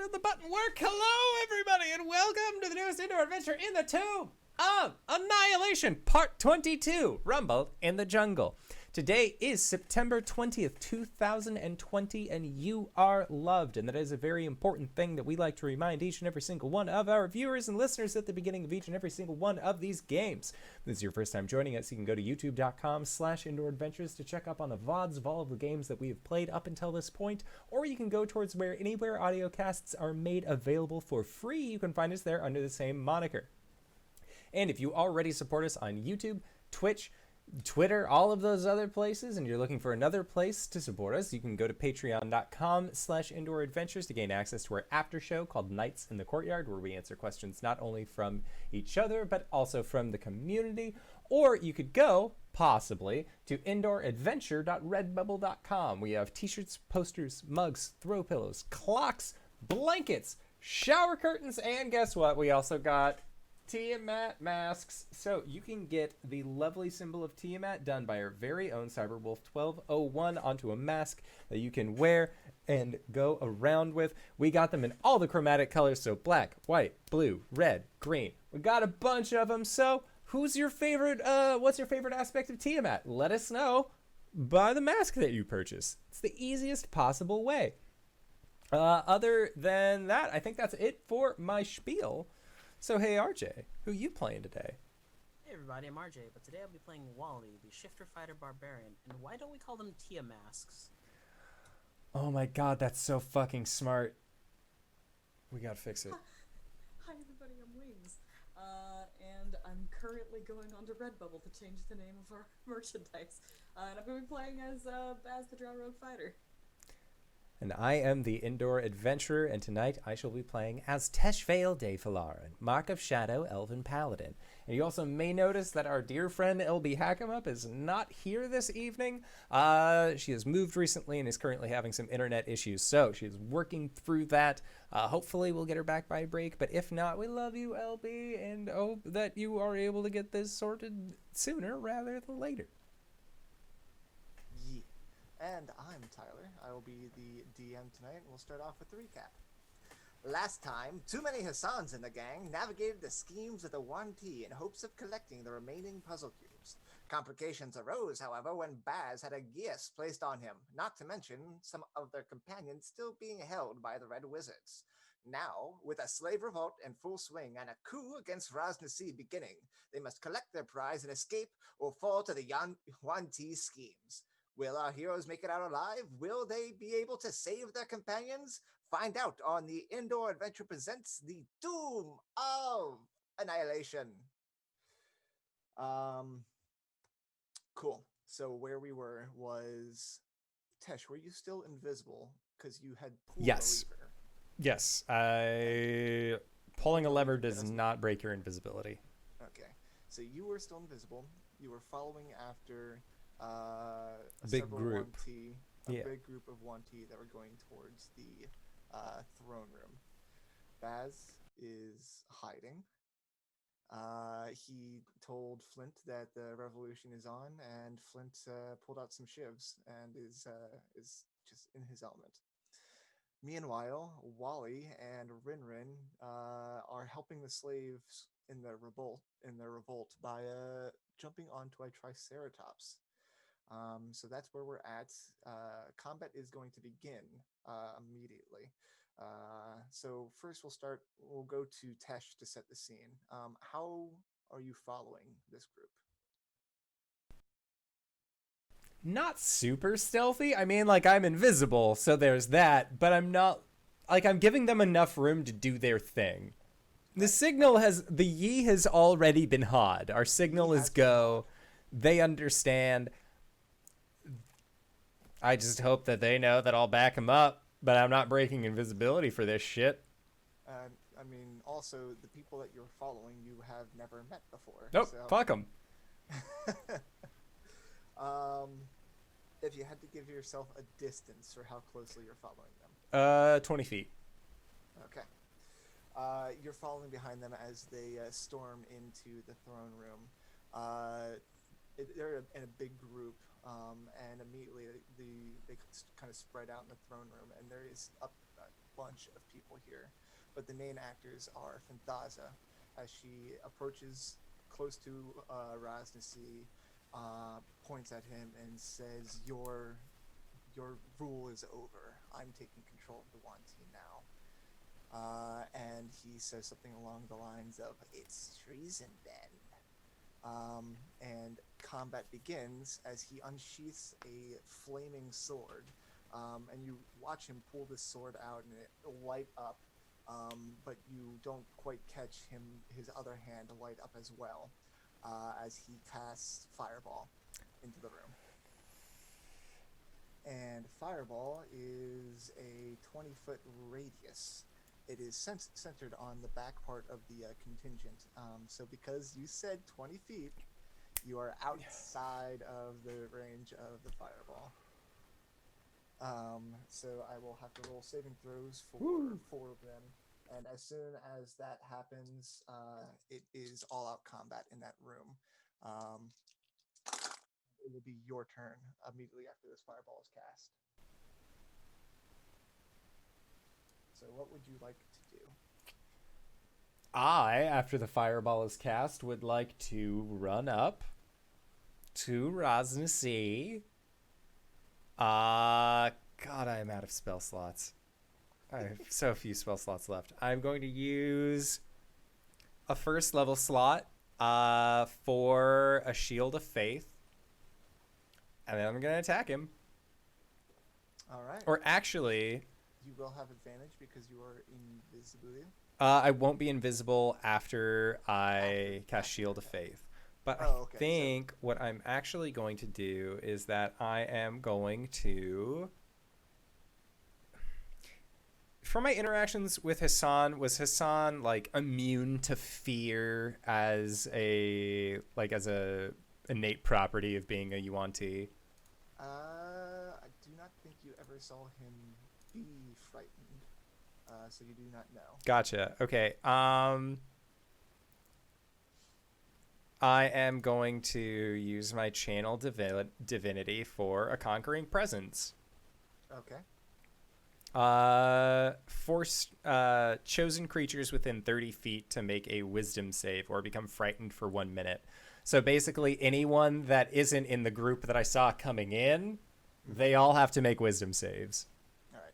did the button work? Hello, everybody, and welcome to the newest indoor adventure in the tomb of Annihilation, Part 22, Rumble in the Jungle. Today is September 20th, 2020, and you are loved. And that is a very important thing that we like to remind each and every single one of our viewers and listeners at the beginning of each and every single one of these games. If this is your first time joining us, you can go to youtube.com/indooradventures to check up on the VODs of all of the games that we have played up until this point, or you can go towards anywhere audiocasts are made available for free. You can find us there under the same moniker. And if you already support us on YouTube, Twitch, Twitter, all of those other places, and you're looking for another place to support us, you can go to patreon.com/indooradventures to gain access to our after show called Nights in the Courtyard, where we answer questions not only from each other, but also from the community. Or you could go, possibly, to indooradventure.redbubble.com. We have t-shirts, posters, mugs, throw pillows, clocks, blankets, shower curtains, and guess what? We also got Tiamat masks. So you can get the lovely symbol of Tiamat done by our very own Cyberwolf 1201 onto a mask that you can wear and go around with. We got them in all the chromatic colors, so black, white, blue, red, green. We got a bunch of them. So what's your favorite aspect of Tiamat? Let us know by the mask that you purchase. It's the easiest possible way. Other than that, I think that's it for my spiel. So hey RJ, who you playing today? Hey everybody, I'm RJ, but today I'll be playing Wally, the Shifter Fighter Barbarian. And why don't we call them Tia masks? Oh my god, that's so fucking smart. We gotta fix it. Hi everybody, I'm Wings. And I'm currently going on to Redbubble to change the name of our merchandise. And I'm going to be playing as Baz the Drow Rogue Fighter. And I am the Indoor Adventurer, and tonight I shall be playing as Teshvael de Falarin, Mark of Shadow, Elven Paladin. And you also may notice that our dear friend LBHackEmUp is not here this evening. She has moved recently and is currently having some internet issues, so she is working through that. Hopefully we'll get her back by break, but if not, we love you, LB, and hope that you are able to get this sorted sooner rather than later. And I'm Tyler. I will be the DM tonight, and we'll start off with the recap. Last time, too many Hassans in the gang navigated the schemes of the 1T in hopes of collecting the remaining puzzle cubes. Complications arose, however, when Baz had a geas placed on him, not to mention some of their companions still being held by the Red Wizards. Now, with a slave revolt in full swing and a coup against Raz'Nsi beginning, they must collect their prize and escape or fall to the 1T schemes. Will our heroes make it out alive? Will they be able to save their companions? Find out on the Indoor Adventure Presents The Doom of Annihilation. Cool. So where we were was... Tesh, were you still invisible? Because you had pulled a lever. Yes. Pulling a lever does not break your invisibility. Okay. So you were still invisible. You were following after... big group. Big group of 1T that were going towards the throne room. Baz is hiding. He told Flint that the revolution is on, and Flint pulled out some shivs and is just in his element. Meanwhile, Wally and RinRin are helping the slaves in their revolt by jumping onto a triceratops. So that's where we're at. Combat is going to begin immediately. So first we'll go to Tesh to set the scene. How are you following this group? Not super stealthy. I mean, like, I'm invisible, so there's that, but I'm not, like, I'm giving them enough room to do their thing. The signal the Yi has already been hod. Our signal is go. They understand. I just hope that they know that I'll back them up, but I'm not breaking invisibility for this shit. I mean, also, the people that you're following you have never met before. Nope, so. Fuck them. If you had to give yourself a distance for how closely you're following them. 20 feet. Okay. You're following behind them as they storm into the throne room. They're in a big group, and immediately they kind of spread out in the throne room, and there is bunch of people here, but the main actors are Fanthaza, as she approaches close to Raz'Nsi, points at him and says, Your rule is over. I'm taking control of the Wanti now. And he says something along the lines of, it's treason then. And combat begins as he unsheaths a flaming sword. And you watch him pull this sword out and it light up, but you don't quite catch his other hand light up as well, as he casts Fireball into the room. And Fireball is a 20-foot radius. It is centered on the back part of the contingent. So because you said 20 feet, you are outside of the range of the Fireball. So I will have to roll saving throws for 4 of them. And as soon as that happens, it is all-out combat in that room. It will be your turn immediately after this Fireball is cast. So what would you like to do? I, after the Fireball is cast, would like to run up to Raz'Nsi. God, I am out of spell slots. I have so few spell slots left. I'm going to use a first level slot for a Shield of Faith. And then I'm going to attack him. All right. Or actually... You will have advantage because you are invisible. I won't be invisible after I cast Shield of Faith. But I think what I'm actually going to do is that I am going to... For my interactions with Hassan, was Hassan like immune to fear as a innate property of being a Yuan-Ti? I do not think you ever saw him be frightened, so you do not know. Gotcha. Okay. I am going to use my channel divinity for a conquering presence. Okay. Force chosen creatures within 30 feet to make a wisdom save or become frightened for 1 minute. So basically anyone that isn't in the group that I saw coming in, they all have to make wisdom saves. All right.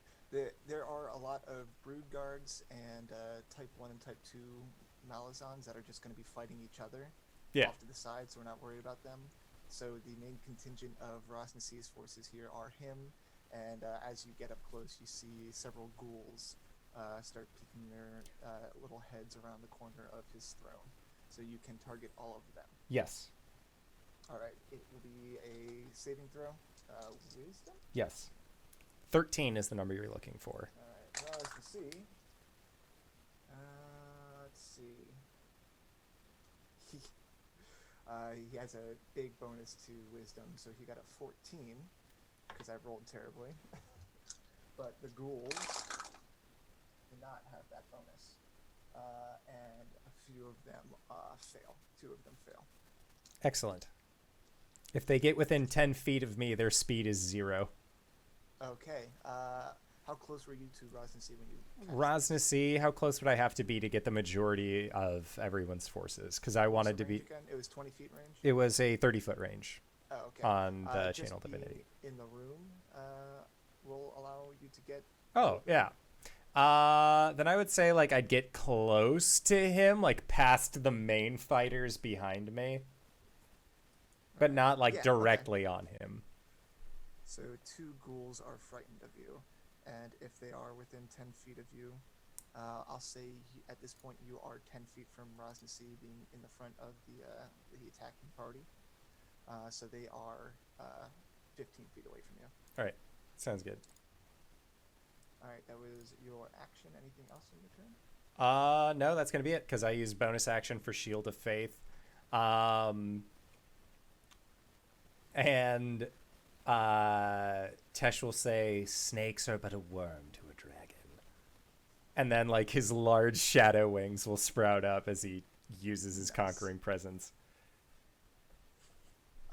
There are a lot of brood guards and type 1 and type 2 Malazans that are just going to be fighting each other off to the side, so we're not worried about them. So the main contingent of Raz'Nsi's forces here are him, and as you get up close, you see several ghouls start peeking their little heads around the corner of his throne. So you can target all of them. Yes. All right. It will be a saving throw. Wisdom? Yes. 13 is the number you're looking for. All right. Well, let's see. Let's see. He has a big bonus to wisdom, so he got a 14 because I rolled terribly. But the ghouls do not have that bonus. And a few of them fail. 2 of them fail. Excellent. If they get within 10 feet of me, their speed is 0. Okay. How close were you to Raz'Nsi when you... Raz'Nsi, how close would I have to be to get the majority of everyone's forces? Because I wanted to be... Again? It was 20 feet range? It was a 30-foot range. Oh, okay. On the channel divinity. In the room will allow you to get... Oh, yeah. Then I would say, like, I'd get close to him, like, past the main fighters behind me. But not, like, directly on him. So 2 ghouls are frightened of you. And if they are within 10 feet of you, I'll say at this point you are 10 feet from Raz'Nsi being in the front of the attacking party. So they are 15 feet away from you. All right. Sounds good. All right, that was your action. Anything else in your turn? No, that's going to be it, because I used bonus action for Shield of Faith. And Tesh will say, snakes are but a worm to a dragon. And then, like, his large shadow wings will sprout up as he uses his conquering presence.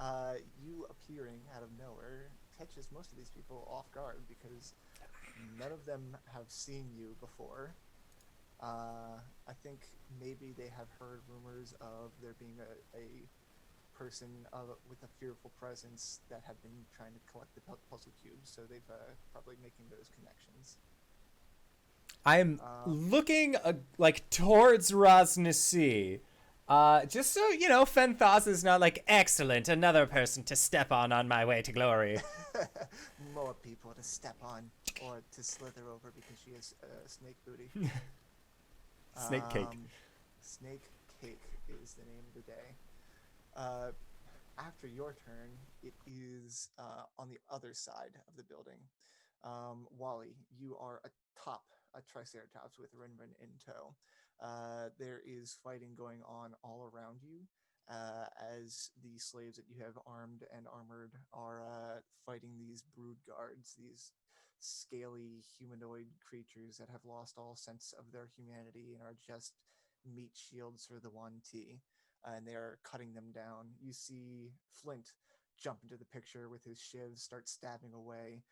You appearing out of nowhere catches most of these people off guard because None of them have seen you before. I think maybe they have heard rumors of there being a person with a fearful presence that have been trying to collect the puzzle cubes, so they've probably making those connections. I'm looking like towards Raz'Nsi. Just so you know, Fenthas is not like excellent. Another person to step on my way to glory. More people to step on or to slither over because she has snake booty. Snake cake. Snake cake is the name of the day. After your turn, it is on the other side of the building. Wally, you are atop a Triceratops with RinRin in tow. There is fighting going on all around you as the slaves that you have armed and armored are fighting these brood guards, these scaly humanoid creatures that have lost all sense of their humanity and are just meat shields for the 1T. And they are cutting them down. You see Flint jump into the picture with his shivs, start stabbing away,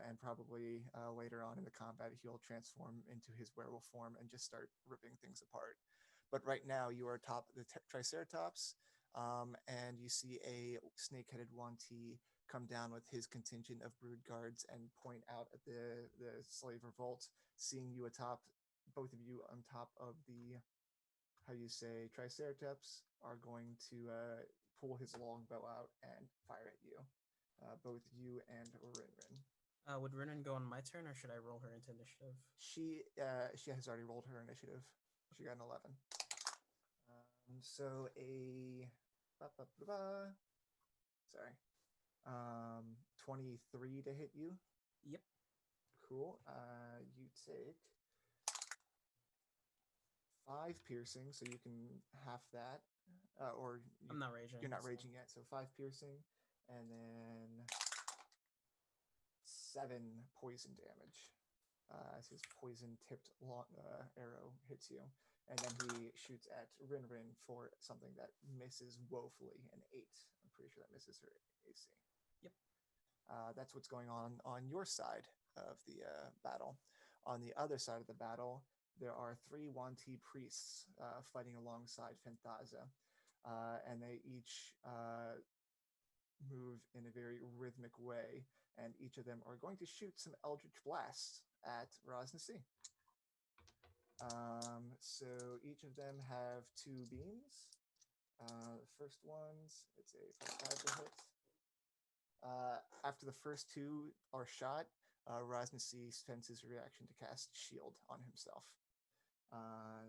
and probably later on in the combat he'll transform into his werewolf form and just start ripping things apart. But right now you are atop the Triceratops, and you see a snake-headed 1T come down with his contingent of brood guards and point out at the slave revolt, seeing you atop, both of you on top of the, how you say, Triceratops, are going to pull his longbow out and fire at you. Both you and RinRin. Would RinRin go on my turn, or should I roll her into initiative? She has already rolled her initiative. She got an 11. So a sorry, 23 to hit you. Yep. Cool. You take 5 piercing, so you can half that. I'm not raging. You're not raging yet, so 5 piercing, and then 7 poison damage. As his poison-tipped arrow hits you, and then he shoots at RinRin for something that misses woefully, an 8. I'm pretty sure that misses her AC. Yep. That's what's going on your side of the battle. On the other side of the battle, there are 3 1T priests fighting alongside Fenthaza, and they each move in a very rhythmic way, and each of them are going to shoot some Eldritch Blasts at Raz'Nsi. So each of them have 2 beams. The first one's, it's a 5 to hit. After the first 2 are shot, Raz'Nsi spends his reaction to cast Shield on himself.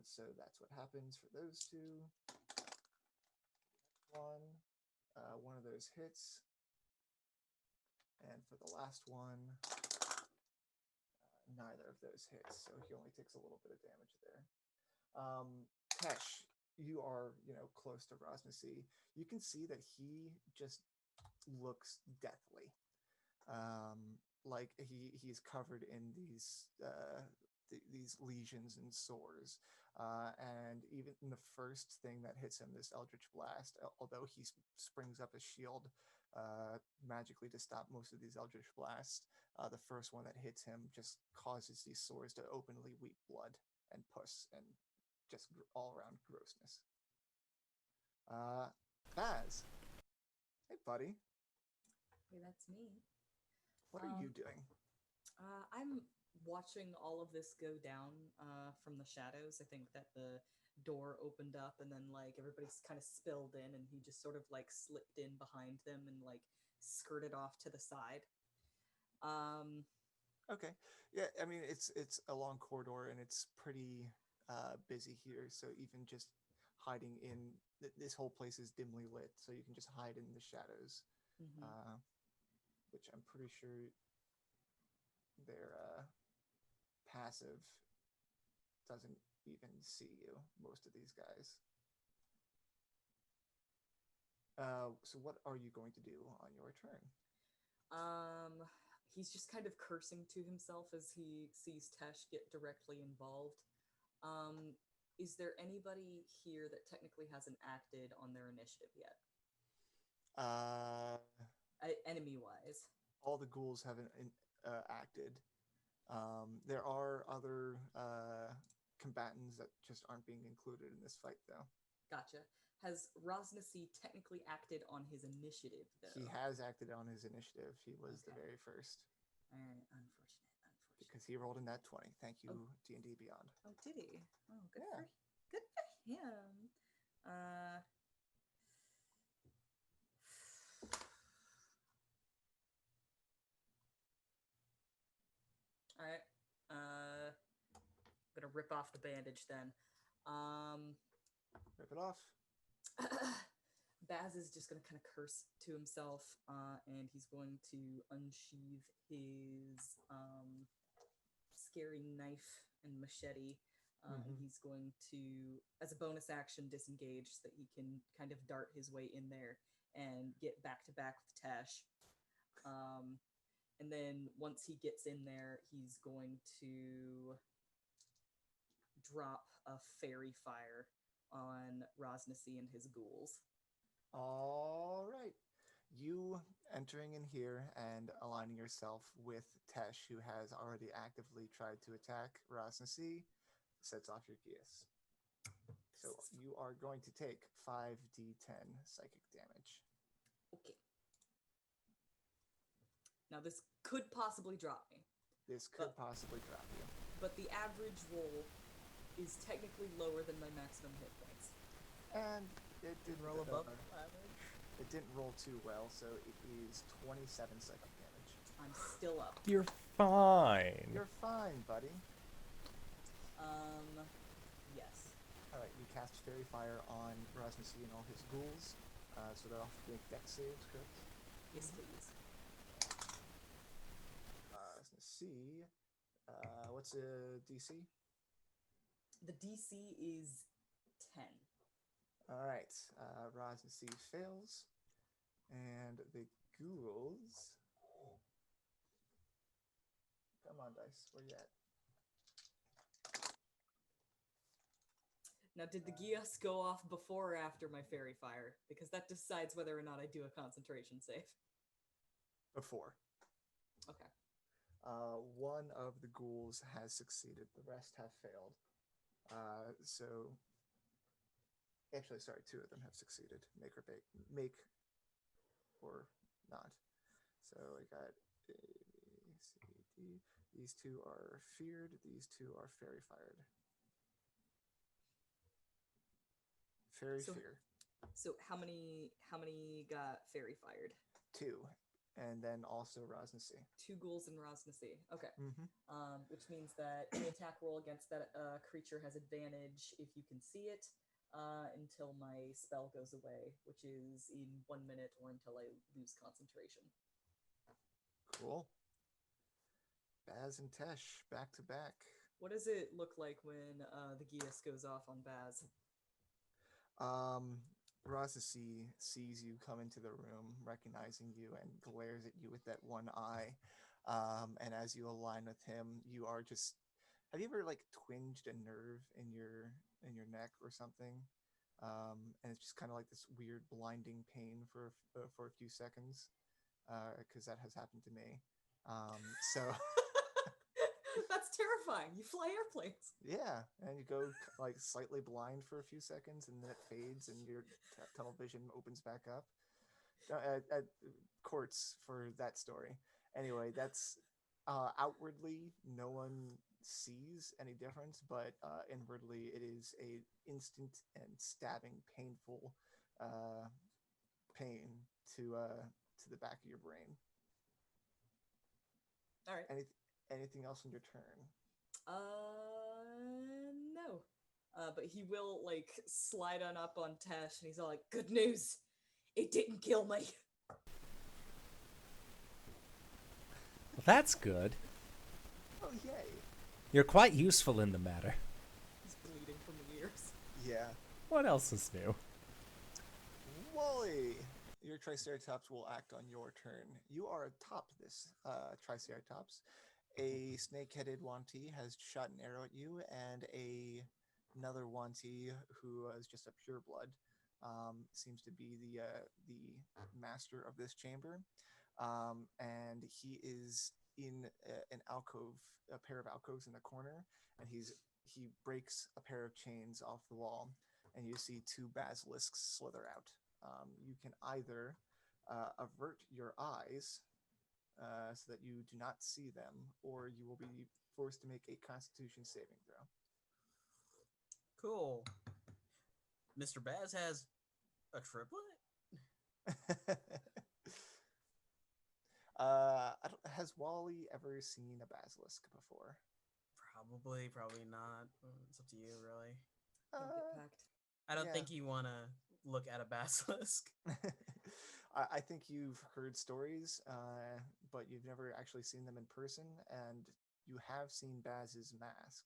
So that's what happens for those 2. One of those hits. And for the last one, neither of those hits, so he only takes a little bit of damage there. Tesh, you are, close to Raz'Nsi. You can see that he just looks deathly. Like he's covered in these lesions and sores. And even in the first thing that hits him, this Eldritch Blast, although he springs up a shield magically to stop most of these Eldritch Blasts, the first one that hits him just causes these sores to openly weep blood and pus and just all-around grossness. Baz. Hey, buddy. Hey, that's me. What are you doing? I'm watching all of this go down from the shadows. I think that the door opened up and then everybody's kind of spilled in, and he just sort of slipped in behind them and skirted off to the side. Okay. Yeah, I mean it's a long corridor and it's pretty busy here, so even just hiding in this whole place is dimly lit, so you can just hide in the shadows. Mm-hmm. Which I'm pretty sure their passive doesn't even see you, most of these guys. So what are you going to do on your turn? He's just kind of cursing to himself as he sees Tesh get directly involved. Is there anybody here that technically hasn't acted on their initiative yet? Enemy-wise. All the ghouls haven't acted. There are other combatants that just aren't being included in this fight, though. Gotcha. Has Raz'Nsi technically acted on his initiative, though? He has acted on his initiative. He was the Okay. very first Alright, unfortunate. because he rolled in that 20. Thank you, Oh. D&D Beyond. Oh, did he? Oh, good Yeah. good for him. Alright. Gonna rip off the bandage then. Rip it off. Baz is just gonna kind of curse to himself, and he's going to unsheathe his scary knife and machete, and he's going to, as a bonus action, disengage so that he can kind of dart his way in there and get back to back with Tesh. And then once he gets in there, he's going to drop a fairy fire on Raz'Nsi and his ghouls. All right. You entering in here and aligning yourself with Tesh, who has already actively tried to attack Raz'Nsi, sets off your Geas. So you are going to take 5d10 psychic damage. Okay. Now this could possibly drop me, This could possibly drop you. but the average roll is technically lower than my maximum hit points. And it didn't Roll above average. It didn't roll too well, so it is 27 psychic damage. I'm still up. You're fine. You're fine, buddy. Yes. Alright, you cast Fairy Fire on Raz'Nsi and all his ghouls, so they'll have to make dex saves, correct? Yes, please. Raz'Nsi, what's a DC? The DC is 10. Alright, Raz'Nsi fails, and the ghouls... Come on, dice, where you at? Now, did the Gios go off before or after my fairy fire? Because that decides whether or not I do a concentration save. Before. Okay. One of the ghouls has succeeded, the rest have failed. Actually, sorry, two of them have succeeded. Make or not. So I got A, B, C, D. These two are feared. These two are fairy fired. Fairy fear. So how many got fairy fired? 2, and then also Raz'Nsi. 2 ghouls and Raz'Nsi. Okay. Mm-hmm. Which means that any attack roll against that creature has advantage if you can see it, until my spell goes away, which is in 1 minute or until I lose concentration. Cool. Baz and Tesh, back to back. What does it look like when the Gios goes off on Baz? Raz'Nsi sees you come into the room, recognizing you, and glares at you with that one eye. And as you align with him, you are just... Have you ever like twinged a nerve in your neck or something? And it's just kind of like this weird blinding pain for a few seconds, because that has happened to me. So That's terrifying. You fly airplanes. yeah, and you go like slightly blind for a few seconds, and then it fades, and your tunnel vision opens back up. At courts for that story. Anyway, that's outwardly no one sees any difference, but inwardly it is a instant and stabbing, painful pain to the back of your brain. All right. Anything else on your turn? No. But he will like slide on up on Tesh, and he's all like, "Good news, it didn't kill me." Well, that's good. Oh yay! You're quite useful in the matter. He's bleeding from the ears. Yeah. What else is new? Wally, your Triceratops will act on your turn. You are atop this Triceratops. A snake-headed Wanti has shot an arrow at you, and another Wanti who is just a pureblood seems to be the master of this chamber, and he is in an alcove, a pair of alcoves in the corner, and he breaks a pair of chains off the wall, and you see two basilisks slither out. You can either avert your eyes so that you do not see them, or you will be forced to make a Constitution saving throw. Cool. Mr. Baz has a triplet? Has Wally ever seen a basilisk before? Probably not. It's up to you, really. Don't get packed. I don't Yeah. think you want to look at a basilisk. I think you've heard stories, but you've never actually seen them in person, and you have seen Baz's mask,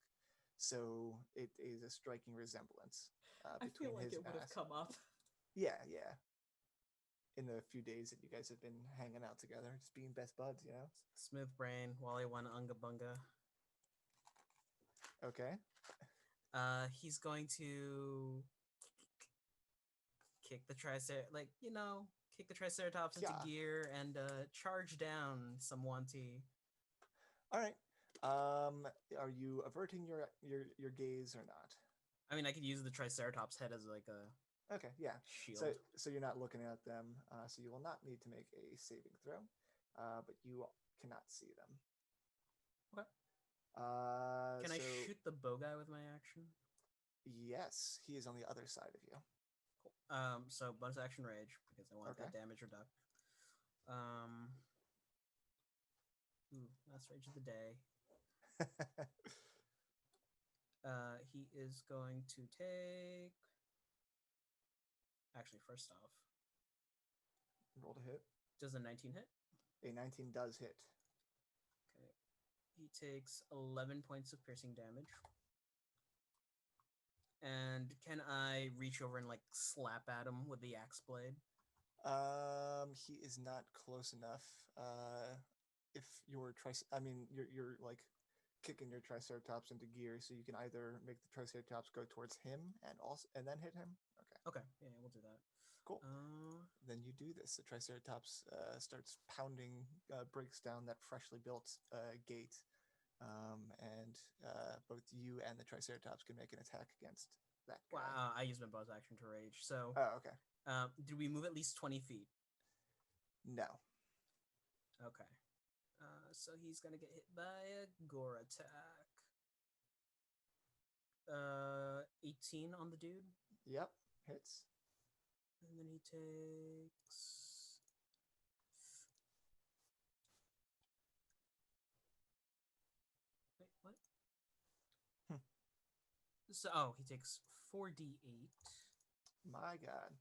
so it is a striking resemblance. I feel like his it would have mask. come up. Yeah. In the few days that you guys have been hanging out together, just being best buds, you know? Smooth brain, Wally one unga bunga. Okay. He's going to kick the Triceratops into Yeah. gear and charge down some Wanty. All right. Are you averting your gaze or not? I mean, I could use the Triceratops head as like a Okay, yeah. shield. So you're not looking at them, so you will not need to make a saving throw, but you cannot see them. What? Can I shoot the bow guy with my action? Yes, he is on the other side of you. Cool. So bonus action rage because I want that damage reduct. Last rage of the day. He is going to take. Actually, first off, Roll to hit. does a 19 hit? A 19 does hit. Okay. He takes 11 points of piercing damage. And can I reach over and like slap at him with the axe blade? He is not close enough. If you're you're like kicking your Triceratops into gear, so you can either make the Triceratops go towards him and then hit him. Okay, yeah, we'll do that. Cool. Then you do this. The Triceratops starts pounding, breaks down that freshly built gate, and both you and the Triceratops can make an attack against that guy. Wow, I used my bonus action to rage. So, Oh, okay. did we move at least 20 feet? No. Okay. So he's gonna get hit by a gore attack. 18 on the dude. Yep, hits. And then he takes. Wait, what? So, he takes 4d8. My God.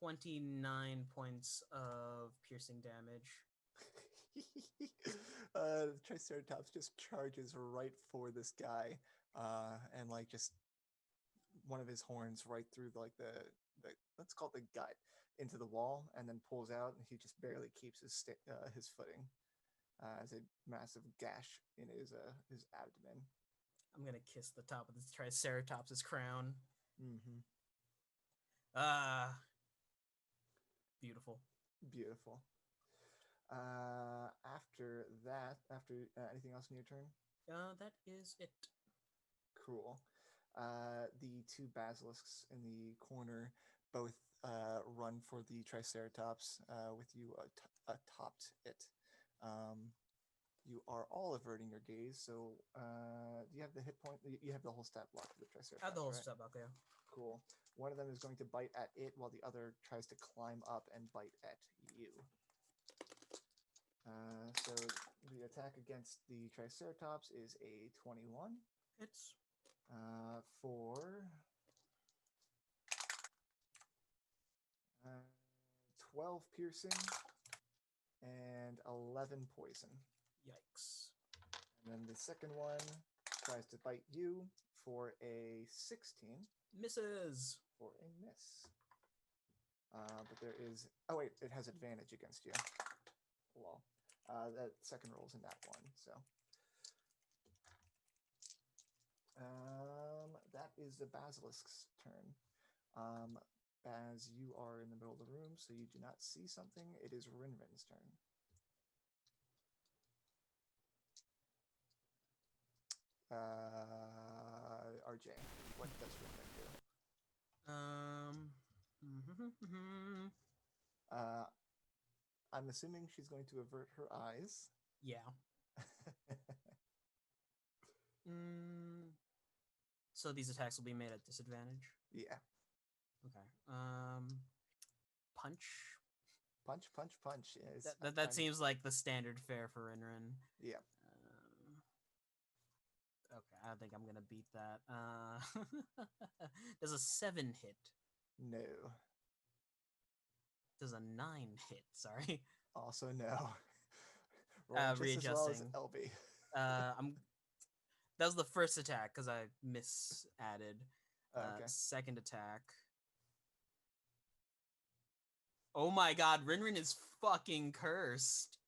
29 points of piercing damage. The Triceratops just charges right for this guy, and like just one of his horns right through like the let's call it the gut into the wall, and then pulls out, and he just barely keeps his footing, as a massive gash in his abdomen. I'm gonna kiss the top of the Triceratops' crown. Mm-hmm. Beautiful. Beautiful. After that, anything else in your turn? That is it. Cool. The two basilisks in the corner both run for the Triceratops, with you atop it. You are all averting your gaze, so do you have the hit point? You have the whole stat block for the Triceratops. I have the whole right? stat block, yeah. Cool. One of them is going to bite at it, while the other tries to climb up and bite at you. So the attack against the Triceratops is a 21. It's For 12 piercing and 11 poison. yikes. And then the second one tries to bite you for a 16. Misses. For a miss. But there is... Oh, wait. It has advantage against you. Well, that second roll's in that one, so... that is the basilisk's turn. As you are in the middle of the room, so you do not see something, it is RinRin's turn. RJ, what does RinRin do? I'm assuming she's going to avert her eyes. Yeah. So these attacks will be made at disadvantage? Yeah. Okay. Punch? Punch. Yes. That seems like the standard fare for RinRin. Yeah. Okay, I think I'm gonna beat that. Does a 7 hit? No. Does a 9 hit? Sorry. Also no. Roll just as well as Readjusting. LB. That was the first attack because I misadded. Okay. Second attack. Oh my god, RinRin is fucking cursed.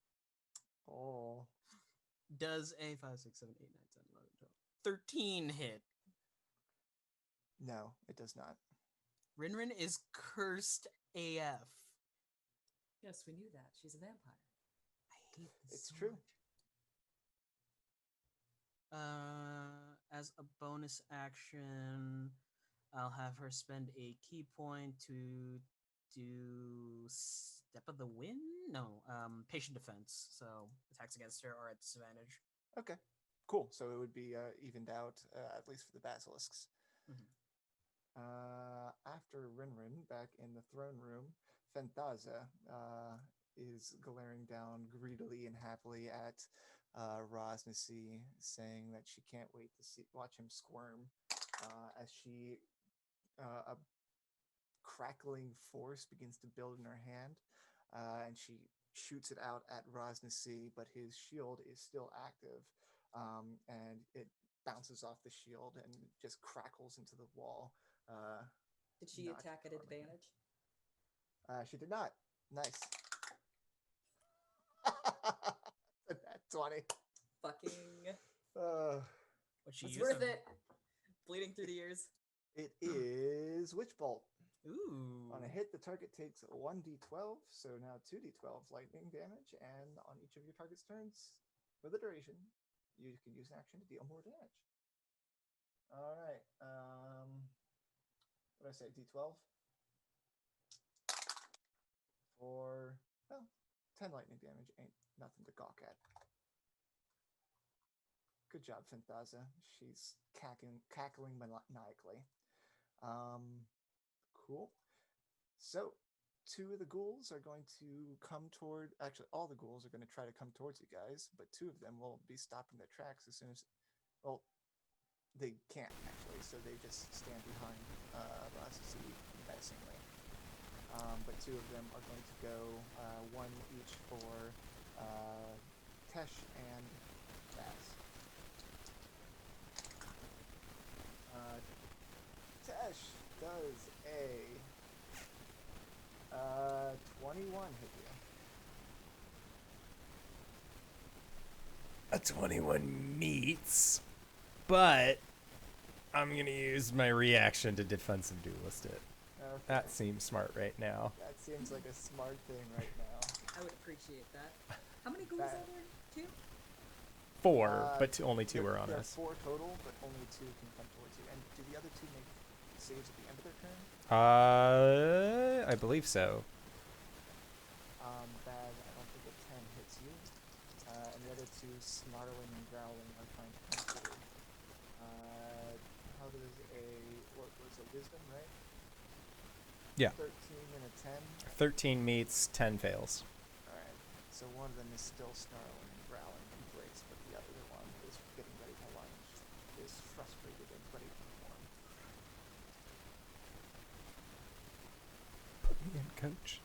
Oh. Does a 5, 6, 7, 8, 9, 10, 11, 12, 13 hit? No, it does not. RinRin is cursed AF. Yes, we knew that. She's a vampire. I hate this It's so true. much. As a bonus action, I'll have her spend a key point to do Step of the Wind? No, Patient Defense. So attacks against her are at disadvantage. Okay. Cool. So it would be evened out, at least for the basilisks. Mm-hmm. After RinRin, back in the throne room, Fenthaza is glaring down greedily and happily at Raz'Nsi, saying that she can't wait to watch him squirm as she a crackling force begins to build in her hand, and she shoots it out at Raz'Nsi, but his shield is still active, and it bounces off the shield and just crackles into the wall. Did she attack at advantage? She did not. Nice. That's 20. Fucking. What's she It's using? worth it. Bleeding through the ears. It is Witch Bolt. Ooh. On a hit, the target takes 1d12, so now 2d12 lightning damage, and on each of your target's turns, for the duration, you can use an action to deal more damage. All right. What did I say? D12? For, well, 10 lightning damage ain't nothing to gawk at. Good job, Fenthaza. She's cackling maniacally. Cool. So, two of the ghouls are going to come toward... Actually, all the ghouls are going to try to come towards you guys, but two of them will be stopping their tracks as soon as... Well, they can't, actually, so they just stand behind Raz'Nsi menacingly. But two of them are going to go, one each for Tesh and Baz. Tesh does a 21 hit you. A 21 meets, but I'm going to use my reaction to defensive duelist it. Okay. That seems smart right now. That seems like a smart thing right now. I would appreciate that. How many ghouls are there? 2? 4, but only 2 are on there us. There are 4 total, but only 2 can come towards you. And do the other 2 make saves at the end of their turn? I believe so. Bad, I don't think a 10 hits you. And the other 2, snarling and growling, are trying to come through. How does what was a wisdom, right? Yeah. 13 and a 10. 13 meets, 10 fails. Alright, so one of them is still snarling and growling and breaks, but the other one is getting ready to lunge, is frustrated and ready to perform. Put me in, coach.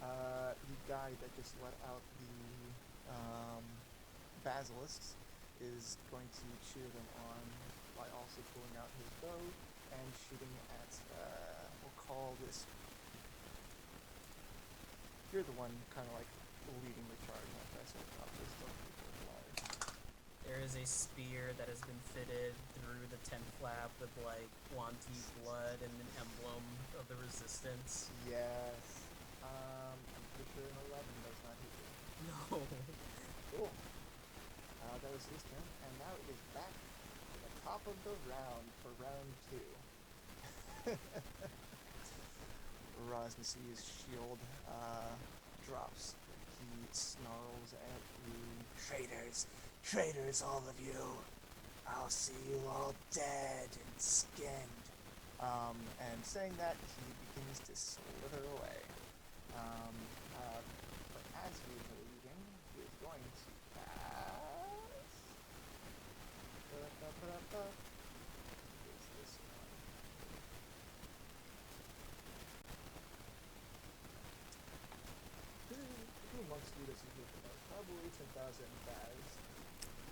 The guy that just let out the basilisks is going to cheer them on by also pulling out his bow and shooting at, we'll call this... You're the one kind of like leading the charge, like I said, not this stuff before the There is a spear that has been fitted through the tent flap with like Wanti blood and an emblem of the resistance. Yes. I'm pretty sure an 11 does not hit you. No. Cool. That was his turn, and now it is back to the top of the round for round 2. Raz'Nsi's shield drops. He snarls at you. Traitors! Traitors, all of you! I'll see you all dead and skinned. And saying that, he begins to slither away. But as he is leaving, he is going to cast... Is this one? Who amongst you does he hate the most? Probably 10,000 Baz.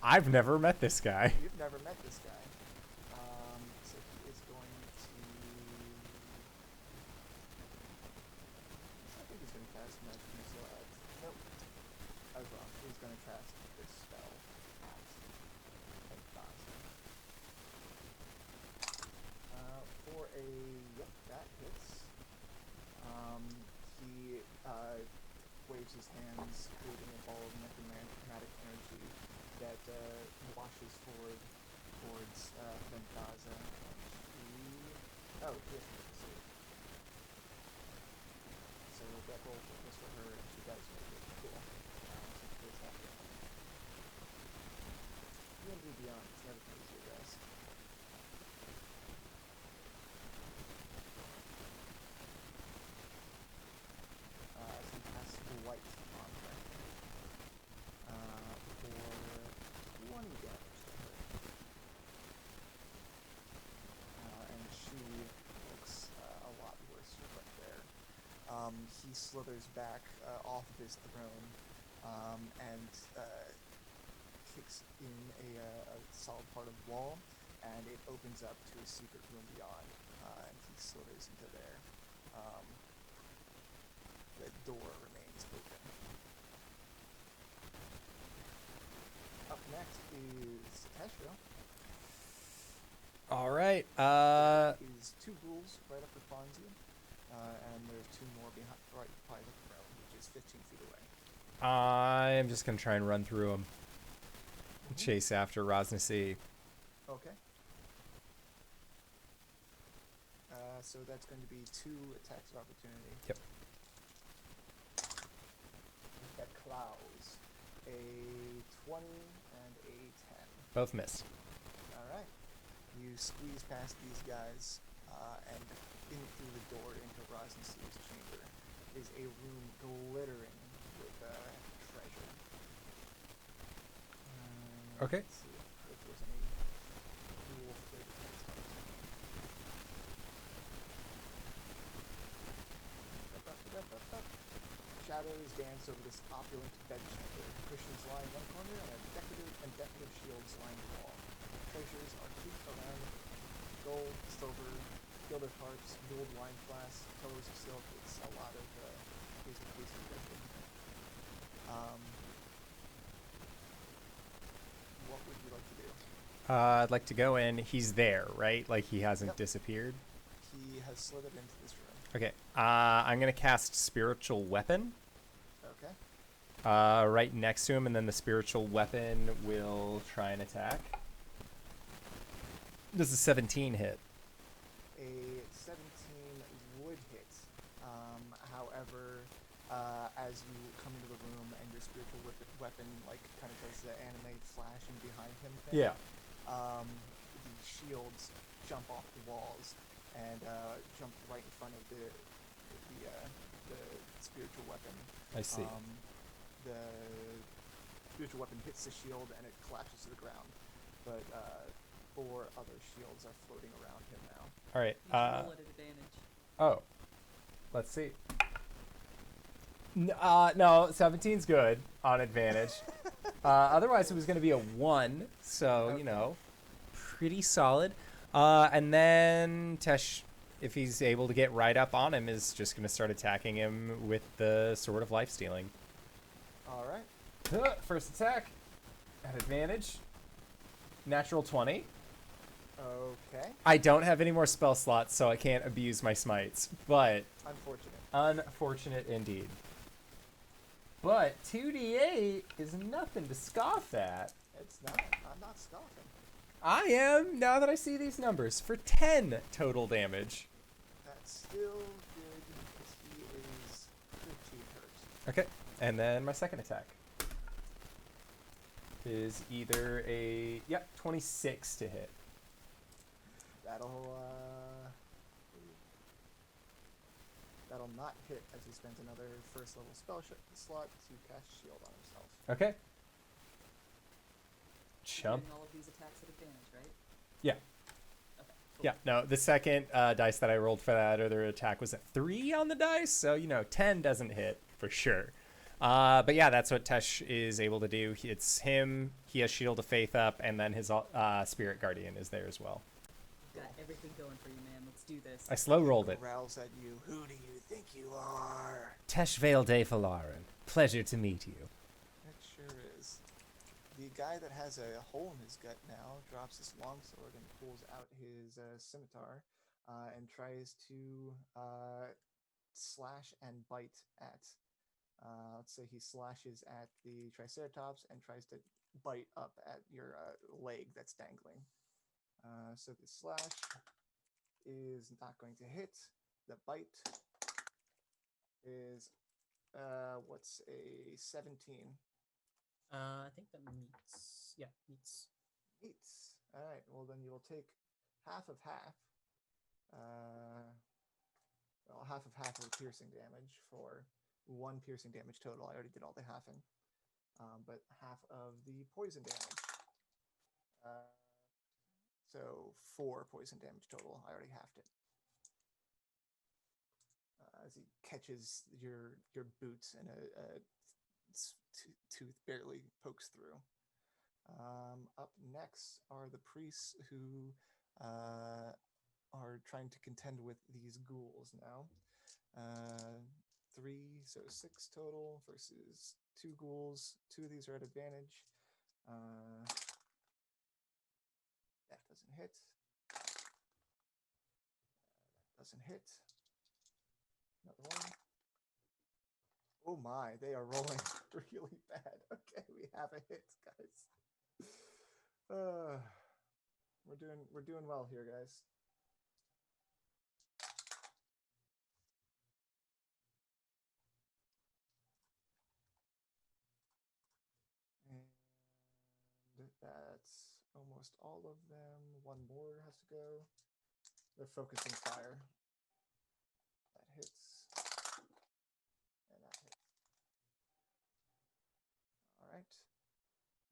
I've never met this guy. You've never met this guy. So he is going to... I think he's going to cast Magic Missile at... Nope. I was wrong. He's going to cast this spell at 10,000. For a... Yep, that hits. He waves his hands, creating a ball of necromantic energy that washes forward towards Ventaza. Oh, he has to save. So that roll was for her, and she does make it. Cool. So she gets half the D&D Beyond, it's never been easier, guys. So he casts Light on her. For 20 damage to her. And she looks a lot worse right there. He slithers back off of his throne and kicks in a solid part of the wall, and it opens up to a secret room beyond, and he slithers into there. The door remains open. Up next is Teshvael. All right. Is 2 ghouls right up the Fonzie, and there's 2 more behind, right by the throne, which is 15 feet away. I'm just gonna try and run through him. Chase after Raz'Nsi. Okay. So that's going to be 2 attacks of opportunity. Yep. That clouds a 20 and a 10. Both miss. Alright. You squeeze past these guys, and in through the door into Raz'Nsi's chamber is a room glittering with treasure. Okay. Let's see if there's any cool flavor text on this. Shadows dance over this opulent bedchamber. Cushions line one corner and decorative shields line the wall. Treasures are heaped around gold, silver, gilded harps, gold wine flasks, colors of silk. It's a lot of tasty treasure. What would you like to do? I'd like to go in. He's there, right? Like he hasn't Yep. disappeared. He has slithered into this room. Okay. I'm gonna cast Spiritual Weapon Okay. right next to him, and then the Spiritual Weapon will try and attack. Does a 17 hit? A 17 would hit. However, as you come into the room and your spiritual weapon like kind of does the anime flashing behind him thing. Yeah. The shields jump off the walls and jump right in front of the spiritual weapon. I see. The spiritual weapon hits the shield and it collapses to the ground. But 4 other shields are floating around him now. All right. You can roll at advantage. Oh. Let's see. No, 17's good on advantage. Otherwise, it was going to be a 1, so, you know, pretty solid. And then Tesh, if he's able to get right up on him, is just going to start attacking him with the Sword of Life Stealing. All right. First attack at advantage. Natural 20. Okay. I don't have any more spell slots, so I can't abuse my smites. But Unfortunate. unfortunate indeed. But 2d8 is nothing to scoff at. It's not. I'm not scoffing. I am, now that I see these numbers, for 10 total damage. That's still good because he is pretty hurt. Okay, and then my second attack is either a, 26 to hit. That'll not hit as he spends another first level spell slot to cast shield on himself. Okay. You're Chump. getting all of these attacks at advantage, right? Yeah. Okay. Cool. Yeah, no, the second dice that I rolled for that other attack was a 3 on the dice, so, 10 doesn't hit for sure. But yeah, that's what Tesh is able to do. It's him, he has Shield of Faith up, and then his Spirit Guardian is there as well. Got everything going for you, man. Let's do this. I slow rolled it. Growls at you. Who do you think you are? Teshvael de Falarin. Pleasure to meet you. It sure is. The guy that has a hole in his gut now drops his longsword and pulls out his scimitar and tries to slash and bite at. Let's say he slashes at the Triceratops and tries to bite up at your leg that's dangling. So the slash is not going to hit. The bite is, what's a 17? I think that meets. Yeah, meets. Meets. All right. Well, then you will take half of half. Well, half of the piercing damage for 1 piercing damage total. I already did all the halving. But half of the poison damage. So 4 poison damage total. I already halved it. As he catches your boots and a tooth barely pokes through. Up next are the priests who are trying to contend with these ghouls now. 3, so 6 total versus 2 ghouls. 2 of these are at advantage. That doesn't hit. That doesn't hit. Another one. Oh my, they are rolling really bad. Okay, we have a hit, guys. We're doing well here, guys. And that's almost all of them. 1 more has to go. They're focusing fire. That hits. And that hits. Alright.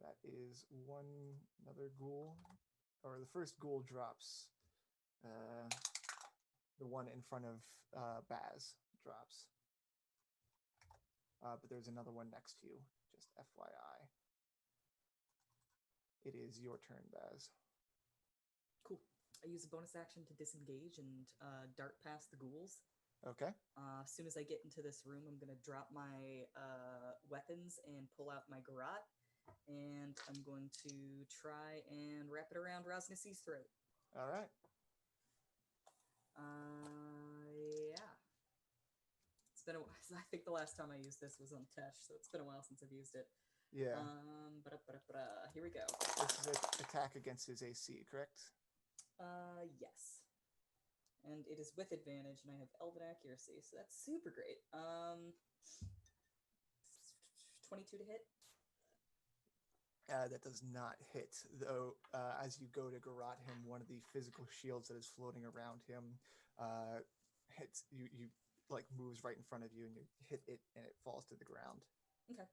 That is another ghoul. Or the first ghoul drops. The one in front of Baz drops. But there's another one next to you. Just FYI. It is your turn, Baz. Cool. I use a bonus action to disengage and dart past the ghouls. Okay. As soon as I get into this room, I'm going to drop my weapons and pull out my garrote. And I'm going to try and wrap it around Raz'Nsi's throat. All right. Yeah. It's been I think the last time I used this was on Tesh, so it's been a while since I've used it. Yeah. Here we go. This is an attack against his AC, correct? Yes. And it is with advantage, and I have Elven Accuracy, so that's super great. 22 to hit. That does not hit, though. As you go to garrote him, one of the physical shields that is floating around him hits you. You like moves right in front of you, and you hit it, and it falls to the ground. Okay.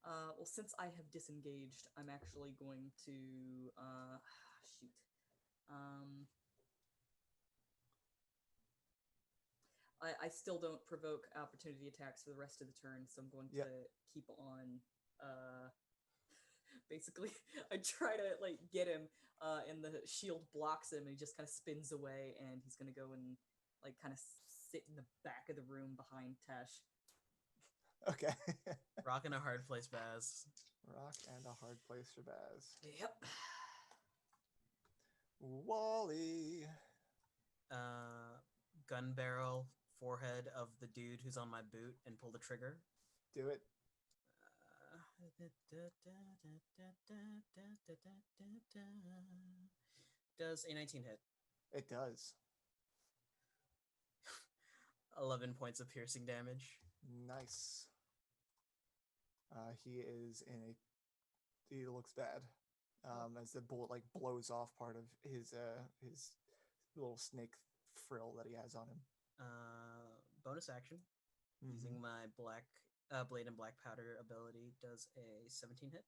Well, since I have disengaged, I'm actually going to shoot. I still don't provoke opportunity attacks for the rest of the turn, so I'm going to keep on. Basically, I try to like get him, and the shield blocks him, and he just kind of spins away, and he's gonna go and like kind of sit in the back of the room behind Tesh. Okay. Rocking a hard place, Baz. Rock and a hard place for Baz. Yep. Wally. Gun barrel forehead of the dude who's on my boot and pull the trigger. Do it. Does a 19 hit? It does. 11 points of piercing damage. Nice. He is in a. He looks bad. As the bullet like blows off part of his little snake frill that he has on him. Bonus action. Using my black blade and black powder ability, does a 17 hit.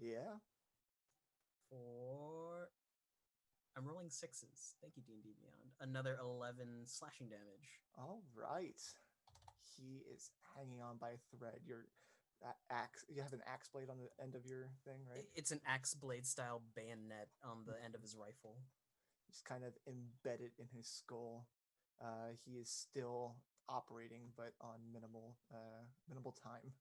Yeah. I'm rolling sixes. Thank you, D&D Beyond. Another 11 slashing damage. All right. He is hanging on by a thread. You have an axe blade on the end of your thing, right? It's an axe blade style bayonet on the end of his rifle. Just kind of embedded in his skull. He is still operating, but on minimal time.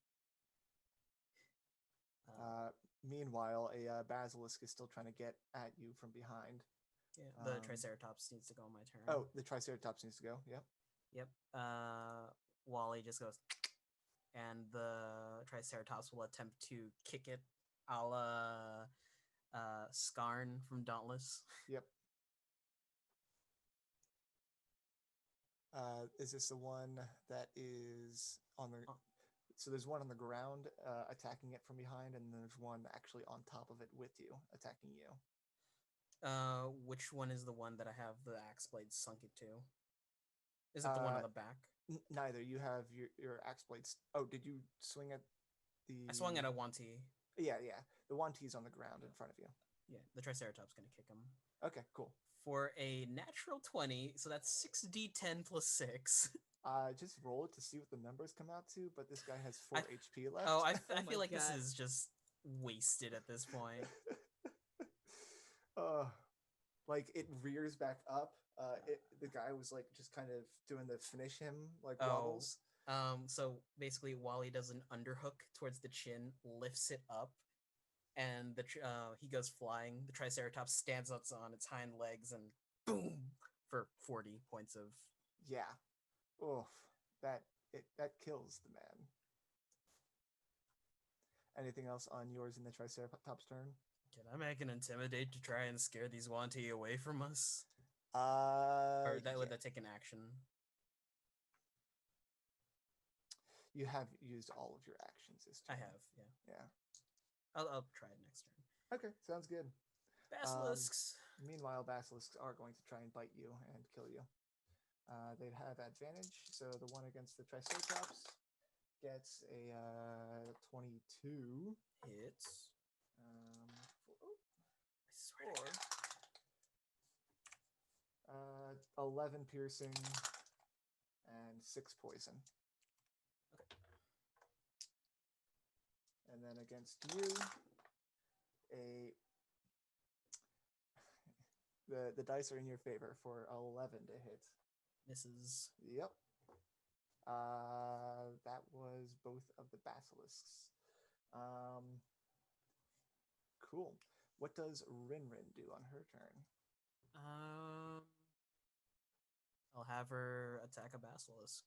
Meanwhile, a basilisk is still trying to get at you from behind. Yeah, the Triceratops needs to go on my turn. Oh, the Triceratops needs to go. Yep. Yep. Wally just goes, and the Triceratops will attempt to kick it, a la Skarn from Dauntless. Yep. Is this the one that is on the? So there's one on the ground attacking it from behind, and there's one actually on top of it with you, attacking you. Which one is the one that I have the axe blade sunk it to? Is it the one on the back? Neither. You have your axe blades. Oh, did you swing at the? I swung at a Wanty. Yeah. The Wanty's on the ground in front of you. Yeah, the Triceratops gonna kick him. Okay, cool. For a natural 20, so that's 6d10 plus 6. Just roll it to see what the numbers come out to, but this guy has 4 HP left. Oh, I Oh feel my like this God. is just wasted at this point. Like it rears back up. The guy was like just kind of doing the finish him like waddles. So basically Wally does an underhook towards the chin, lifts it up, and he goes flying. The Triceratops stands up on its hind legs and boom for 40 points of. Yeah. Oof. That kills the man. Anything else on yours in the Triceratops turn? Can I make an intimidate to try and scare these Wanty away from us? Or would that take an action? You have used all of your actions this turn. I have, yeah. Yeah. I'll try it next turn. Okay, sounds good. Basilisks. Meanwhile, basilisks are going to try and bite you and kill you. They have advantage, so the one against the Triceratops gets a 22. Hits. I swear Or 11 piercing and 6 poison. Okay. And then against you, the dice are in your favor for 11 to hit. Misses. Yep. That was both of the basilisks. Cool. What does RinRin do on her turn? I'll have her attack a basilisk.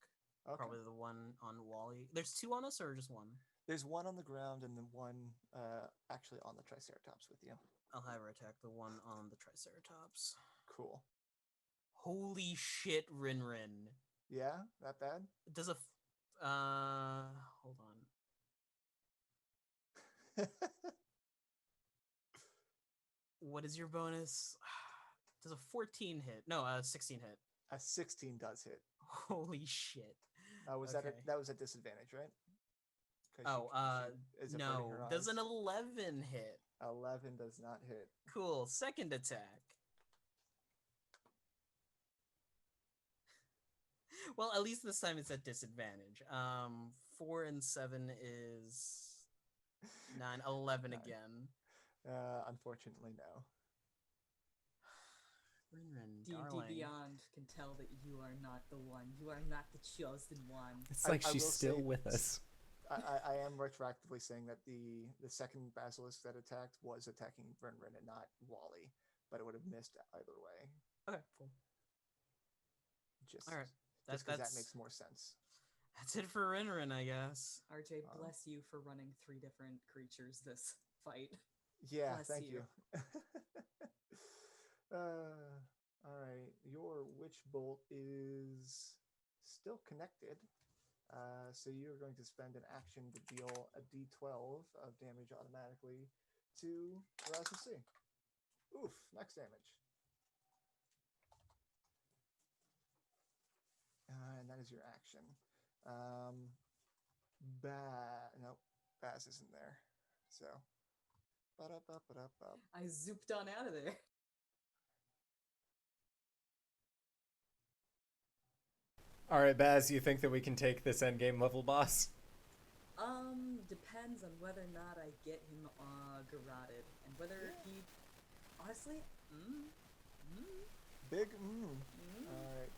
Okay. Probably the one on Wally. There's 2 on us, or just 1? There's one on the ground and then one actually on the Triceratops with you. I'll have her attack the one on the Triceratops. Cool. Holy shit, RinRin. Yeah, that bad? Does a hold on. What is your bonus? Does a 14 hit? No, 16 hit. A 16 does hit. Holy shit. Was Okay. that was a disadvantage, right? Oh, is it no. burning her Does an eyes? 11 hit? 11 does not hit. Cool. Second attack. Well, at least this time it's at disadvantage. 4 and 7 is 9. 11 9. again. Unfortunately, no. RinRin, D&D darling. Beyond can tell that you are not the one. You are not the chosen one. It's I like she's will still say- with us. I am retroactively saying that the second basilisk that attacked was attacking RinRin and not Wally. but it would have missed either way. Okay, cool. Just, All right. just because That's that makes more sense. That's it for RinRin, I guess. RJ, bless you for running 3 different creatures this fight. Yeah, Bless thank you. you. All right, your Witch Bolt is still connected. So you're going to spend an action to deal a d12 of damage automatically to Raz'Nsi. Oof, max damage. And that is your action. Nope, Baz isn't there. So, ba-da-ba-ba-da-ba. I zooped on out of there. All right, Baz, you think that we can take this endgame level boss? Depends on whether or not I get him garroted, and whether he, honestly, Big All right.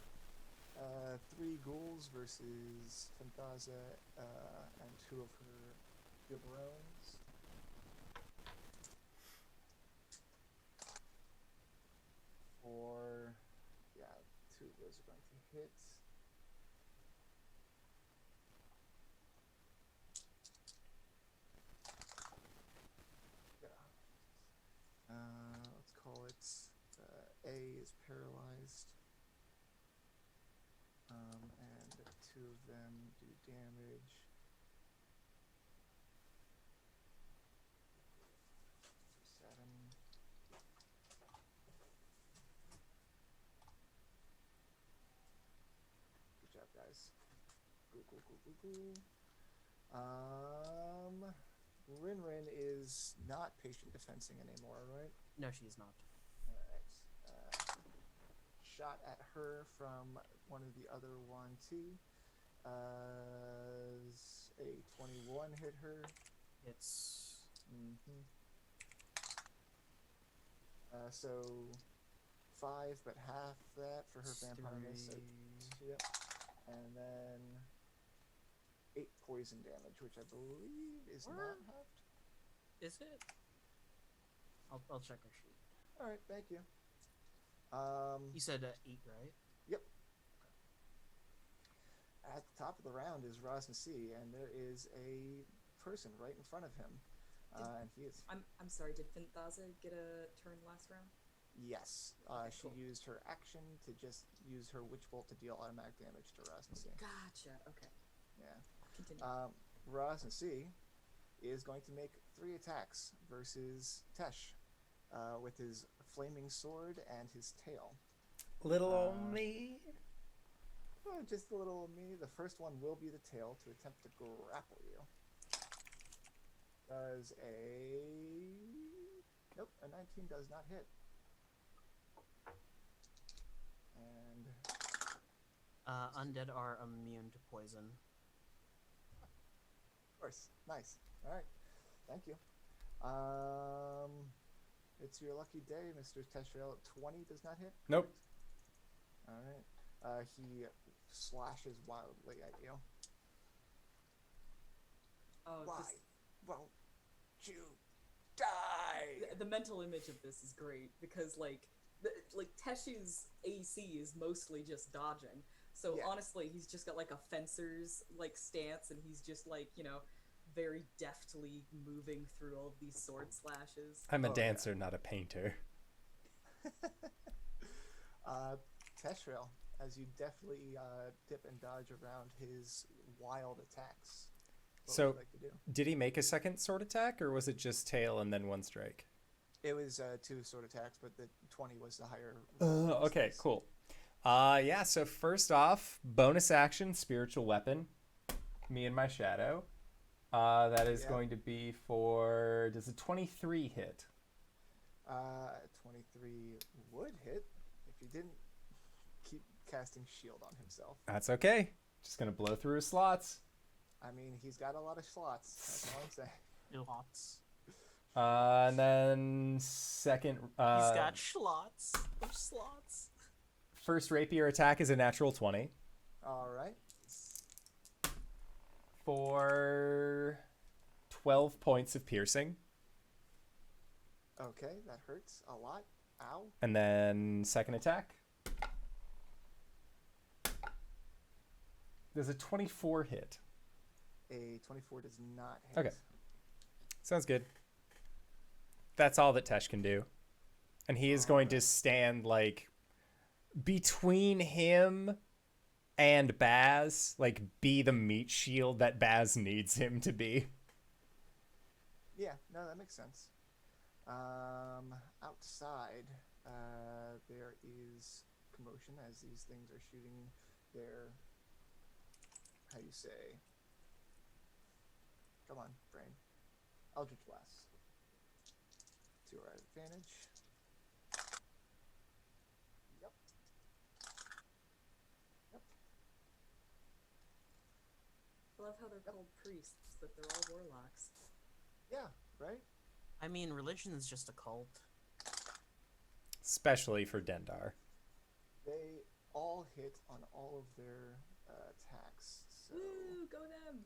3 ghouls versus Fanthaza and 2 of her Gibberons. For, yeah, 2 of those are going to hit. Let's call it A is paralyzed. And 2 of them do damage. For 7. Good job, guys. Goo. RinRin is not patient defensing anymore, right? No, she's not. Alright. Shot at her from one of the other 1-2. A 21 hit her. It's So 5, but half that for her vampire miss. So 2, yep. And then 8 poison damage, which I believe is not halved. Is it? I'll check her sheet. All right, thank you. You said 8, right? Yep. At the top of the round is Raz'Nsi, and there is a person right in front of him, and he is. I'm sorry. Did Fanthaza get a turn last round? Yes, she used her action to just use her Witch Bolt to deal automatic damage to Raz'Nsi. Gotcha. Okay. Yeah. Continue. Raz'Nsi is going to make 3 attacks versus Tesh with his flaming sword and his tail. Little old me. Oh, just a little of me. The first one will be the tail to attempt to grapple you. Does a... Nope, a 19 does not hit. And... Undead are immune to poison. Of course. Nice. Alright. Thank you. It's your lucky day, Mr. Teshvael. 20 does not hit? Nope. Alright. He slashes wildly at you. Oh, Why just won't you die? the mental image of this is great because like Tesh's AC is mostly just dodging. So Yeah. honestly, he's just got like a fencer's like stance, and he's just like, you know, very deftly moving through all of these sword slashes. I'm a Oh, dancer, not a painter. Teshvael, as you deftly dip and dodge around his wild attacks. What So- would you like to do? Did he make a second sword attack, or was it just tail and then 1 strike? It was 2 sword attacks, but the 20 was the higher. Okay, distance. cool. Yeah, so first off, bonus action, spiritual weapon. Me and my shadow. That is Yeah. going to be for... Does a 23 hit? 23 would hit if he didn't keep casting shield on himself. That's okay. Just going to blow through his slots. I mean, he's got a lot of slots. That's all I'm saying. Lots. And then second... He's got slots. Of slots. First rapier attack is a natural 20. All right. For 12 points of piercing. Okay, that hurts a lot. Ow. And then second attack. There's a 24 hit. A 24 does not hit. Okay. Sounds good. That's all that Tesh can do. And he is going to stand, like, between him and Baz, like, be the meat shield that Baz needs him to be. Yeah, no, that makes sense. Outside, there is commotion as these things are shooting their, how do you say? Come on, brain. Eldritch Blast. 2 are at advantage. Yep. I love how they're called priests, but they're all warlocks. Yeah, right? I mean, religion is just a cult. Especially for Dendar. They all hit on all of their attacks. So, Woo, go them!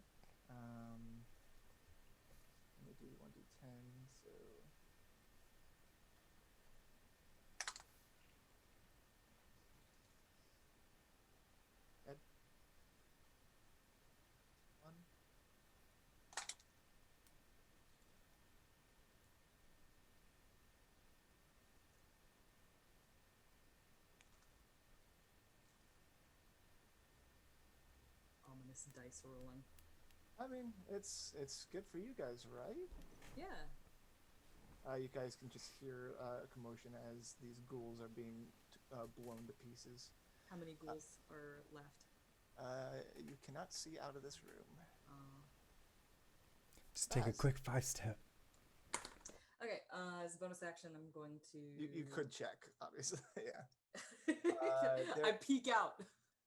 let me do 1d10. So, Ed. 1. Ominous dice rolling. I mean, it's good for you guys, right? Yeah. You guys can just hear a commotion as these ghouls are being blown to pieces. How many ghouls are left? You cannot see out of this room. Just take a quick 5-step. Okay, as a bonus action, I'm going to... You could check, obviously, yeah. I peek out.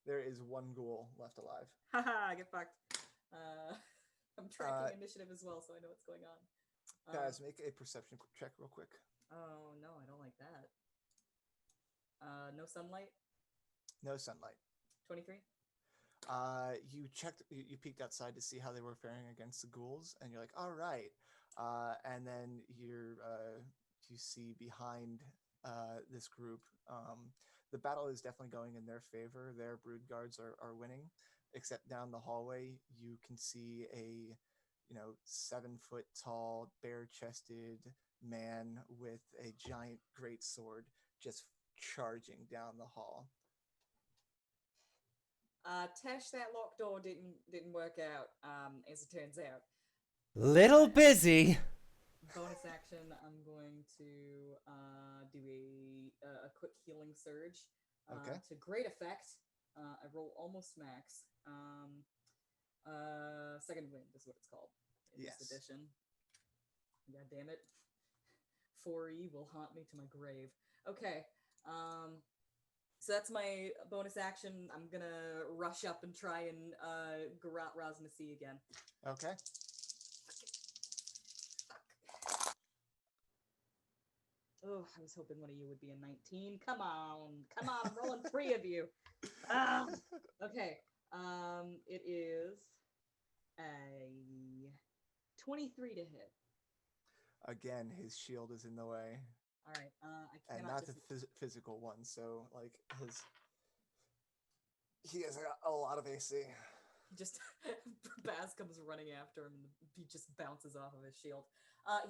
There is 1 ghoul left alive. Haha, I get fucked. I'm tracking initiative as well, so I know what's going on. Guys, make a perception check real quick. Oh, no, I don't like that. No sunlight? No sunlight. 23? You checked, you peeked outside to see how they were faring against the ghouls, and you're like, all right. And then you see behind this group, the battle is definitely going in their favor. Their brood guards are winning, except down the hallway, you can see a 7-foot-tall, bare-chested man with a giant greatsword just charging down the hall. Tesh, that locked door didn't work out, as it turns out. Little busy. Bonus action, I'm going to do a quick healing surge. Okay. To great effect. I roll almost max. Second wind is what it's called in this edition. God damn it. 4E will haunt me to my grave. Okay. So that's my bonus action. I'm gonna rush up and try and garrote Raz'Nsi again. Okay. Oh, I was hoping one of you would be a 19. Come on, I'm rolling 3 of you. Okay. It is a 23 to hit. Again, his shield is in the way. All right. I cannot And not the physical one, so like he has a lot of AC. Just Baz comes running after him and he just bounces off of his shield.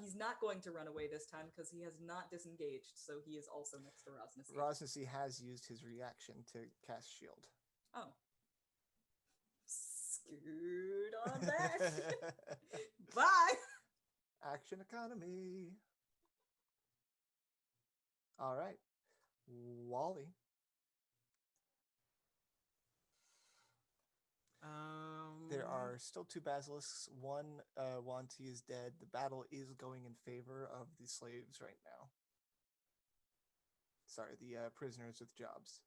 He's not going to run away this time because he has not disengaged, so he is also next to Raz'Nsi. Raz'Nsi has used his reaction to cast shield. Oh. Scoot on back. Bye. Action economy. All right. Wally. There are still 2 basilisks. One Wanti is dead. The battle is going in favor of the slaves right now. Sorry, the prisoners with jobs.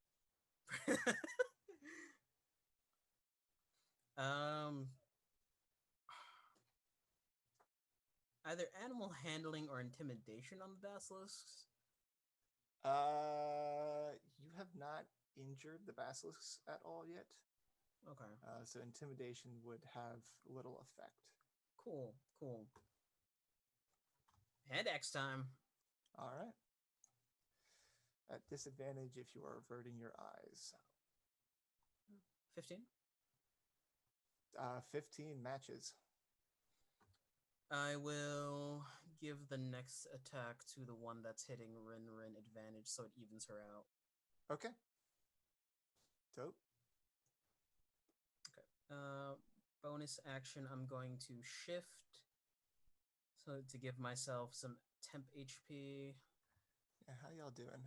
Either animal handling or intimidation on the basilisks? You have not injured the basilisks at all yet. Okay. So intimidation would have little effect. Cool. Hand axe time. All right. At disadvantage if you are averting your eyes. 15. 15 matches. I will give the next attack to the one that's hitting RinRin advantage so it evens her out. Okay. Dope. Bonus action, I'm going to shift so to give myself some temp HP. Yeah, how y'all doing?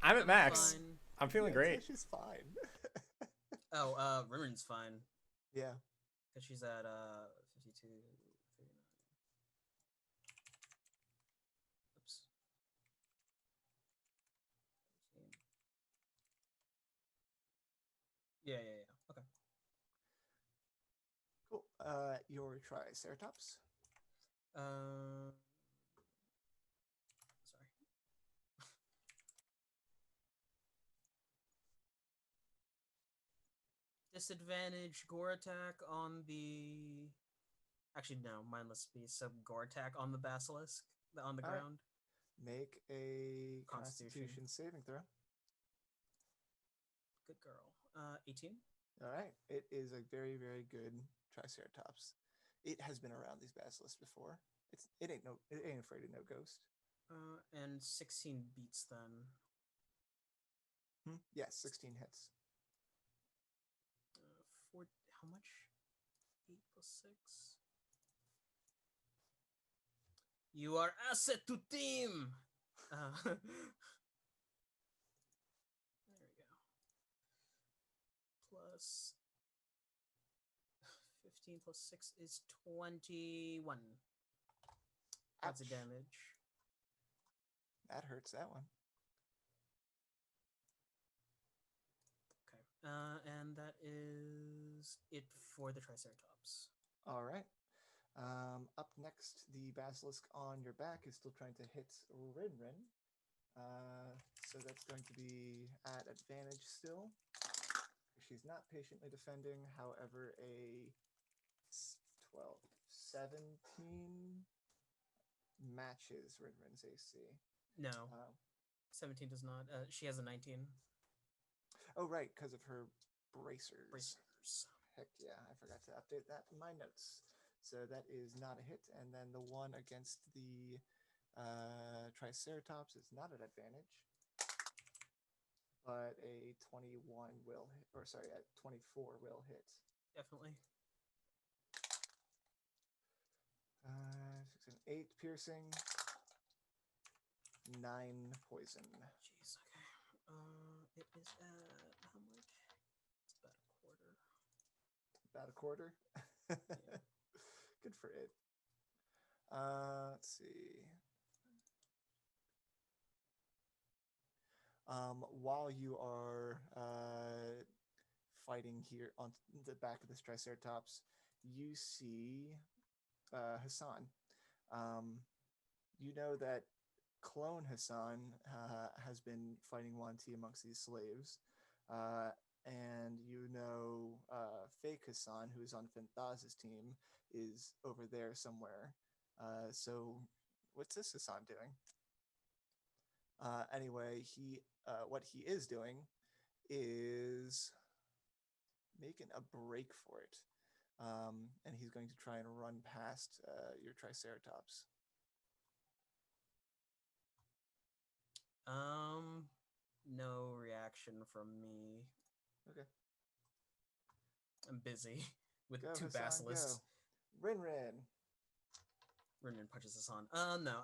I'm at max. Fine. I'm feeling great. She's fine. Oh, RinRin's fine. Yeah. Because she's at 52, 39. Oops. 18. Yeah. Okay. Cool. Your Triceratops. Sorry. Disadvantage gore attack on the. Actually, no, mindless beast. So gore attack on the basilisk on the All right. ground. Make a Constitution. Constitution saving throw. Good girl. 18. All right. It is a very, very good Triceratops. It has been around these basilisks before. It ain't afraid of no ghost. And 16 beats then. Yes, 16 hits. How much? 8 plus 6. You are asset to team. There we go. Plus 15 plus 6 is 21. That's a Ouch. damage. That hurts that one. Okay. And that is it for the Triceratops. All right. Up next, the basilisk on your back is still trying to hit RinRin. So that's going to be at advantage still. She's not patiently defending. However, a 12, 17 matches RinRin's AC. No. 17 does not. She has a 19. Oh, right, because of her bracers. Bracers. Heck yeah, I forgot to update that in my notes. So that is not a hit. And then the one against the Triceratops is not at advantage. But a 21 will hit, or sorry, a 24 will hit. Definitely. 6 and 8 piercing, 9 poison. Jeez, okay. It is at how much? It's about a quarter. About a quarter? Yeah. Good for it. Let's see. While you are fighting here on the back of this Triceratops, you see Hassan. You know that clone Hassan has been fighting Wanti amongst these slaves. And you know fake Hassan, who is on Fintaz's team, is over there somewhere. So what's this Hassan doing? Anyway, what he is doing is making a break for it. And he's going to try and run past your Triceratops. No reaction from me. Okay. I'm busy with Go, two Hassan, basilisks. go. RinRin. RinRin punches us on. No.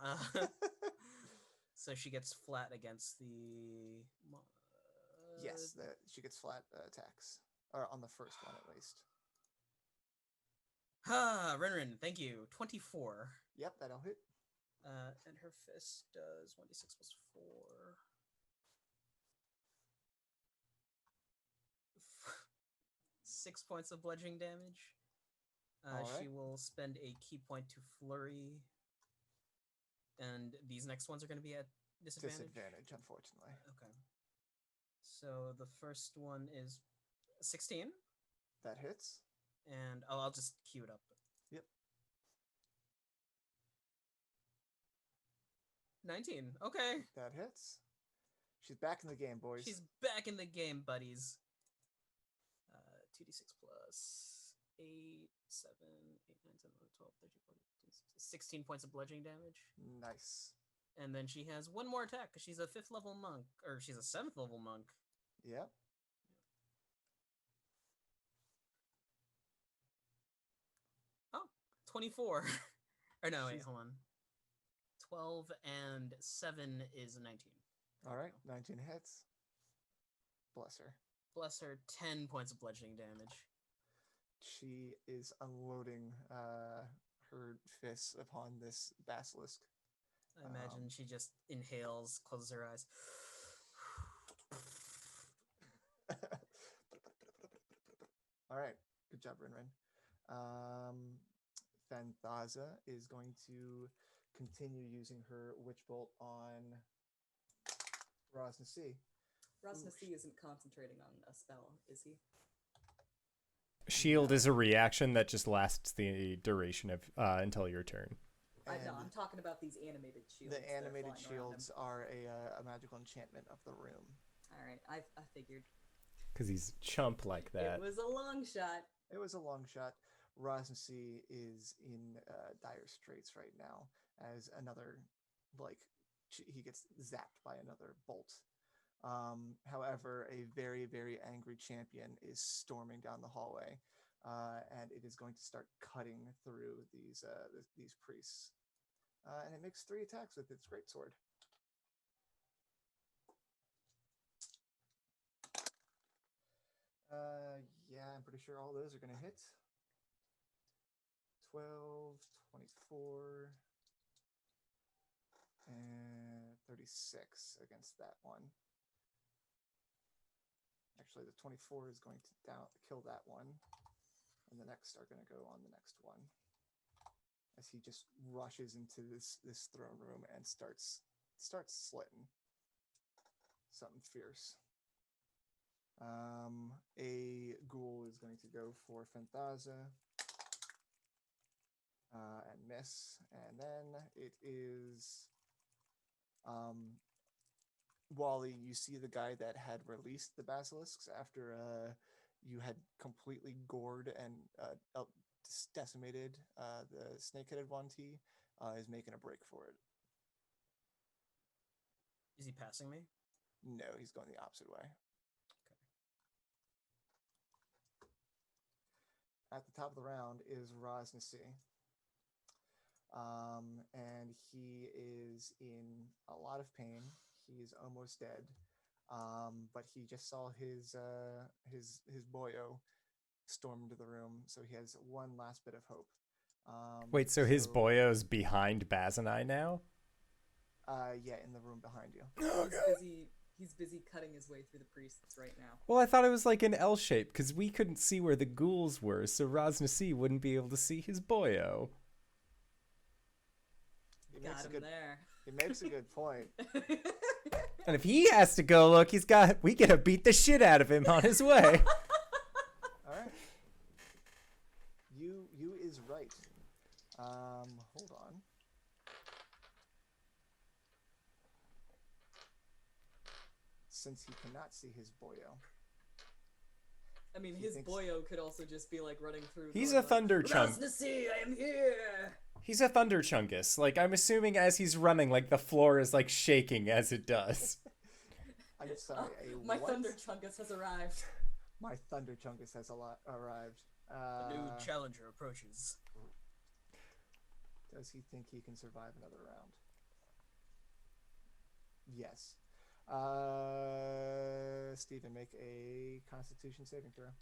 So she gets flat against the. Yes, she gets flat attacks, or on the first one at least. RinRin, thank you. 24. Yep, that'll hit. And her fist does 1d6 plus 4. 6 points of bludgeoning damage. She will spend a key point to flurry. And these next ones are going to be at disadvantage? Disadvantage, unfortunately. Okay. So the first one is 16. That hits. And I'll just queue it up. Yep. 19. Okay. That hits. She's back in the game, boys. She's back in the game, buddies. 2d6 plus 8, 7, 8, 9, 10, 11, 12, 13, 14, 15, 16 points of bludgeoning damage. Nice. And then she has one more attack because she's a 5th level monk. Or she's a 7th level monk. Yep. Oh, 24. Or no, wait, She's- hold on. 12 and 7 is 19. All right, 19 hits. Bless her. Bless her, 10 points of bludgeoning damage. She is unloading her fists upon this basilisk. I imagine she just inhales, closes her eyes. All right, good job, RinRin. Fanthaza is going to continue using her Witch Bolt on Raz'Nsi. Raz'Nsi isn't concentrating on a spell, is he? Shield is a reaction that just lasts the duration of until your turn. No, I'm talking about these animated shields. The that are animated flying around him. shields are a magical enchantment of the room. All right, I figured. Because he's chump like that. It was a long shot. It was a long shot. Raz'Nsi is in dire straits right now as another, he gets zapped by another bolt. However, a very, very angry champion is storming down the hallway, and it is going to start cutting through these priests. And it makes 3 attacks with its greatsword. Yeah, I'm pretty sure all those are going to hit. 12, 24, and 36 against that one. Actually, the 24 is going to kill that one, and the next are going to go on the next one. As he just rushes into this throne room and starts slitting something fierce. A ghoul is going to go for Fanthaza and miss, and then it is Wally. You see the guy that had released the basilisks after you had completely gored and decimated the snake-headed Wanti, is making a break for it. Is he passing me? No, he's going the opposite way. At the top of the round is Raz'Nsi. And he is in a lot of pain. He's almost dead. But he just saw his boyo storm into the room, so he has one last bit of hope. Wait, so his boyo's behind Baz and I now? Yeah, in the room behind you. He's busy cutting his way through the priests right now. Well, I thought it was like an L shape because we couldn't see where the ghouls were, so Raz'Nsi wouldn't be able to see his boyo. Got him there. He makes a good point. And if he has to go look, we gotta beat the shit out of him on his way. All right. You is right. Hold on. Since he cannot see his boyo. I mean, He his thinks- boyo could also just be like running through. He's going a thunder chunk. Raz'Nsi, I am here. He's a thunder chungus. Like, I'm assuming as he's running, like, the floor is, like, shaking as it does. I'm sorry. My what? thunder chungus has arrived. My thunder chungus has arrived. A new challenger approaches. Does he think he can survive another round? Yes. Steven, make a Constitution saving throw.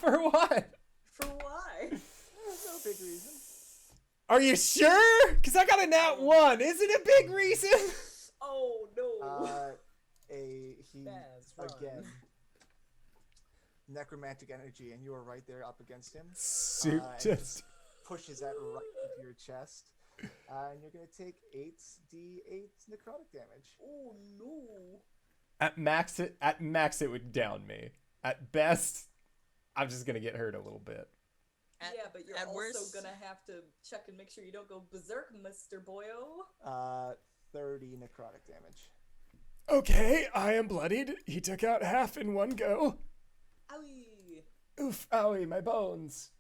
For what? For why? There's no big reason. Are you sure? Because I got a nat 1. Is it a big reason? Oh no. He Baz, run. again. Necromantic energy, and you are right there up against him. Suit And just. pushes that right into your chest. And you're going to take 8d8 necrotic damage. Oh no. At max, it would down me. At best, I'm just gonna get hurt a little bit. Yeah, but you're at also worst- gonna have to check and make sure you don't go berserk, Mr. Boyo. 30 necrotic damage. Okay, I am bloodied. He took out half in one go. Owie! Oof, owie, my bones.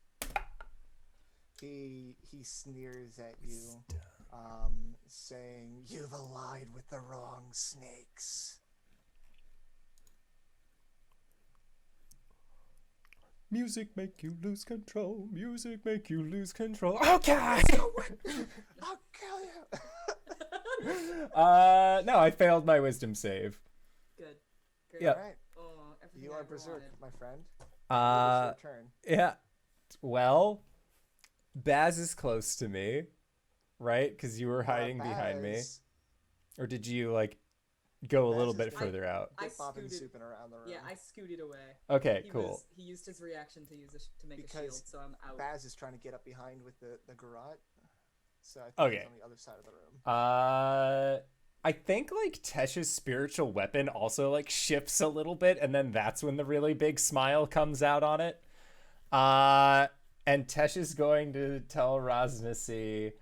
He sneers at you, saying, "You've allied with the wrong snakes." Music make you lose control. Music make you lose control. Okay. I'll kill you. No, I failed my wisdom save. Good. Great. Yep. All right, Oh, everything you I are ever berserk, wanted. my friend. Uh, It's your turn. yeah. Well, Baz is close to me, right? Because you were hiding behind me. Baz, Or did you, like, go a Baz little is bit gonna further out? I get bopping scooted- souping around the room. Yeah, I scooted away. Okay, He cool. He used his reaction to to make a Because shield, so I'm out. Baz is trying to get up behind with the garrote. So I think Okay. he's on the other side of the room. I think, like, Tesh's spiritual weapon also, like, shifts a little bit, and then that's when the really big smile comes out on it. And Tesh is going to tell Raz'Nsi,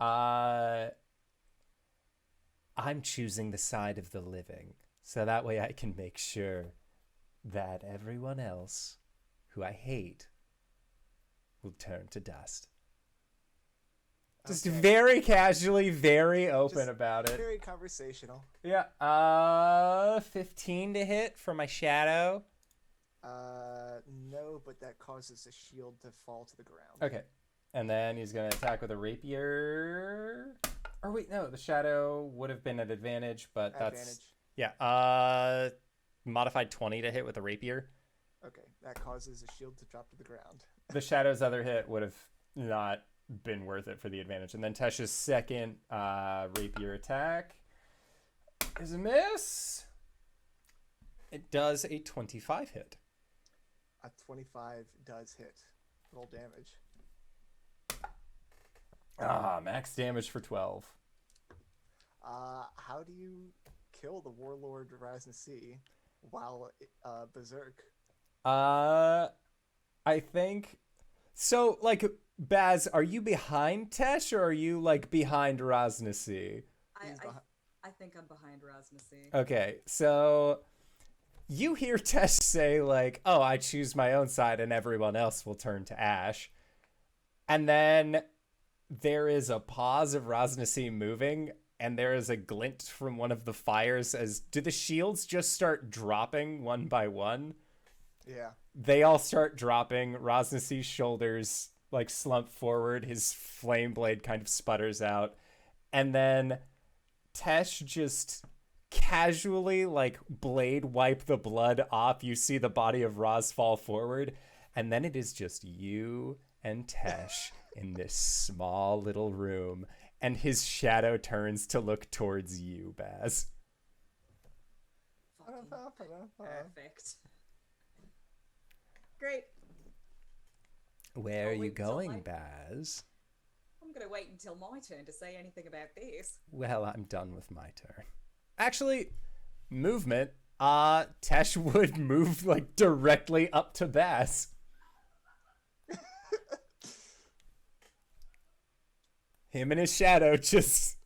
I'm choosing the side of the living, so that way I can make sure that everyone else who I hate will turn to dust. Just Okay. very casually, very open Just about it. Very conversational. Yeah, 15 to hit for my shadow. No, but that causes a shield to fall to the ground. Okay. And then he's going to attack with a rapier. Or wait, no, the shadow would have been at advantage, but that's... Advantage. Yeah, modified 20 to hit with a rapier. Okay, that causes a shield to drop to the ground. The shadow's other hit would have not been worth it for the advantage. And then Tesh's second rapier attack is a miss. It does a 25 hit. A 25 does hit. Roll damage. Max damage for 12. How do you kill the warlord Raz'Nsi while berserk? I think so. Like, Baz, are you behind Tesh or are you like behind Raz'Nsi? I think I'm behind Raz'Nsi. Okay, so you hear Tesh say like, "Oh, I choose my own side, and everyone else will turn to ash," and then there is a pause of Raz'Nsi moving. And there is a glint from one of the fires as do the shields just start dropping one by one? Yeah. They all start dropping. Raz'Nsi's shoulders like slump forward. His flame blade kind of sputters out. And then Tesh just casually like blade wipe the blood off. You see the body of Raz fall forward. And then it is just you and Tesh in this small little room. And his shadow turns to look towards you, Baz. Fucking perfect. Great. Where I'll are you wait until going, my- Baz? I'm gonna wait until my turn to say anything about this. Well, I'm done with my turn. Actually, movement. Tesh would move like directly up to Baz. Him and his shadow just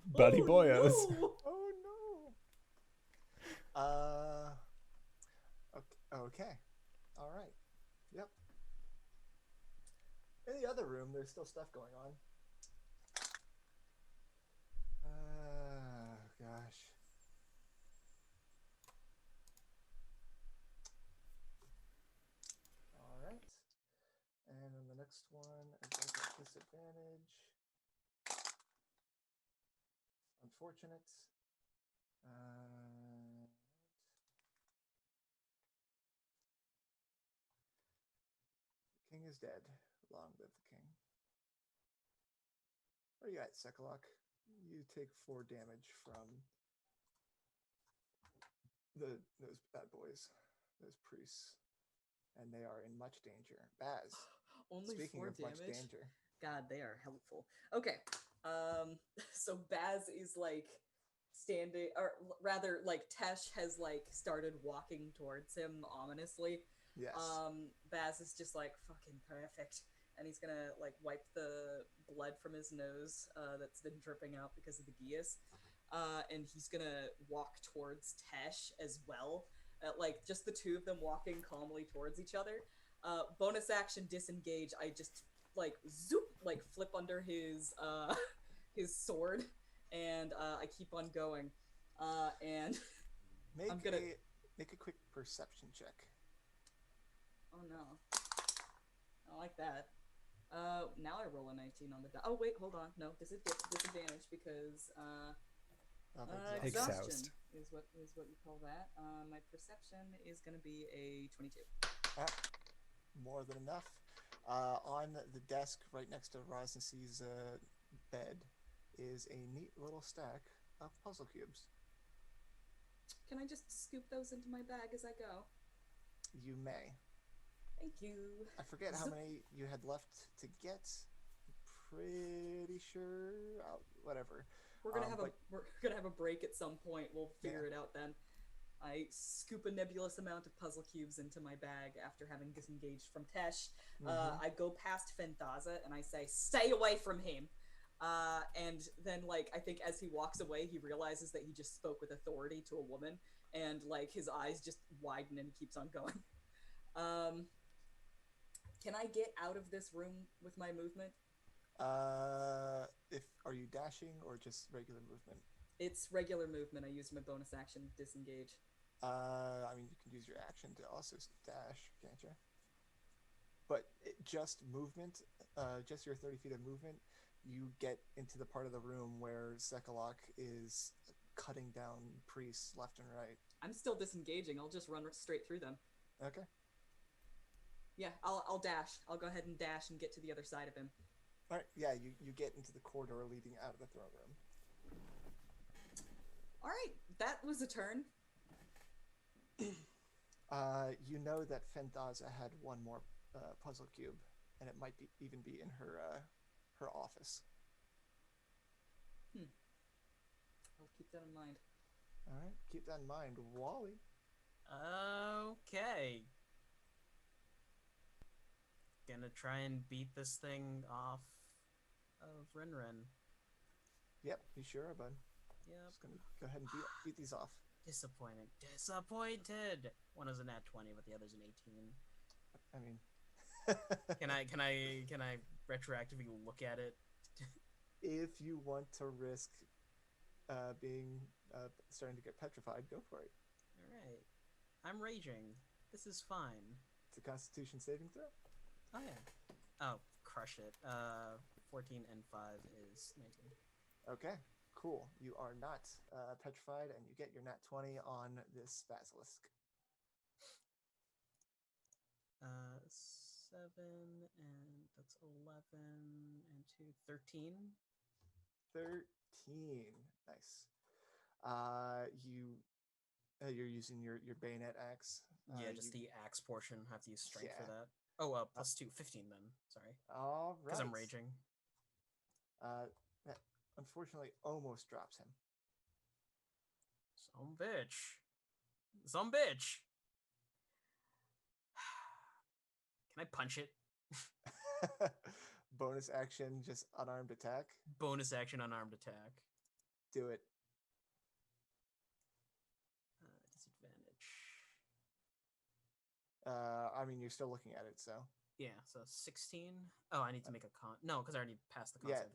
buddy boyos. No! Oh no. Okay. All right. Yep. In the other room, there's still stuff going on. Gosh. All right. And then the next one, I think at disadvantage. Unfortunate. The king is dead. Long live the king. Where are you at, Sekalok? You take 4 damage from those bad boys, those priests, and they are in much danger. Baz. Only Speaking 4 of damage. much danger. God, they are helpful. Okay. So Baz is like standing, or rather, like Tesh has like started walking towards him ominously. Yes. Baz is just like fucking perfect, and he's gonna like wipe the blood from his nose that's been dripping out because of the geas. and he's gonna walk towards Tesh as well. Like just the two of them walking calmly towards each other. Bonus action disengage. I just like zoop, like flip under his his sword, and I keep on going. And Make I'm gonna. make a quick perception check. Oh no, I don't like that. Now I roll a 19 on the die. Oh wait, hold on. No, disadvantage because Exhaust. exhaustion is what you call that. My perception is gonna be a 22. More than enough. On the desk right next to Raz'Nsi's bed is a neat little stack of puzzle cubes. Can I just scoop those into my bag as I go? You may. Thank you. I forget how many you had left to get. Pretty sure. Whatever. We're gonna have a break at some point. We'll figure it out then. I scoop a nebulous amount of puzzle cubes into my bag after having disengaged from Tesh. I go past Fenthaza and I say, "Stay away from him." And then, like, I think as he walks away, he realizes that he just spoke with authority to a woman, and like his eyes just widen and he keeps on going. Can I get out of this room with my movement? Are you dashing or just regular movement? It's regular movement. I use my bonus action disengage. I mean, you can use your action to also dash, can't you? But just movement, just your 30 feet of movement, you get into the part of the room where Sekalok is cutting down priests left and right. I'm still disengaging. I'll just run straight through them. Okay. Yeah, I'll dash. I'll go ahead and dash and get to the other side of him. All right. Yeah, you get into the corridor leading out of the throne room. All right, that was a turn. You know that Fenthaza had one more puzzle cube, and it might even be in her office. I'll keep that in mind. All right, keep that in mind, Wally. Okay. Gonna try and beat this thing off of RinRin. Yep, you sure, bud? Yep. Just gonna go ahead and beat these off. Disappointed. One is a nat 20, but the other's an 18. I mean, Can I retroactively look at it? if you want to risk being starting to get petrified, go for it. All right. I'm raging. This is fine. It's a Constitution saving throw. Oh yeah. Oh, crush it. 14 and 5 is 19. Okay, cool. You are not petrified, and you get your nat 20 on this basilisk. 7 and that's 11 and 2, 13. 13. Nice. You're using your bayonet axe. Yeah, just the axe portion. Have to use strength for that. Oh, plus 2, 15 then. Sorry. All right. Because I'm raging. That unfortunately almost drops him. Some bitch. Some bitch. Can I punch it? Bonus action, just unarmed attack. Bonus action, unarmed attack. Do it. Disadvantage. I mean, you're still looking at it, so. Yeah, so 16. Oh, I need to make a con. No, because I already passed the con. Yeah,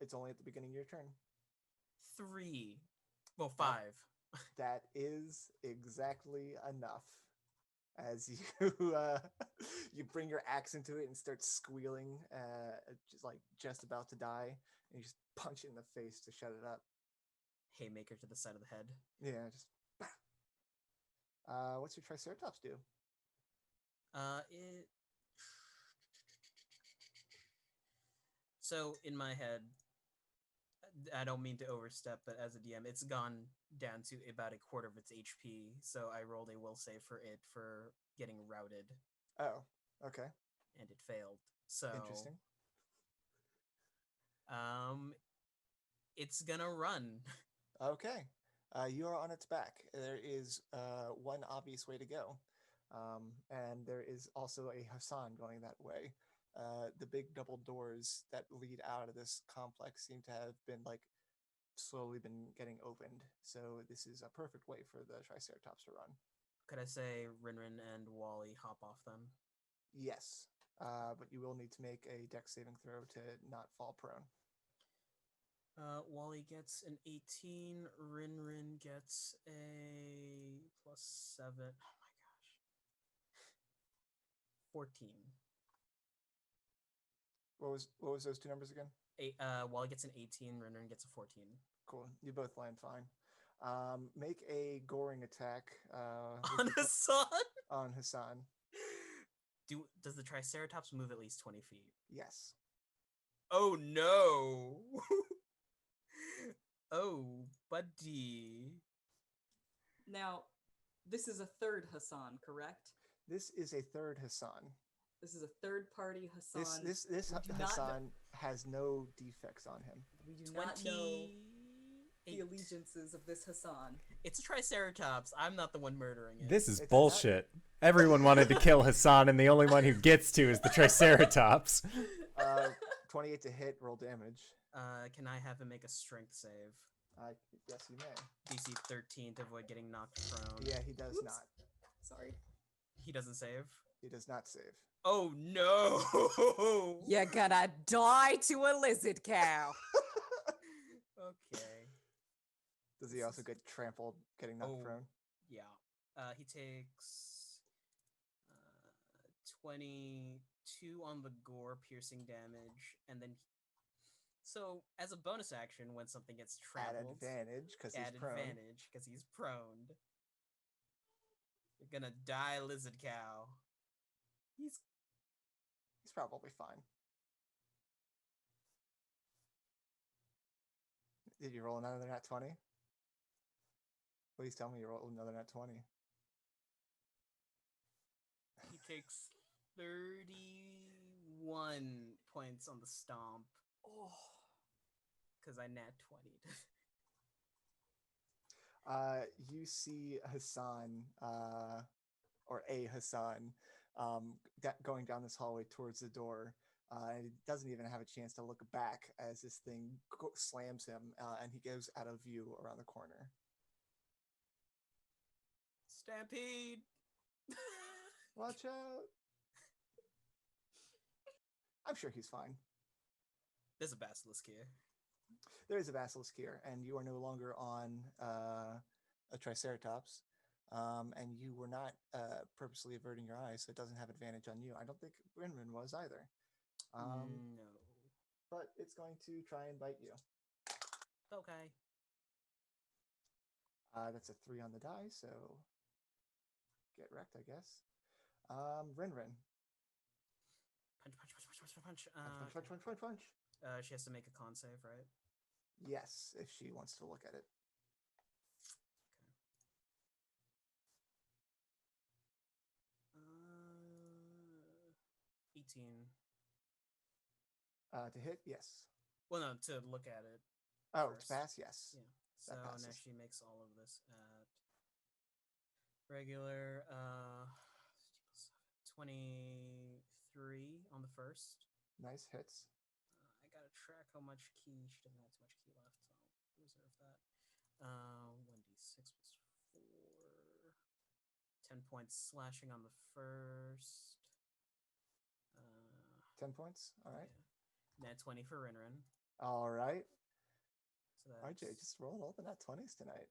it's only at the beginning of your turn. 3. Well, 5. That is exactly enough. As you you bring your axe into it and start squealing, just about to die, and you just punch it in the face to shut it up. Haymaker to the side of the head. Yeah, just. What's your Triceratops do? It. So in my head, I don't mean to overstep, but as a DM, it's gone down to about a quarter of its HP. So I rolled a will save for it for getting routed. Oh, okay. And it failed. So interesting. It's gonna run. Okay. You are on its back. There is one obvious way to go. And there is also a Hassan going that way. The big double doors that lead out of this complex seem to have been slowly been getting opened. So this is a perfect way for the Triceratops to run. Could I say RinRin and Wally hop off them? Yes, but you will need to make a dex saving throw to not fall prone. Wally gets an 18. RinRin gets a +7. Oh my gosh. 14. What was those two numbers again? Wally gets an 18. RinRin gets a 14. Cool. You both land fine. Make a goring attack On Hassan? on Hassan. Does the Triceratops move at least 20 feet? Yes. Oh no! Oh, buddy. Now, this is a third Hassan, correct? This is a third Hassan. This is a third-party Hassan. This We do not Hassan has no defects on him. We do not know the 28. allegiances of this Hassan. It's a Triceratops. I'm not the one murdering it. This is It's bullshit. Everyone wanted to kill Hassan, and the only one who gets to is the Triceratops. 28 to hit, roll damage. Can I have him make a strength save? Yes, you may. DC 13 to avoid getting knocked prone. Yeah, he does Oops. not. Sorry. He doesn't save. He does not save. Oh no! You're gonna die to a lizard cow. Okay. Does he also get trampled, getting knocked Oh. prone? Yeah. He takes 22 on the gore piercing damage, and then so as a bonus action, when something gets At trampled, advantage, because he's at prone. advantage because he's prone, you're gonna die, lizard cow. He's probably fine. Did you roll another nat 20? Please tell me you rolled another nat 20. He takes 31 points on the stomp Oh. because I nat 20'd. You see Hassan, or a Hassan, going down this hallway towards the door. And he doesn't even have a chance to look back as this thing slams him, and he goes out of view around the corner. Stampede! Watch out! I'm sure he's fine. There's a basilisk here. There is a basilisk here, and you are no longer on a Triceratops, and you were not purposely averting your eyes, so it doesn't have advantage on you. I don't think RinRin was either. No. But it's going to try and bite you. Okay. That's a 3 on the die, so get wrecked, I guess. RinRin. Punch. Punch. She has to make a con save, right? Yes, if she wants to look at it. 18. To hit, yes. Well, no, to look at it. Oh, first. to pass, yes. Yeah. So That now passes. she makes all of this at regular 23 on the first. Nice hits. I gotta track how much key. She doesn't have too much key left, so I'll reserve that. 1d6 plus 4. 10 points slashing on the first. 10 points. All right. Yeah. Nat 20 for RinRin. All right. So that's... RJ, just roll all the nat 20s tonight.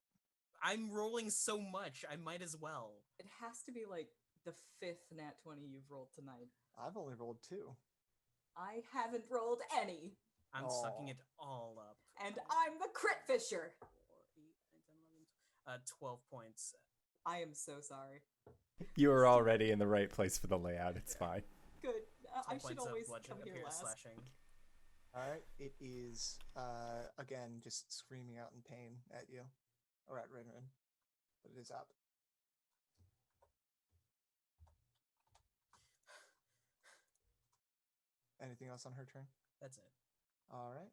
I'm rolling so much. I might as well. It has to be like the 5th nat 20 you've rolled tonight. I've only rolled 2. I haven't rolled any. I'm sucking it all up. And I'm the crit fisher. 4, 8, 9, 10, 11, 12 points. I am so sorry. You were already in the right place for the layout. It's fine. Good. 12 I should points of always bludgeoning come here appear last. slashing. All right. It is, again, just screaming out in pain at you. Or at RinRin. But it is up. Anything else on her turn? That's it. All right.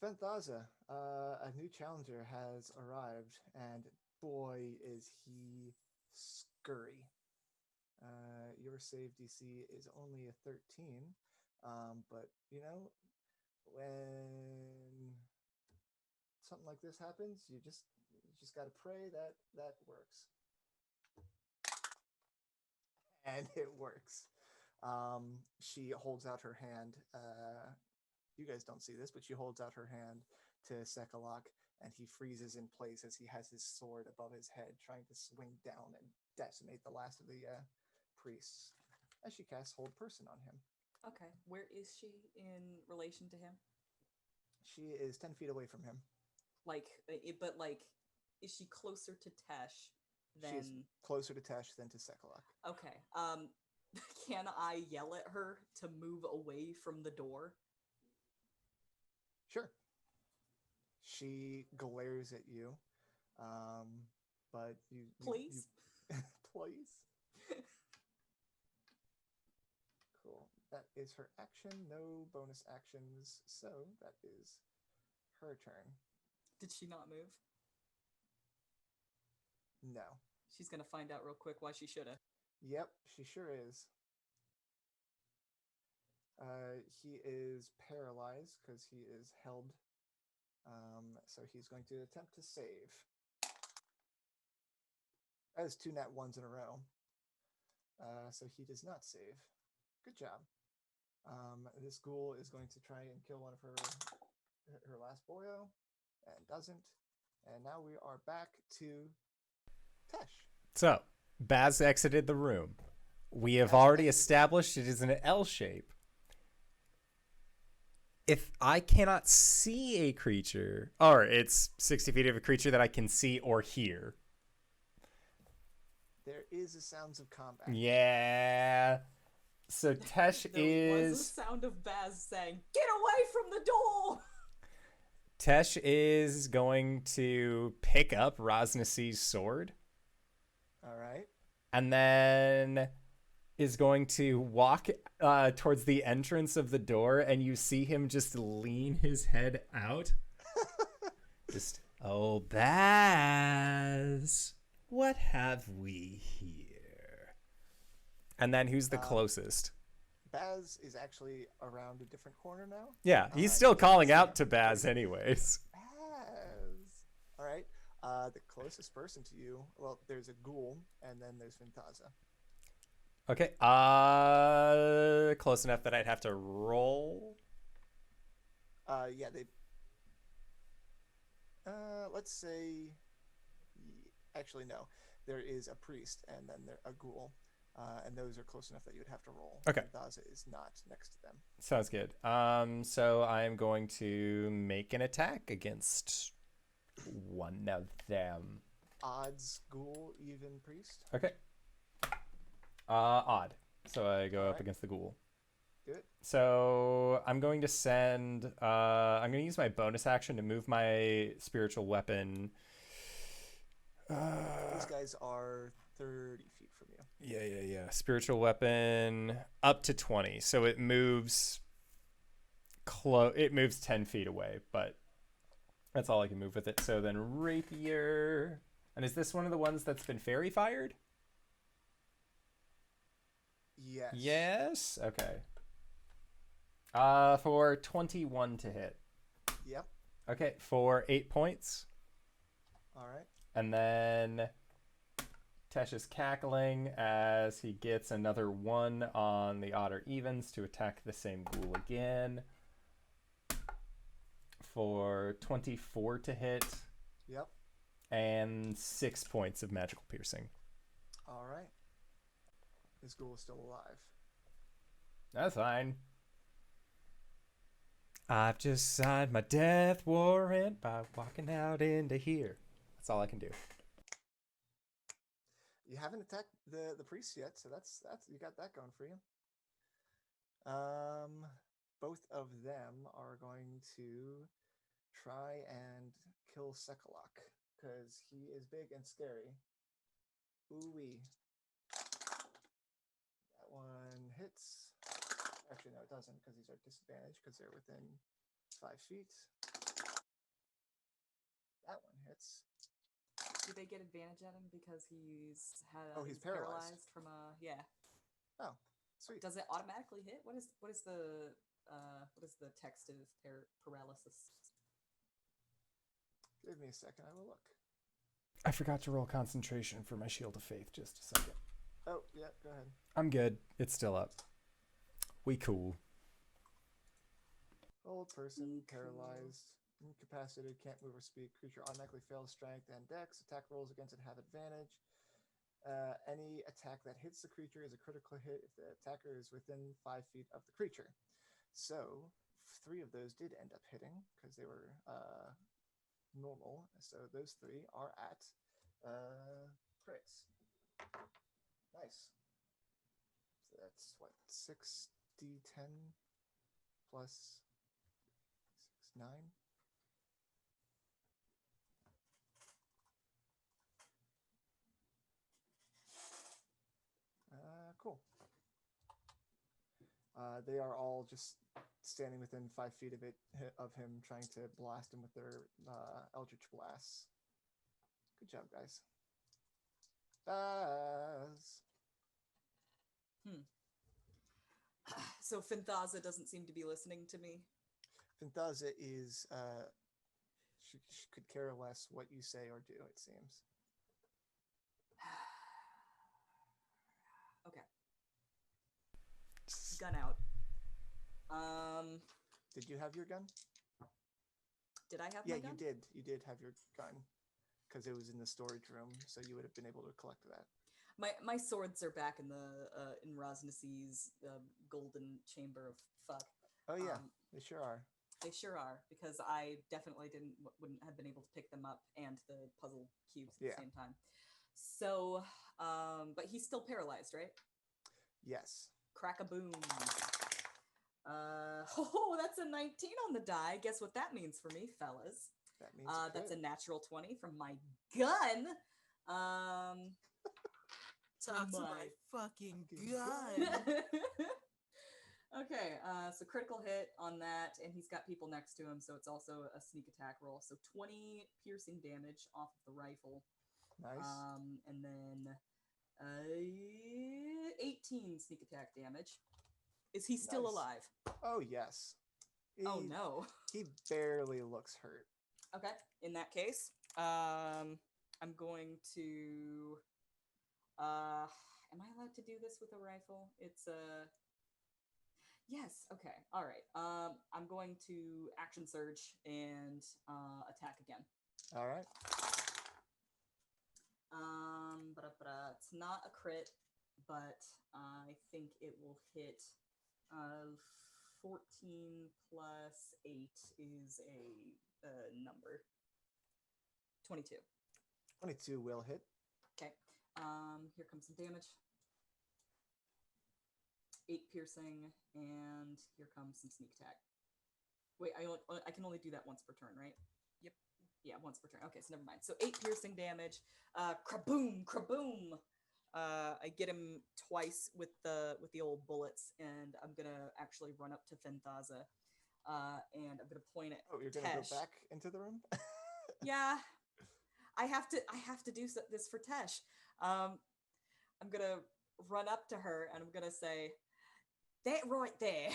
Fenthaza, a new challenger has arrived, and boy, is he scurry. Your save DC is only a 13, but you know, when something like this happens, you just got to pray that that works. And it works. She holds out her hand. You guys don't see this, but she holds out her hand to Sekalak, and he freezes in place as he has his sword above his head, trying to swing down and decimate the last of the priests. As she casts Hold Person on him. Okay, where is she in relation to him? She is 10 feet away from him. Like, is she closer to Tesh than? She's closer to Tesh than to Sekalak. Okay. Can I yell at her to move away from the door? Sure. She glares at you, but you Please? please. Cool. That is her action. No bonus actions, so that is her turn. Did she not move? No. She's gonna find out real quick why she shoulda. Yep, she sure is. He is paralyzed because he is held. So he's going to attempt to save. That is 2 nat 1s in a row. So he does not save. Good job. This ghoul is going to try and kill one of her last boyo, and doesn't. And now we are back to Tesh. So, Baz exited the room. We have already established it is an L shape. If I cannot see a creature, or it's 60 feet of a creature that I can see or hear. There is a sounds of combat. Yeah. So Tesh There was a is... sound of Baz saying, "Get away from the door!" Tesh is going to pick up Raz'Nsi's sword. All right. And then is going to walk towards the entrance of the door, and you see him just lean his head out. Just, oh, Baz, what have we here? And then who's the closest? Baz is actually around a different corner now. Yeah, he's still calling out to Baz anyways. Baz. All right. The closest person to you, well, there's a ghoul, and then there's Vintaza. Okay, close enough that I'd have to roll. Yeah, they. Let's say. Actually, no. There is a priest, and then a ghoul, and those are close enough that you would have to roll. Okay. Vintaza is not next to them. Sounds good. So I'm going to make an attack against one of them. Odds, ghoul, even, priest. Okay. Odd. So I go up right. against the ghoul. Do it. So I'm going to send... I'm going to use my bonus action to move my spiritual weapon. These guys are 30 feet from you. Yeah. Spiritual weapon up to 20. So it moves... It moves 10 feet away, but that's all I can move with it. So then rapier... And is this one of the ones that's been fairy fired? Yes. Yes? Okay. For 21 to hit. Yep. Okay, for 8 points. All right. And then Tesh is cackling as he gets another 1 on the odd or evens to attack the same ghoul again. For 24 to hit. Yep. And 6 points of magical piercing. All right. This ghoul is still alive. That's fine. I've just signed my death warrant by walking out into here. That's all I can do. You haven't attacked the priest yet, so that's you got that going for you. Both of them are going to try and kill Sekalak because he is big and scary. Ooh-wee. That one hits. Actually, no, it doesn't because these are disadvantaged because they're within 5 feet. That one hits. Do they get advantage at him because he's He's paralyzed. from a Oh, sweet. Does it automatically hit? What is the text of paralysis? Give me a second, I will look. I forgot to roll concentration for my Shield of Faith. Just a second. Oh, yeah, go ahead. I'm good. It's still up. We cool. Old person, paralyzed, incapacitated, can't move or speak. Creature automatically fails strength and dex. Attack rolls against it have advantage. Any attack that hits the creature is a critical hit if the attacker is within 5 feet of the creature. So 3 of those did end up hitting because they were normal. So those 3 are at crits. Nice. So that's what, 6d10 plus 6, 9. Cool. They are all just standing within 5 feet of him, trying to blast him with their Eldritch Blasts. Good job, guys. Buzz. So Finthaza doesn't seem to be listening to me. Finthaza is she could care less what you say or do, it seems. Okay. Gun out. Did you have your gun? Did I have Yeah, my gun? you did. You did have your gun because it was in the storage room, so you would have been able to collect that. My swords are back in the in Raz'Nsi's golden chamber of fuck. Oh yeah, they sure are. They sure are, because I definitely wouldn't have been able to pick them up and the puzzle cubes at the same time. So, but he's still paralyzed, right? Yes. Crack-a-boom. Oh, that's a 19 on the die. Guess what that means for me, fellas? That means that's a natural 20 from my gun. Talk to my fucking gun. Okay, so critical hit on that, and he's got people next to him, so it's also a sneak attack roll. So 20 piercing damage off of the rifle. Nice. And then 18 sneak attack damage. Is he still alive? Oh, yes. Oh, no. He barely looks hurt. Okay, in that case, I'm going to... am I allowed to do this with a rifle? It's a... Yes, okay, all right. I'm going to action surge and attack again. All right. It's not a crit, but I think it will hit 14 plus 8 is a number. 22. 22 will hit. Okay. Here comes some damage. 8 piercing, and here comes some sneak attack. Wait, I can only do that once per turn, right? Yep. Yeah, once per turn. Okay, so never mind. So 8 piercing damage. Kraboom, kraboom. I get him twice with the old bullets, and I'm gonna actually run up to Finthaza, and I'm gonna point at. Oh, you're gonna Tesh. go back into the room? Yeah, I have to do this for Tesh. I'm gonna run up to her, and I'm gonna say, "That right there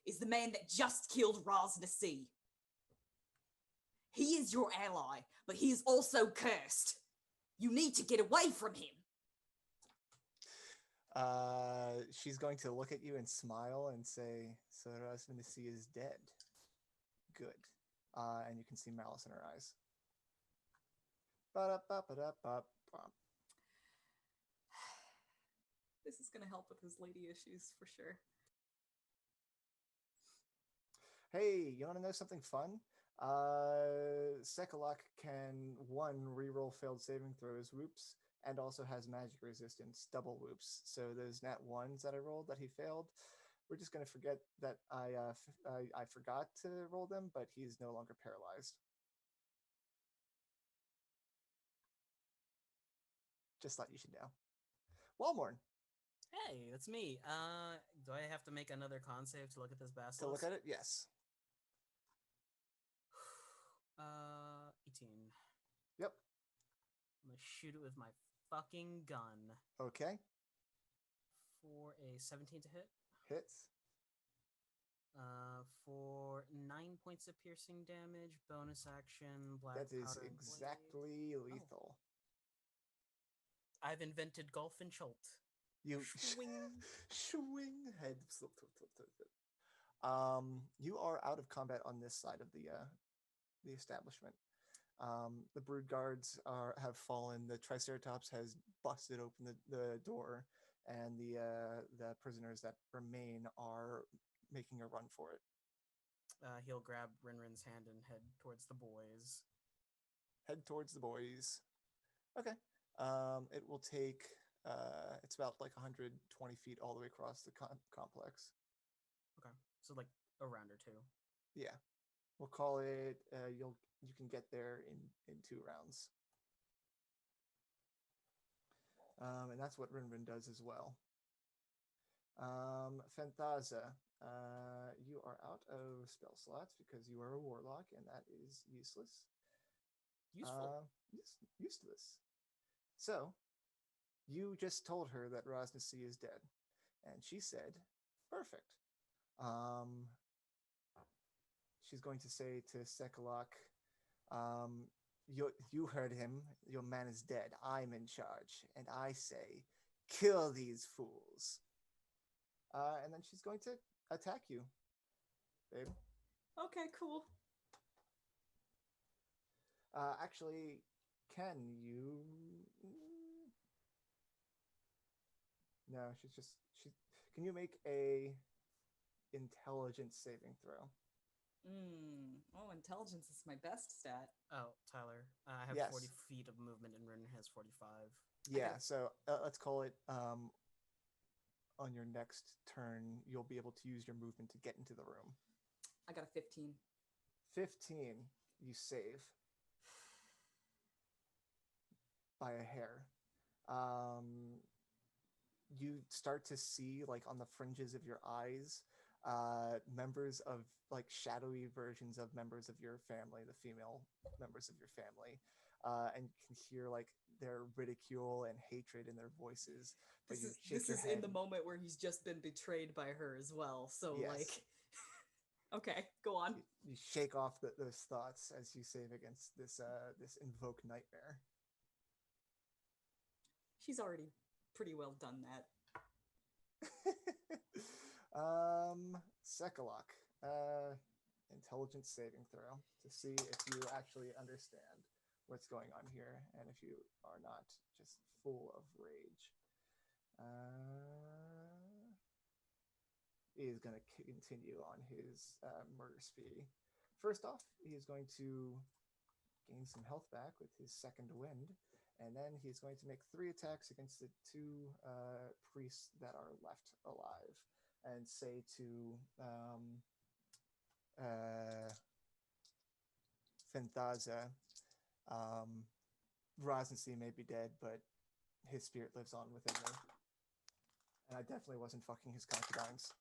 is the man that just killed Raz'Nsi. He is your ally, but he is also cursed. You need to get away from him." She's going to look at you and smile and say, "So Raz'Nsi is dead. Good." And you can see malice in her eyes. This is gonna help with his lady issues for sure. Hey, you want to know something fun? Sekalak can, 1, reroll failed saving throws, whoops, and also has magic resistance, double whoops. So those nat 1s that I rolled that he failed, we're just going to forget that I forgot to roll them, but he's no longer paralyzed. Just thought you should know. Walmorn. Hey, that's me. Do I have to make another con save to look at this basilisk? To look at it, yes. 18. Yep. I'm gonna shoot it with my fucking gun. Okay. For a 17 to hit. Hits. For 9 points of piercing damage. Bonus action, black That is powder blade. exactly lethal. I've invented golf and cholt. You Swing. swing head. Flip, flip, flip, flip, flip. You are out of combat on this side of the establishment. The brood guards have fallen. The Triceratops has busted open the door, and the prisoners that remain are making a run for it. He'll grab RinRin's hand and head towards the boys. Head towards the boys. Okay. It will take. It's about like 120 feet all the way across the complex. Okay, so like a round or two. Yeah, we'll call it. You can get there in 2 rounds. And that's what RinRin does as well. Fanthaza, you are out of spell slots because you are a warlock, and that is useless. Useful. Useless. So, you just told her that Raz'Nsi is dead, and she said, "Perfect." She's going to say to Sekalok, you heard him. Your man is dead. I'm in charge, and I say, kill these fools. And then she's going to attack you, babe. Okay, cool. Actually, can you? No, Can you make a intelligence saving throw? Oh, intelligence is my best stat. Oh, Tyler, I have Yes. 40 feet of movement, and Rin has 45. Yeah. Okay. So let's call it. On your next turn, you'll be able to use your movement to get into the room. I got a 15. 15, you save by a hair. You start to see, like, on the fringes of your eyes, members of, like, shadowy versions of members of your family, the female members of your family, and you can hear, like, their ridicule and hatred in their voices. But This is in the moment where he's just been betrayed by her as well. So Yes. like, okay, go on. You shake off those thoughts as you save against this invoked nightmare. She's already pretty well done that. Sekalok, intelligence saving throw to see if you actually understand what's going on here and if you are not just full of rage. He is going to continue on his murder spree. First off, he is going to gain some health back with his second wind, and then he's going to make 3 attacks against the 2 priests that are left alive, and say to Fanthaza, Raz'Nsi may be dead, but his spirit lives on within me. And I definitely wasn't fucking his concubines.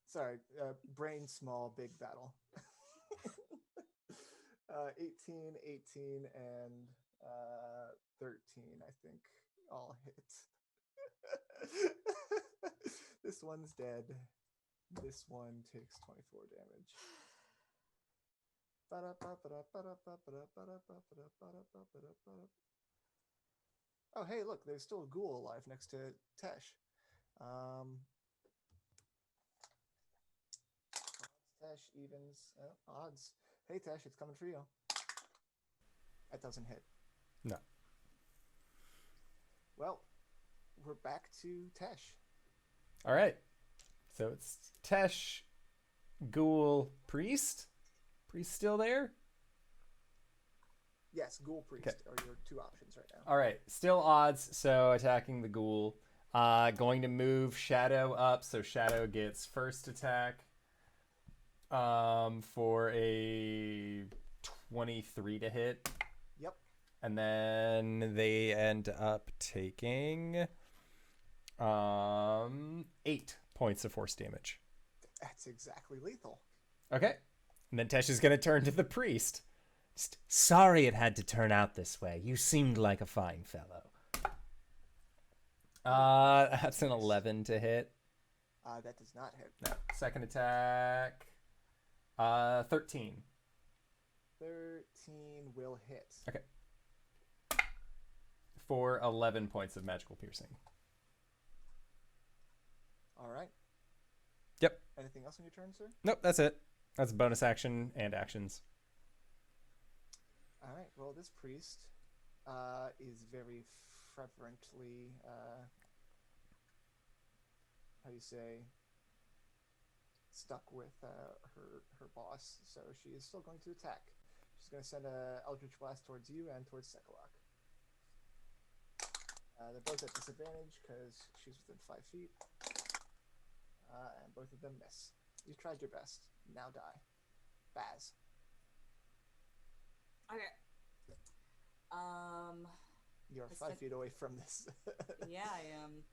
Sorry, brain small, big battle. 18, and 13, I think, all hit. This one's dead. This one takes 24 damage. Oh, hey, look, there's still a ghoul alive next to Tesh. Tesh evens. Odds. Hey, Tesh, it's coming for you. That doesn't hit. No. Well, we're back to Tesh. All right. So it's Tesh, Ghoul, Priest. Priest still there? Yes, Ghoul Priest Okay. are your 2 options right now. All right. Still odds. So attacking the Ghoul. Going to move Shadow up. So Shadow gets first attack. For a 23 to hit. Yep. And then they end up taking 8 points of force damage. That's exactly lethal. Okay. And then Tesh is going to turn to the priest. Sorry it had to turn out this way. You seemed like a fine fellow. That's an 11 to hit. That does not hit. No. Second attack. 13. 13 will hit. Okay. For 11 points of magical piercing. All right. Yep. Anything else on your turn, sir? Nope, that's it. That's bonus action and actions. All right. Well, this priest is very fervently, how do you say, stuck with her boss, so she is still going to attack. She's going to send a Eldritch Blast towards you and towards Sekalak. They're both at disadvantage because she's within 5 feet. And both of them miss. You tried your best. Now die. Baz. Okay. You're 5 feet away from this. Yeah, I am.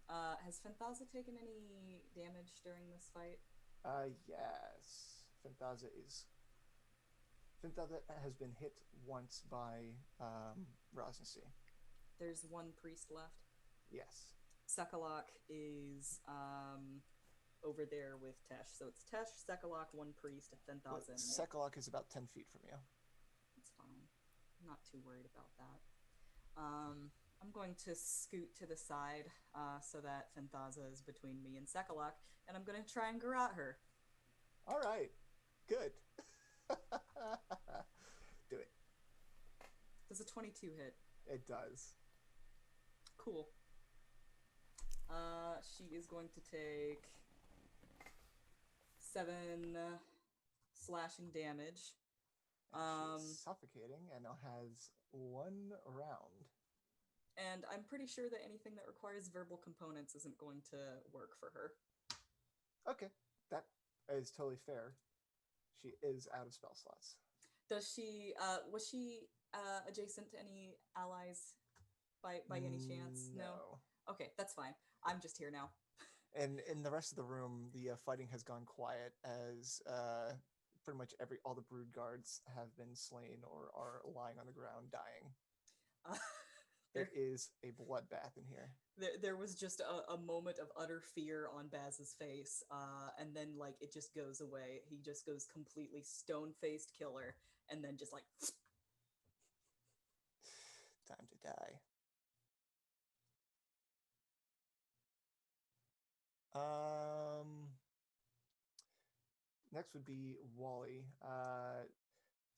Has Fenthaza taken any damage during this fight? Yes. Fenthaza has been hit once by Raz'Nsi. There's one priest left. Yes. Sekalak is over there with Tesh. So it's Tesh, Sekalak, one priest, and Well, Fenthaza. And Sekalak is about 10 feet from you. It's fine. I'm not too worried about that. I'm going to scoot to the side so that Fenthaza is between me and Sekalak, and I'm going to try and garrote her. All right. Good. Do it. Does a 22 hit? It does. Cool. She is going to take 7 slashing damage. And she's suffocating and now has 1 round. And I'm pretty sure that anything that requires verbal components isn't going to work for her. Okay, that is totally fair. She is out of spell slots. Does she, was she adjacent to any allies by any chance? No. Okay, that's fine. I'm just here now. And in the rest of the room, the fighting has gone quiet as pretty much all the brood guards have been slain or are lying on the ground dying. There is a bloodbath in here. There was just a moment of utter fear on Baz's face, and then like it just goes away. He just goes completely stone-faced killer, and then just like Time to die. Next would be Wally.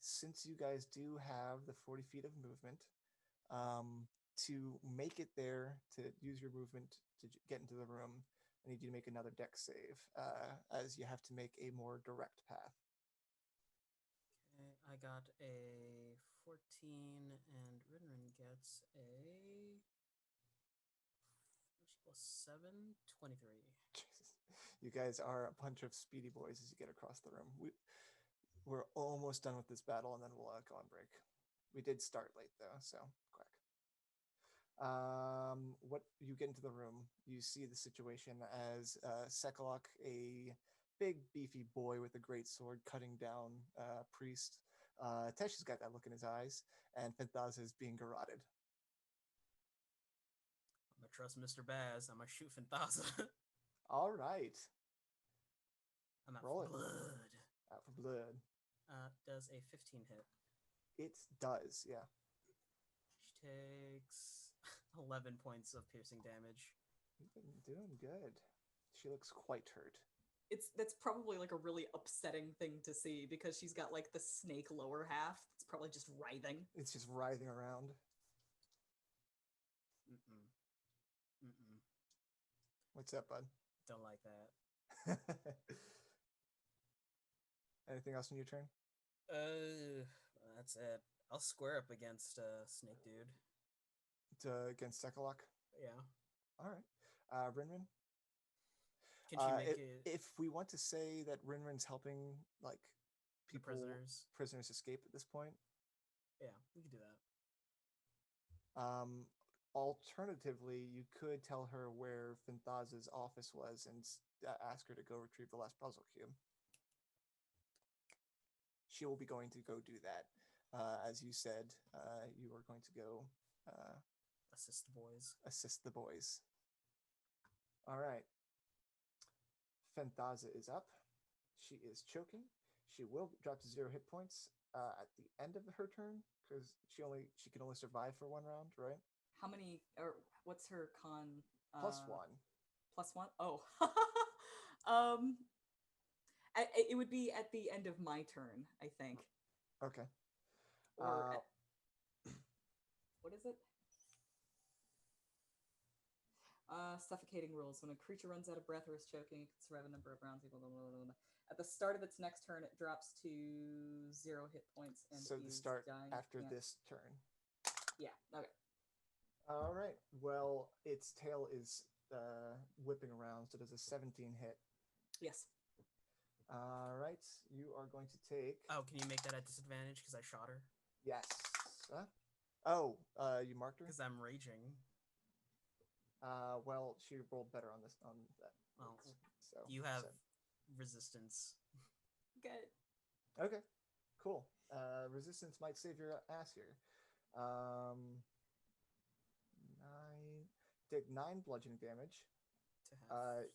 Since you guys do have the 40 feet of movement, to make it there, to use your movement to get into the room, I need you to make another dex save, as you have to make a more direct path. Okay, I got a 14, and RinRin gets a 7, 23. Jesus. You guys are a bunch of speedy boys as you get across the room. We're almost done with this battle, and then we'll go on break. We did start late, though, so quick. What you get into the room, you see the situation as Sekalak, a big, beefy boy with a great sword, cutting down priest. Tesh has got that look in his eyes, and Fenthaza is being garroted. I'm gonna trust Mr. Baz. I'm gonna shoot Fenthaza. All right. I'm out Roll for it. blood. Out for blood. Does a 15 hit? It does, yeah. She takes 11 points of piercing damage. You've been doing good. She looks quite hurt. that's probably like a really upsetting thing to see because she's got like the snake lower half. It's probably just writhing. It's just writhing around. What's up, bud? Don't like that. Anything else on your turn? That's it. I'll square up against Snake Dude. Against Sekalak? Yeah. All right. RinRin? Can she make it? If we want to say that RinRin's helping, like, people, prisoners escape at this point? Yeah, we could do that. Alternatively, you could tell her where Fenthaza's office was and ask her to go retrieve the last puzzle cube. She will be going to go do that. As you said, you are going to go Assist the boys. Assist the boys. All right. Fenthaza is up. She is choking. She will drop to 0 hit points at the end of her turn because she can only survive for 1 round, right? How many, or what's her con? Plus 1. Plus 1? Oh. It would be at the end of my turn, I think. Okay. Or what is it? Suffocating rules. When a creature runs out of breath or is choking, it can survive a number of rounds equal to... At the start of its next turn, it drops to 0 hit points and So the is start dying. after Yeah. this turn. Yeah, okay. All right. Well, its tail is whipping around, so does a 17 hit. Yes. All right. You are going to take... Oh, can you make that at disadvantage because I shot her? Yes. You marked her? Because I'm raging. Well, she rolled better on that. Well, So you have so- resistance. Good. Okay. Cool. Resistance might save your ass here. 9. Take 9 bludgeoning damage. To have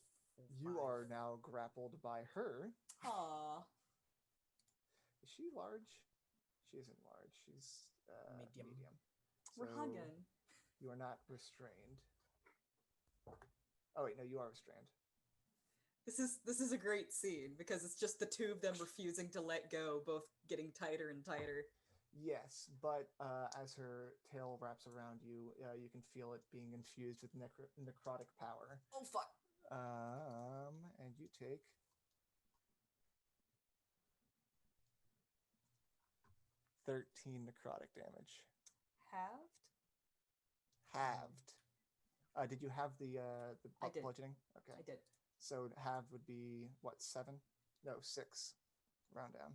You 5. are now grappled by her. Aww. Is she large? She isn't large. She's Medium. We're So hugging. you are not restrained. Oh wait, no, you are restrained. This is a great scene because it's just the two of them refusing to let go, both getting tighter and tighter. Yes, but as her tail wraps around you, you can feel it being infused with necrotic power. Oh fuck. And you take 13 necrotic damage. Halved? Halved. Did you have the I did. bludgeoning? Okay. I did. So halved would be what, 7? No, 6. Round down.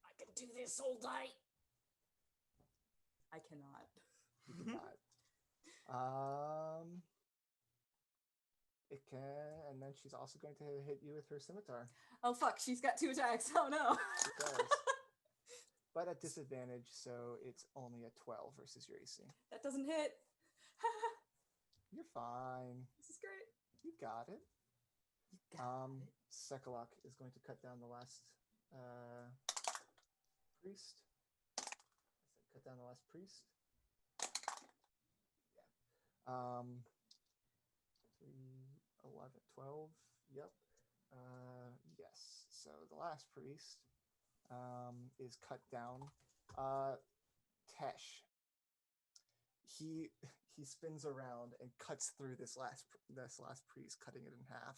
I can do this all day. I cannot. You cannot. It can, and then she's also going to hit you with her scimitar. Oh fuck, she's got 2 attacks. Oh no. She does. But at disadvantage, so it's only a 12 versus your AC. That doesn't hit. You're fine. This is great. You got it. You got it. Sekalak is going to cut down the last priest. I said cut down the last priest. Yeah. 3, 11, 12. Yep. Yes. So the last priest is cut down. Tesh. He spins around and cuts through this last priest, cutting it in half,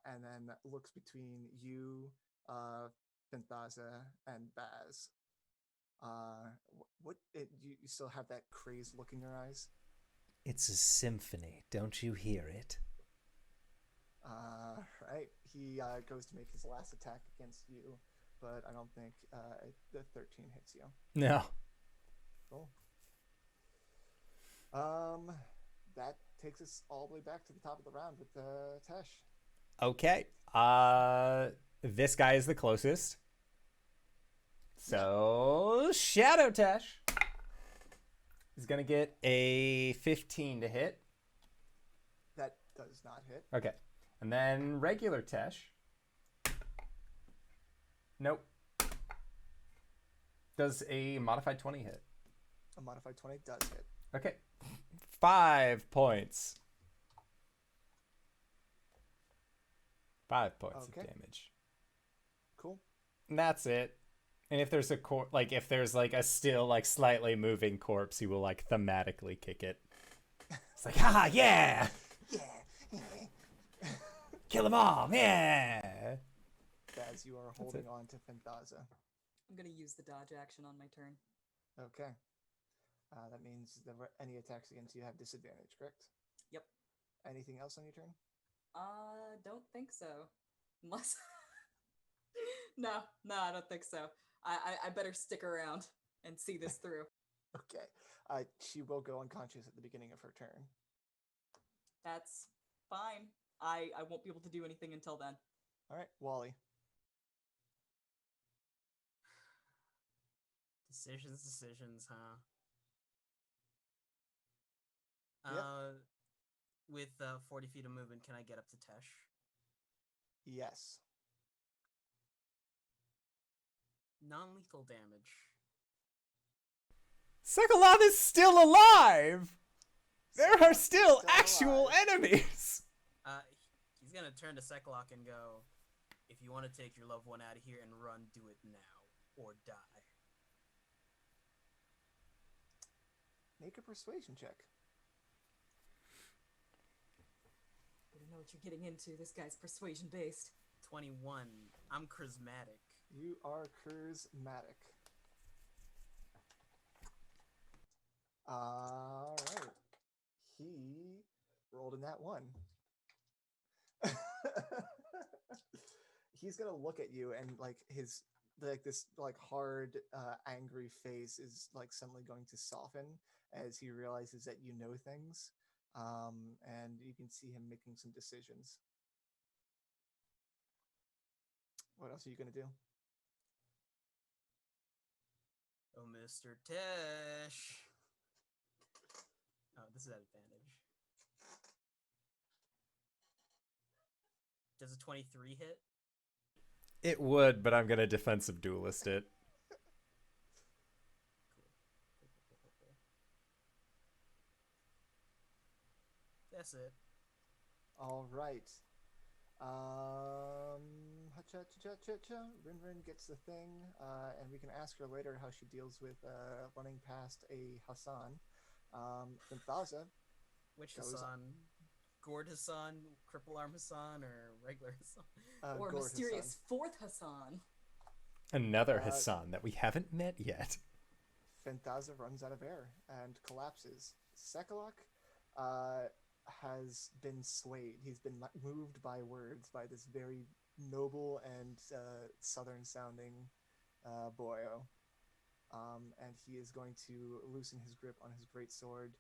and then looks between you, Fenthaza, and Baz. You still have that crazed look in your eyes? It's a symphony. Don't you hear it? Right. He goes to make his last attack against you, but I don't think the 13 hits you. No. Cool. That takes us all the way back to the top of the round with Tesh. Okay. This guy is the closest. So Shadow Tesh is gonna get a 15 to hit. That does not hit. Okay. And then regular Tesh. Nope. Does a modified 20 hit? A modified 20 does hit. Okay. 5 points. 5 points Okay. of damage. Cool. And that's it. And if there's a if there's like a still like slightly moving corpse, he will like thematically kick it. It's like, ha, yeah, Yeah. kill them all, yeah. As you are holding on to Fenthaza. I'm gonna use the dodge action on my turn. Okay. That means any attacks against you have disadvantage, correct? Yep. Anything else on your turn? Don't think so. Unless No, I don't think so. I better stick around and see this through. Okay. She will go unconscious at the beginning of her turn. That's fine. I won't be able to do anything until then. All right, Wally. Decisions, huh? Yep. With 40 feet of movement, can I get up to Tesh? Yes. Non-lethal damage. Sokolov is still alive! There are Sokolov is still still actual alive. enemies! He's gonna turn to Sekalok and go, if you want to take your loved one out of here and run, do it now, or die. Make a persuasion check. You don't know what you're getting into. This guy's persuasion based. 21. I'm charismatic. You are charismatic. Alright. He rolled in that one. He's gonna look at you and like his this hard angry face is like suddenly going to soften as he realizes that you know things. And you can see him making some decisions. What else are you gonna do? Oh, Mr. Tesh. Oh, this is at advantage. Does a 23 hit? It would, but I'm gonna defensive duelist it. Cool. That's it. All right. RinRin gets the thing, and we can ask her later how she deals with running past a Hassan. Fanthaza. Which goes Hassan? Gourd Hassan, Cripple Arm Hassan, or regular Hassan? Or Gord mysterious Hassan. fourth Hassan. Another Hassan that we haven't met yet. Fanthaza runs out of air and collapses. Sekalok has been swayed. He's been moved by words by this very noble and southern-sounding boyo. And he is going to loosen his grip on his greatsword.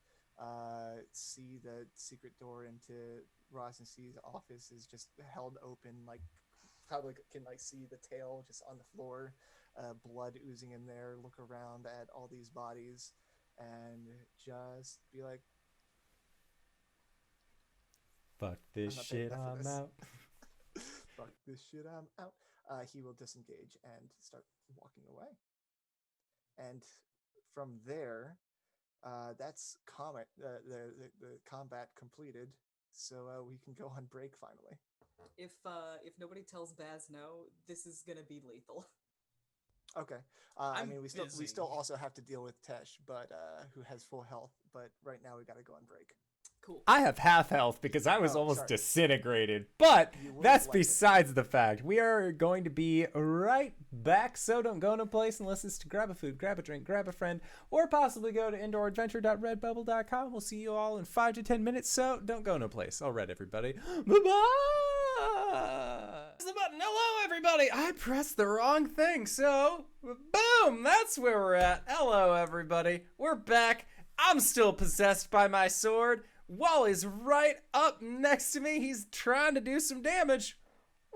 See the secret door into Raz'Nsi's office is just held open, like probably can like see the tail just on the floor, blood oozing in there. Look around at all these bodies and just be like, Fuck this I'm not paying shit, enough for I'm this. out. Fuck this shit, I'm out. He will disengage and start walking away. And from there, that's the combat completed. So we can go on break finally. If nobody tells Baz no, this is gonna be lethal. Okay. I I'm mean, we still busy. also have to deal with Tesh, but who has full health. But right now we got to go on break. Cool. I have half health because I was Oh, almost sorry. disintegrated, but You would that's like it. besides the fact. We are going to be right back, so don't go no place unless it's to grab a food, grab a drink, grab a friend, or possibly go to indooradventure.redbubble.com. We'll see you all in 5 to 10 minutes, so don't go no place. All right, everybody. Bye-bye! Press the button. Hello, everybody. I pressed the wrong thing, so boom, that's where we're at. Hello, everybody. We're back. I'm still possessed by my sword. Wally's right up next to me. He's trying to do some damage.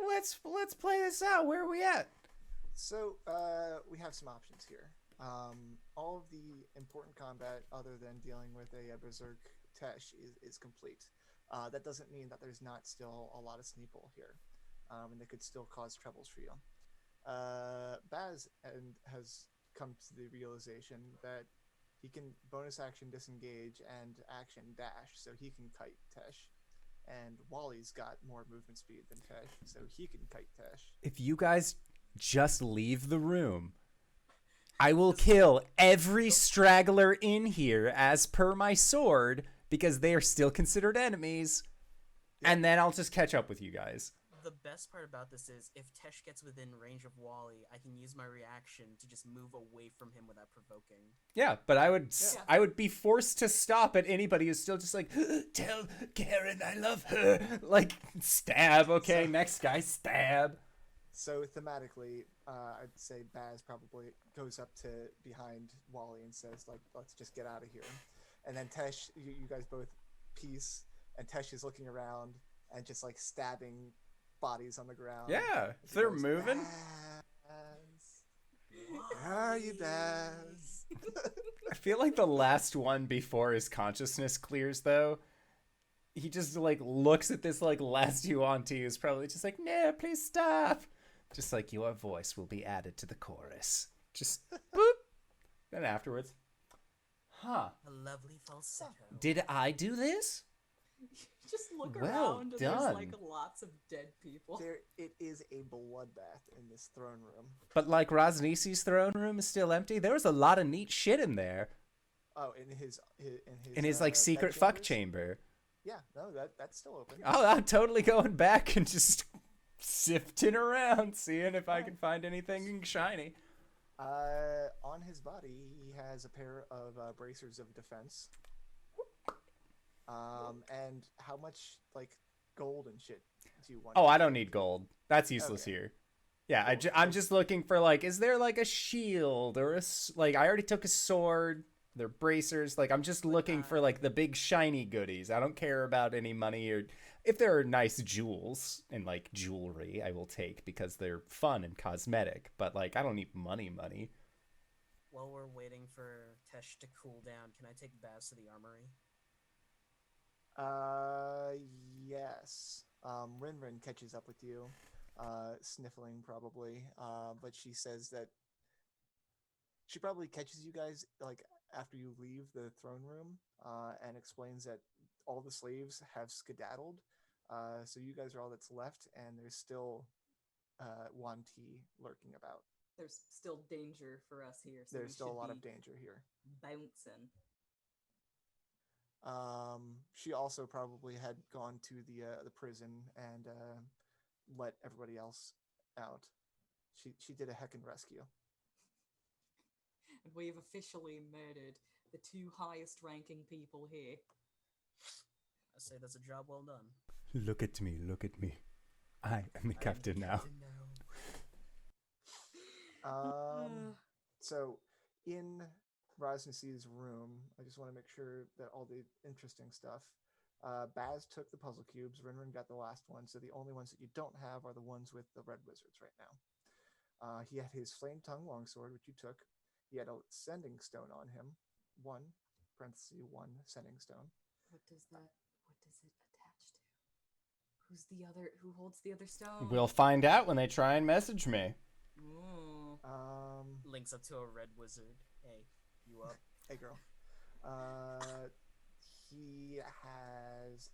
Let's play this out. Where are we at? So we have some options here. All of the important combat, other than dealing with a Berserk Tesh, is complete. That doesn't mean that there's not still a lot of Sneeple here, and they could still cause troubles for you. Baz has come to the realization that he can bonus action disengage and action dash, so he can kite Tesh. And Wally's got more movement speed than Tesh, so he can kite Tesh. If you guys just leave the room, I will kill every straggler in here as per my sword because they are still considered enemies. Yeah. And then I'll just catch up with you guys. The best part about this is if Tesh gets within range of Wally, I can use my reaction to just move away from him without provoking. Yeah, but I Yeah. would be forced to stop at anybody who's still just like, tell Karen I love her. Like, stab, okay, next guy, stab. So thematically, I'd say Baz probably goes up to behind Wally and says, like, let's just get out of here. And then Tesh, you guys both peace, and Tesh is looking around and just like stabbing bodies on the ground. Yeah, As if he they're goes, moving. Baz, where are you, Baz? I feel like the last one before his consciousness clears, though, he just like looks at this like last Yuan-Ti who's probably just like, no, please stop. Just like, your voice will be added to the chorus. Just boop. Then afterwards, huh? A lovely falsetto. Did I do this? Just look Well around and done. there's like lots of dead people. It is a bloodbath in this throne room. But like Raz'Nsi's throne room is still empty. There was a lot of neat shit in there. Oh, in In his like secret bed fuck chambers? chamber. Yeah, no, that's still open. Oh, I'm totally going back and just sifting around, seeing if I can find anything shiny. On his body, he has a pair of bracers of defense. And how much like gold and shit do you want? Oh, I don't need gold. That's useless Okay. here. Yeah, I'm just looking for like, is there like a shield or like I already took a sword. They're bracers. Like I'm just looking for like the big shiny goodies. I don't care about any money or if there are nice jewels and like jewelry, I will take because they're fun and cosmetic. But like I don't need money. While we're waiting for Tesh to cool down, can I take Baz to the armory? Yes. RinRin catches up with you, sniffling probably. But she says that she probably catches you guys like after you leave the throne room, and explains that all the slaves have skedaddled. So you guys are all that's left, and there's still Yuan-Ti lurking about. There's still danger for us here. So There's still a lot of danger here. Bouncing. She also probably had gone to the prison and let everybody else out. She did a heckin' rescue. And we've officially murdered the two highest ranking people here. I say that's a job well done. Look at me. I am the captain now. So in Raz'Nsi's room, I just want to make sure that all the interesting stuff. Baz took the puzzle cubes. RinRin got the last one. So the only ones that you don't have are the ones with the red wizards right now. He had his flame tongue longsword, which you took. He had a sending stone on him. 1 sending stone. What does it attach to? Who holds the other stone? We'll find out when they try and message me. Ooh. Links up to a red wizard. Hey, you up? Hey, girl. He has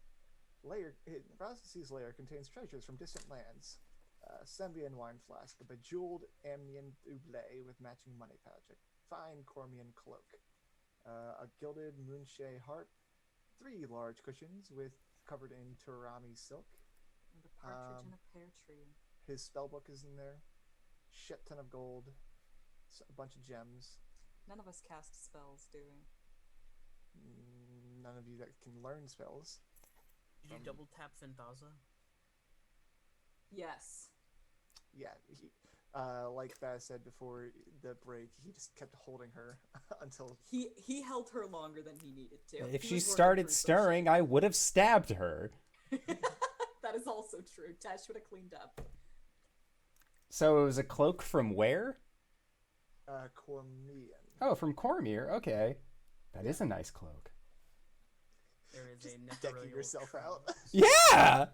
Raz'Nsi's lair contains treasures from distant lands. Sembian wine flask, a bejeweled Amiens doublet with matching money pouch, a fine Cormian cloak, a gilded Moonshay harp, 3 large cushions covered in Turami silk. And a partridge in a pear tree. His spellbook is in there. Shit ton of gold, a bunch of gems. None of us cast spells, do we? None of you that can learn spells. Did you double tap Fenthaza? Yes. Yeah, like Baz said before the break, he just kept holding her until He held her longer than he needed to. If He she was working started through some stirring, I would have stabbed her. shit. That is also true. Tash would have cleaned up. So it was a cloak from where? Cormian. Oh, from Cormier. Okay. That is a nice cloak. There is Just a decking Netherreal yourself crown. out. Yeah!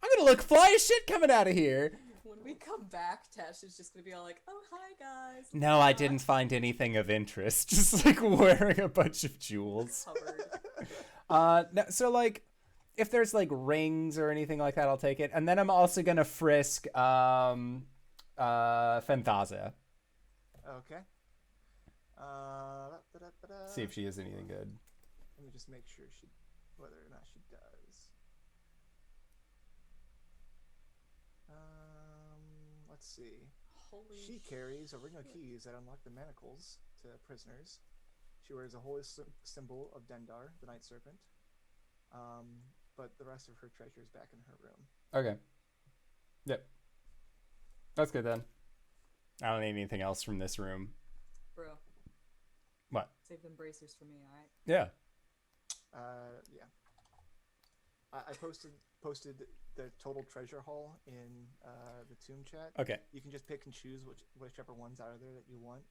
I'm gonna look fly as shit coming out of here. When we come back, Tash is just gonna be all like, "Oh, hi guys." No, I didn't find anything of interest. Just like wearing a bunch of jewels. Covered. No, so like, if there's like rings or anything like that, I'll take it. And then I'm also gonna frisk Fenthaza. Okay. See if she has anything good. Let me just make sure whether or not she does. Let's see. Holy She carries a ring of keys that unlock the manacles to prisoners. She wears a holy symbol of Dendar, the Night Serpent. But the rest of her treasure is back in her room. Okay. Yep. That's good then. I don't need anything else from this room. Bro. What? Save them bracers for me, alright? Yeah. Yeah. I posted the total treasure haul in the Tomb chat. Okay. You can just pick and choose whichever ones out of there that you want.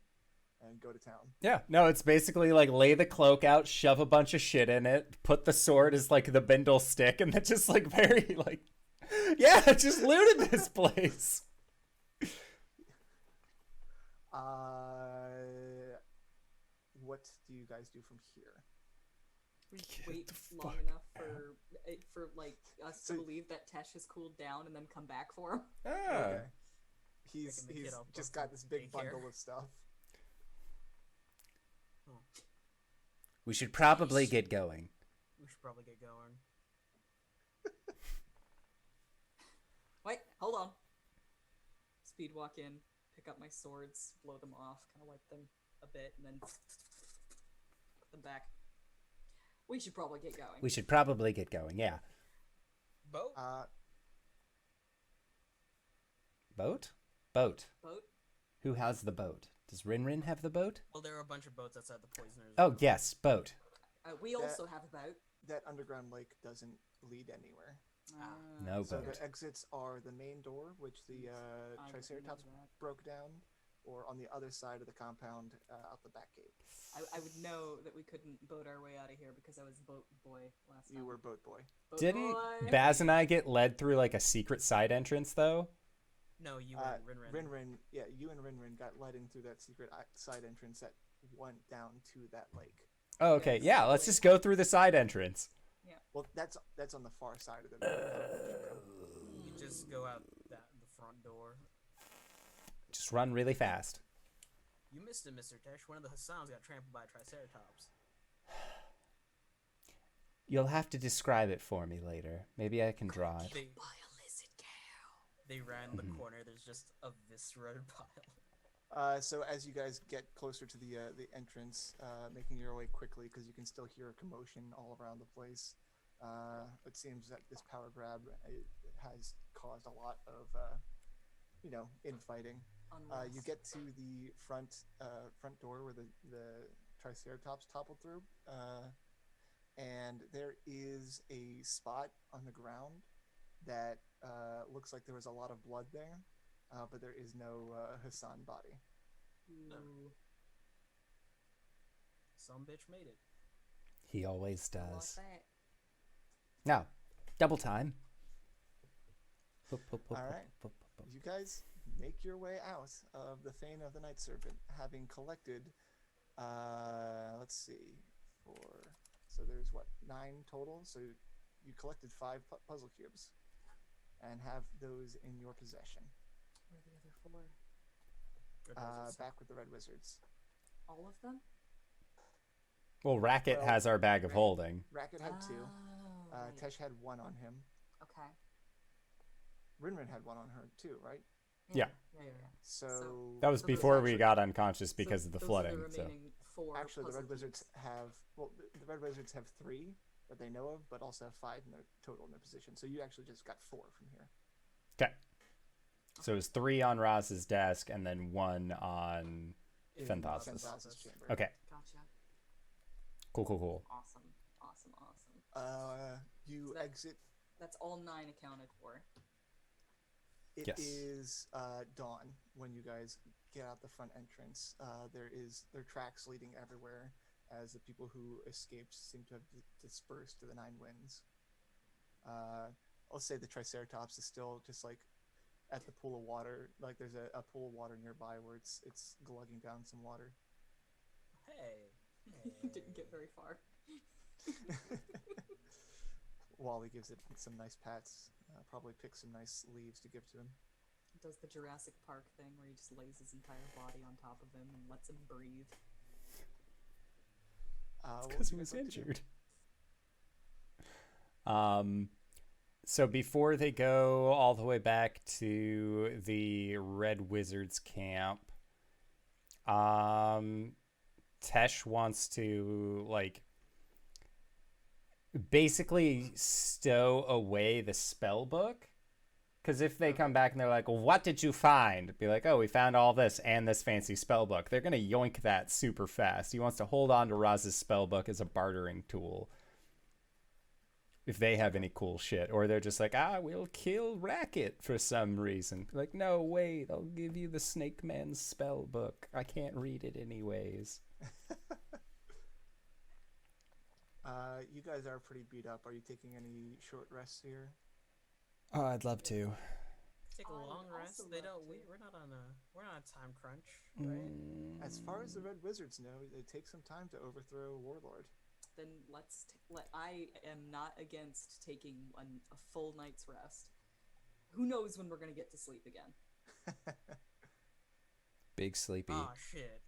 and go to town. Yeah, no, it's basically like lay the cloak out, shove a bunch of shit in it, put the sword as like the bindle stick, and then just like very like, yeah, just looted this place. What do you guys do from here? We Get wait the long fuck enough for like us to believe that Tesh has cooled down and then come back for him. Ah. Okay. He's Picking the kid up just from got this big daycare. bundle of stuff. We should probably get going. We should probably get going. Wait, hold on. Speed walk in, pick up my swords, blow them off, kind of wipe them a bit, and then put them back. We should probably get going. We should probably get going, yeah. Boat? Boat? Boat. Boat? Who has the boat? Does RinRin have the boat? Well, there are a bunch of boats outside the Poisoner's. Oh, Room. yes, boat. We also have a boat. That underground lake doesn't lead anywhere. No So boat. the exits are the main door, which the I Triceratops remember that. broke down, or on the other side of the compound out the back gate. I would know that we couldn't boat our way out of here because I was boat boy last time. You were boat boy. Boat Didn't boy. Baz and I get led through like a secret side entrance though? No, you and RinRin. RinRin, yeah, you and RinRin got led in through that secret side entrance that went down to that lake. Oh, okay. Yes. Yeah, let's just go through the side entrance. Well, that's on the far side of the. You just go out the front door. Just run really fast. You missed it, Mr. Tesh. One of the Hassans got trampled by a Triceratops. You'll have to describe it for me later. Maybe I can draw it. They ran the corner. There's just a viscera pile. So as you guys get closer to the entrance, making your way quickly because you can still hear a commotion all around the place. It seems that this power grab has caused a lot of, infighting. You get to the front door where the Triceratops toppled through, and there is a spot on the ground that looks like there was a lot of blood there, but there is no Hassan body. Ooh. Some bitch made it. He always I like does. that. Now, double time. All right. You guys make your way out of the Fane of the Night Serpent, having collected, let's see, so there's what, 9 total? So you collected 5 puzzle cubes and have those in your possession. Where are the other 4? Back with the Red Wizards. All of them? Well, Racket Well, has our bag of holding. Racket had 2. Oh, right. Tesh had 1 on him. Okay. RinRin had 1 on her too, right? Yeah. Yeah. So That was So those before we actually- got unconscious because of the those are flooding. The So remaining 4 actually, the puzzle Red Wizards cubes. have the Red Wizards have 3 that they know of, but also have 5 in their total in their position. So you actually just got 4 from here. okay. So it was 3 on Raz's desk and then 1 on In Fenthas's. Fenthas's chamber. Okay. Gotcha. Cool. Awesome. You that- exit. That's all 9 accounted for. It Yes. is dawn when you guys get out the front entrance. There are tracks leading everywhere as the people who escaped seem to have dispersed to the 9 winds. I'll say the Triceratops is still just like at the pool of water. Like there's a pool of water nearby where it's glugging down some water. Hey. Didn't get very far. Wally gives it some nice pats. Probably picks some nice leaves to give to him. Does the Jurassic Park thing where he just lays his entire body on top of him and lets him breathe. What Because would he you was guys like to do? injured. So before they go all the way back to the Red Wizards camp, Tesh wants to like basically stow away the spell book. Because if they come back and they're like, well, what did you find? Be like, oh, we found all this and this fancy spell book. They're going to yoink that super fast. He wants to hold on to Raz's spell book as a bartering tool. if they have any cool shit, or they're just like, we'll kill Racket for some reason. Like, no, wait, I'll give you the Snake Man's spell book. I can't read it anyways. You guys are pretty beat up. Are you taking any short rests here? Oh, I'd love to. Take a I'd long rest. also They love don't. to. We're not on a time crunch, right? As far as the Red Wizards know, it takes some time to overthrow Warlord. Then I am not against taking a full night's rest. Who knows when we're gonna get to sleep again? Big sleepy. Oh shit,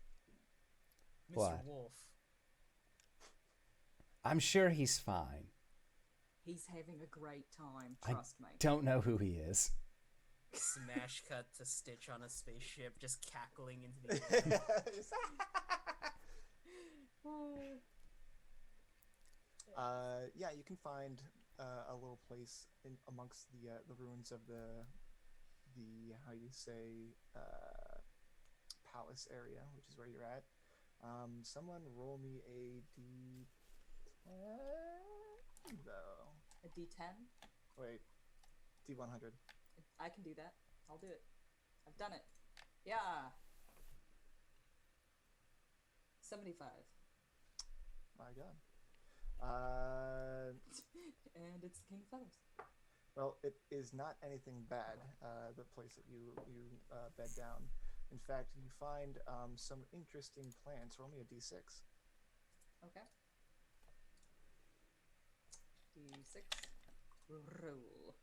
Mr. What? Wolf. I'm sure he's fine. He's having a great time. I Trust me. Don't know who he is. Smash cut to Stitch on a spaceship, just cackling into the air. Yeah, you can find a little place in amongst the ruins of the how you say palace area, which is where you're at. Someone roll me a D10 though. A D10? Wait, D100. I can do that. I'll do it. I've done it. Yeah. 75. My God. And it's the King of Feathers. Well, it is not anything bad. The place that you bed down. In fact, you find some interesting plants. Roll me a D6. Okay. D6. Roll.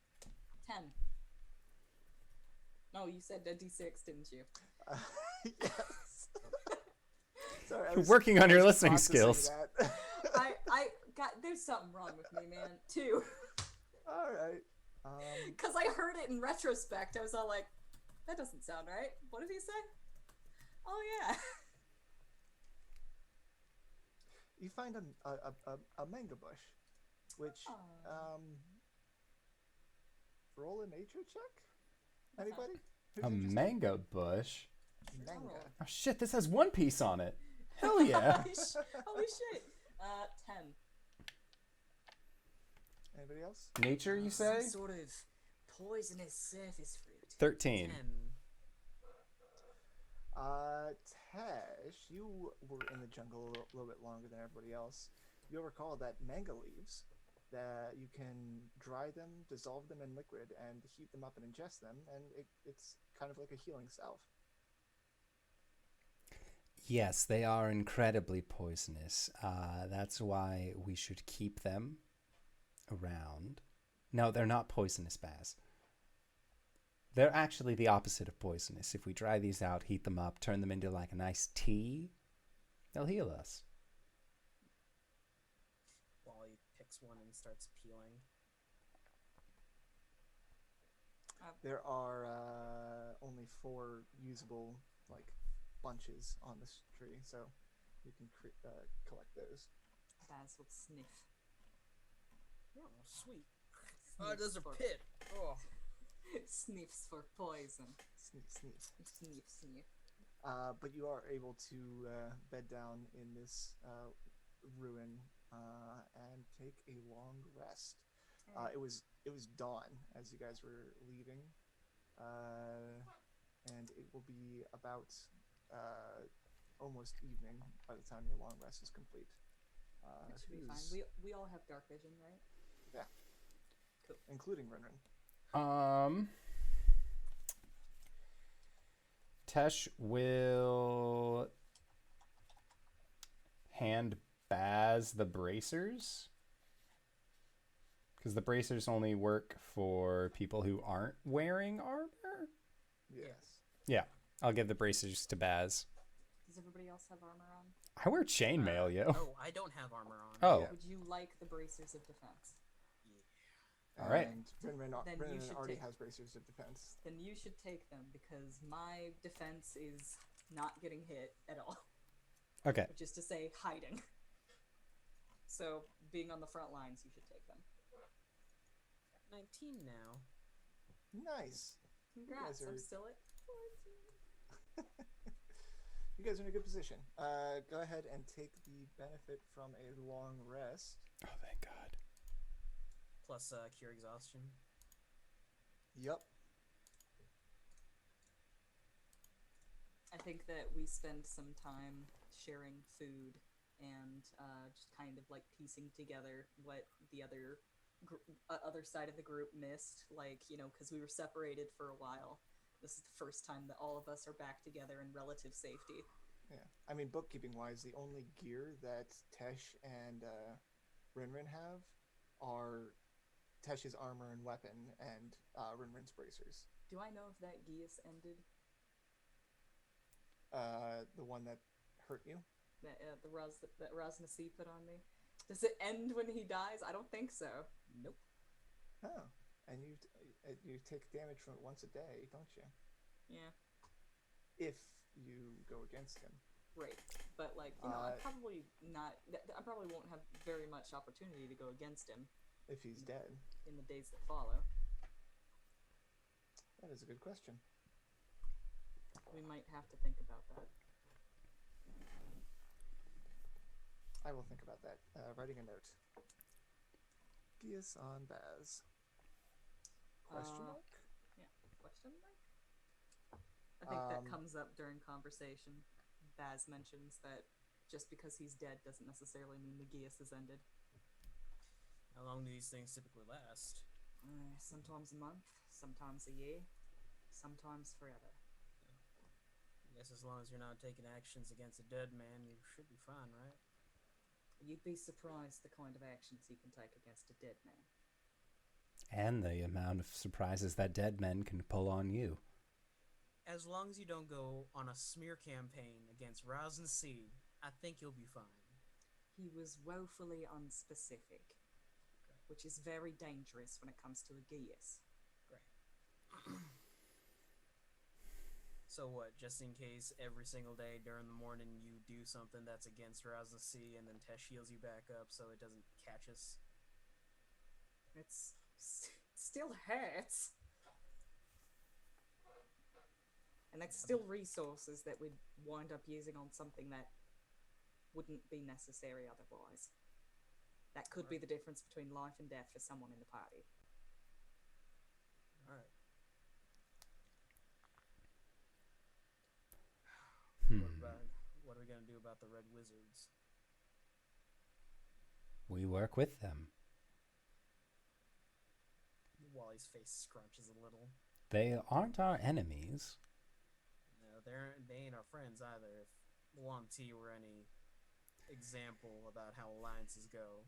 10. No, you said a D6, didn't you? Yes. Sorry, You're working on your I was listening processing skills. that. I got. There's something wrong with me, man. 2. All right. Because I heard it in retrospect. I was all like, that doesn't sound right. What did he say? Oh, yeah. You find a manga bush, which roll a nature check. Anybody? Who's A interested? mango bush? Manga. Oh shit, this has One Piece on it. Hell yeah. Holy shit. 10. Anybody else? Nature, you say? Some sort of poisonous surface fruit. 13. 10. Tesh, you were in the jungle a little bit longer than everybody else. You'll recall that manga leaves, that you can dry them, dissolve them in liquid, and heat them up and ingest them, and it's kind of like a healing salve. Yes, they are incredibly poisonous. That's why we should keep them around. No, they're not poisonous, Baz. They're actually the opposite of poisonous. If we dry these out, heat them up, turn them into like a nice tea, they'll heal us. Wally picks one and starts peeling. There are only 4 usable bunches on this tree, so you can collect those. Baz will sniff. Oh, sweet. Sniff There's a for- pit. Oh. Sniffs for poison. Sneak, sneak. Sniff, sniff. But you are able to bed down in this ruin and take a long rest. It was dawn as you guys were leaving, and it will be about almost evening by the time your long rest is complete. That should be fine. We all have dark vision, right? Yeah. Cool. Including RinRin. Tesh will hand Baz the bracers, because the bracers only work for people who aren't wearing armor. Yes. Yeah, I'll give the bracers to Baz. Does everybody else have armor on? I wear chainmail, yo. Oh, I don't have armor on. Oh, Yeah. Would you like the bracers of defense? All right. And RinRin Then you RinRin should already take- has bracers of defense. Then you should take them because my defense is not getting hit at all, okay. which is to say hiding. So being on the front lines, you should take them. 19 now. Nice. Congrats, guys I'm are- still at 14. You guys are in a good position. Go ahead and take the benefit from a long rest. Oh, thank God. plus cure exhaustion. Yup. I think that we spend some time sharing food and just kind of like piecing together what the other other side of the group missed. Like, you know, because we were separated for a while. This is the first time that all of us are back together in relative safety. Yeah. I mean, bookkeeping wise, the only gear that Tesh and RinRin have are Tesh's armor and weapon and RinRin's bracers. Do I know if that Geas ended? The one that hurt you? That that Raz'Nsi put on me? Does it end when he dies? I don't think so. Nope. Oh. And you take damage from it once a day, don't you? Yeah. If you go against him. Right. But, like, you know, I'm probably not... I probably won't have very much opportunity to go against him. If he's dead. In the days that follow. That is a good question. We might have to think about that. I will think about that. Writing a note. Gias on Baz. Question mark? Yeah. Question mark? I think that comes up during conversation. Baz mentions that just because he's dead doesn't necessarily mean the Gias has ended. How long do these things typically last? Sometimes a month, sometimes a year, sometimes forever. I guess as long as you're not taking actions against a dead man, you should be fine, right? You'd be surprised the kind of actions you can take against a dead man. And the amount of surprises that dead men can pull on you. As long as you don't go on a smear campaign against Raz'Nsi, I think you'll be fine. He was woefully unspecific, which is very dangerous when it comes to a Gias. Great. So what, just in case every single day during the morning you do something that's against Raz'Nsi and then Tesh heals you back up so it doesn't catch us? It still hurts. And that's still resources that we'd wind up using on something that wouldn't be necessary otherwise. That could be the difference between life and death for someone in the party. Alright. What are we going to do about the Red Wizards? We work with them. Wally's face scrunches a little. They aren't our enemies. No, they ain't our friends either. If Wong T were any example about how alliances go.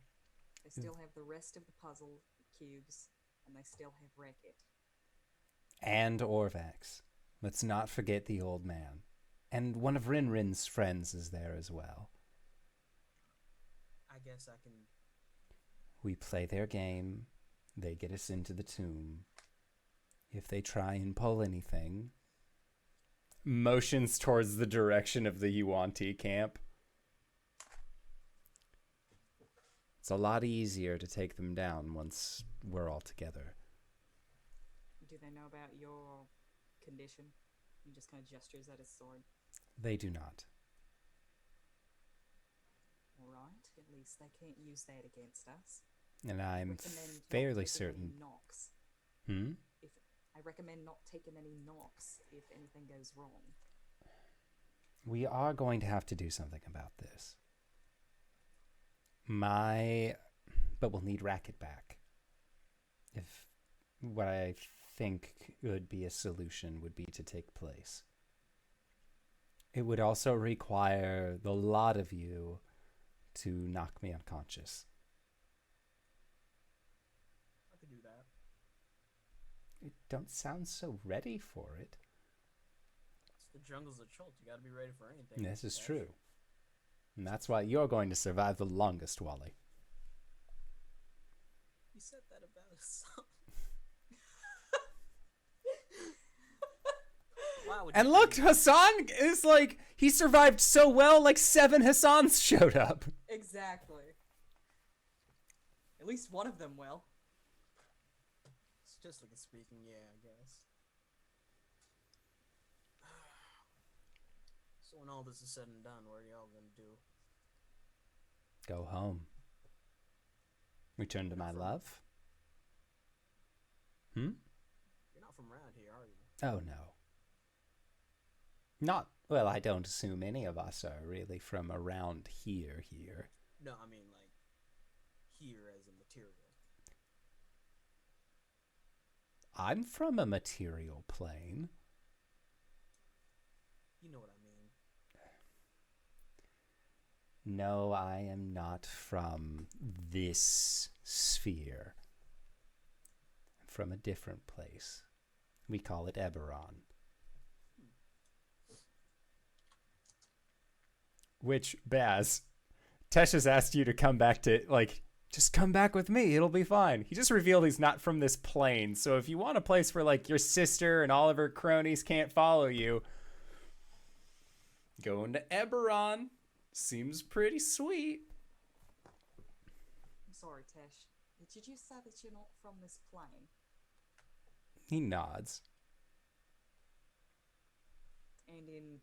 They still have the rest of the puzzle cubes, and they still have Wreck-It. And Orvax. Let's not forget the old man. And one of RinRin's friends is there as well. I guess I can... We play their game. They get us into the tomb. If they try and pull anything... Motions towards the direction of the Yuan-Ti camp. It's a lot easier to take them down once we're all together. Do they know about your condition? He just kind of gestures at his sword. They do not. Alright, at least they can't use that against us. And I'm Recommend fairly not taking certain... any knocks. I recommend not taking any knocks if anything goes wrong. We are going to have to do something about this. But we'll need Racket back. If what I think would be a solution would be to take place. It would also require the lot of you to knock me unconscious. I could do that. You don't sound so ready for it. It's the jungles of Chult. You gotta be ready for anything. This is true. And that's why you're going to survive the longest, Wally. You said that about us. Wow, And look, Hassan is like, he survived so well, like 7 Hassans showed up. Exactly. At least one of them will. Statistically speaking, yeah, I guess. So when all this is said and done, what are y'all gonna do? Go home. Return to my love. Hmm? You're not from around here, are you? Oh, no. Not, well, I don't assume any of us are really from around here. No, I mean like here as a material. I'm from a material plane. You know what I mean. No, I am not from this sphere. I'm from a different place. We call it Eberron. Which, Baz, Tesh has asked you to come back to, like, just come back with me. It'll be fine. He just revealed he's not from this plane. So if you want a place where, like, your sister and all of her cronies can't follow you, going to Eberron seems pretty sweet. I'm sorry, Tesh. Did you say that you're not from this plane? He nods. And in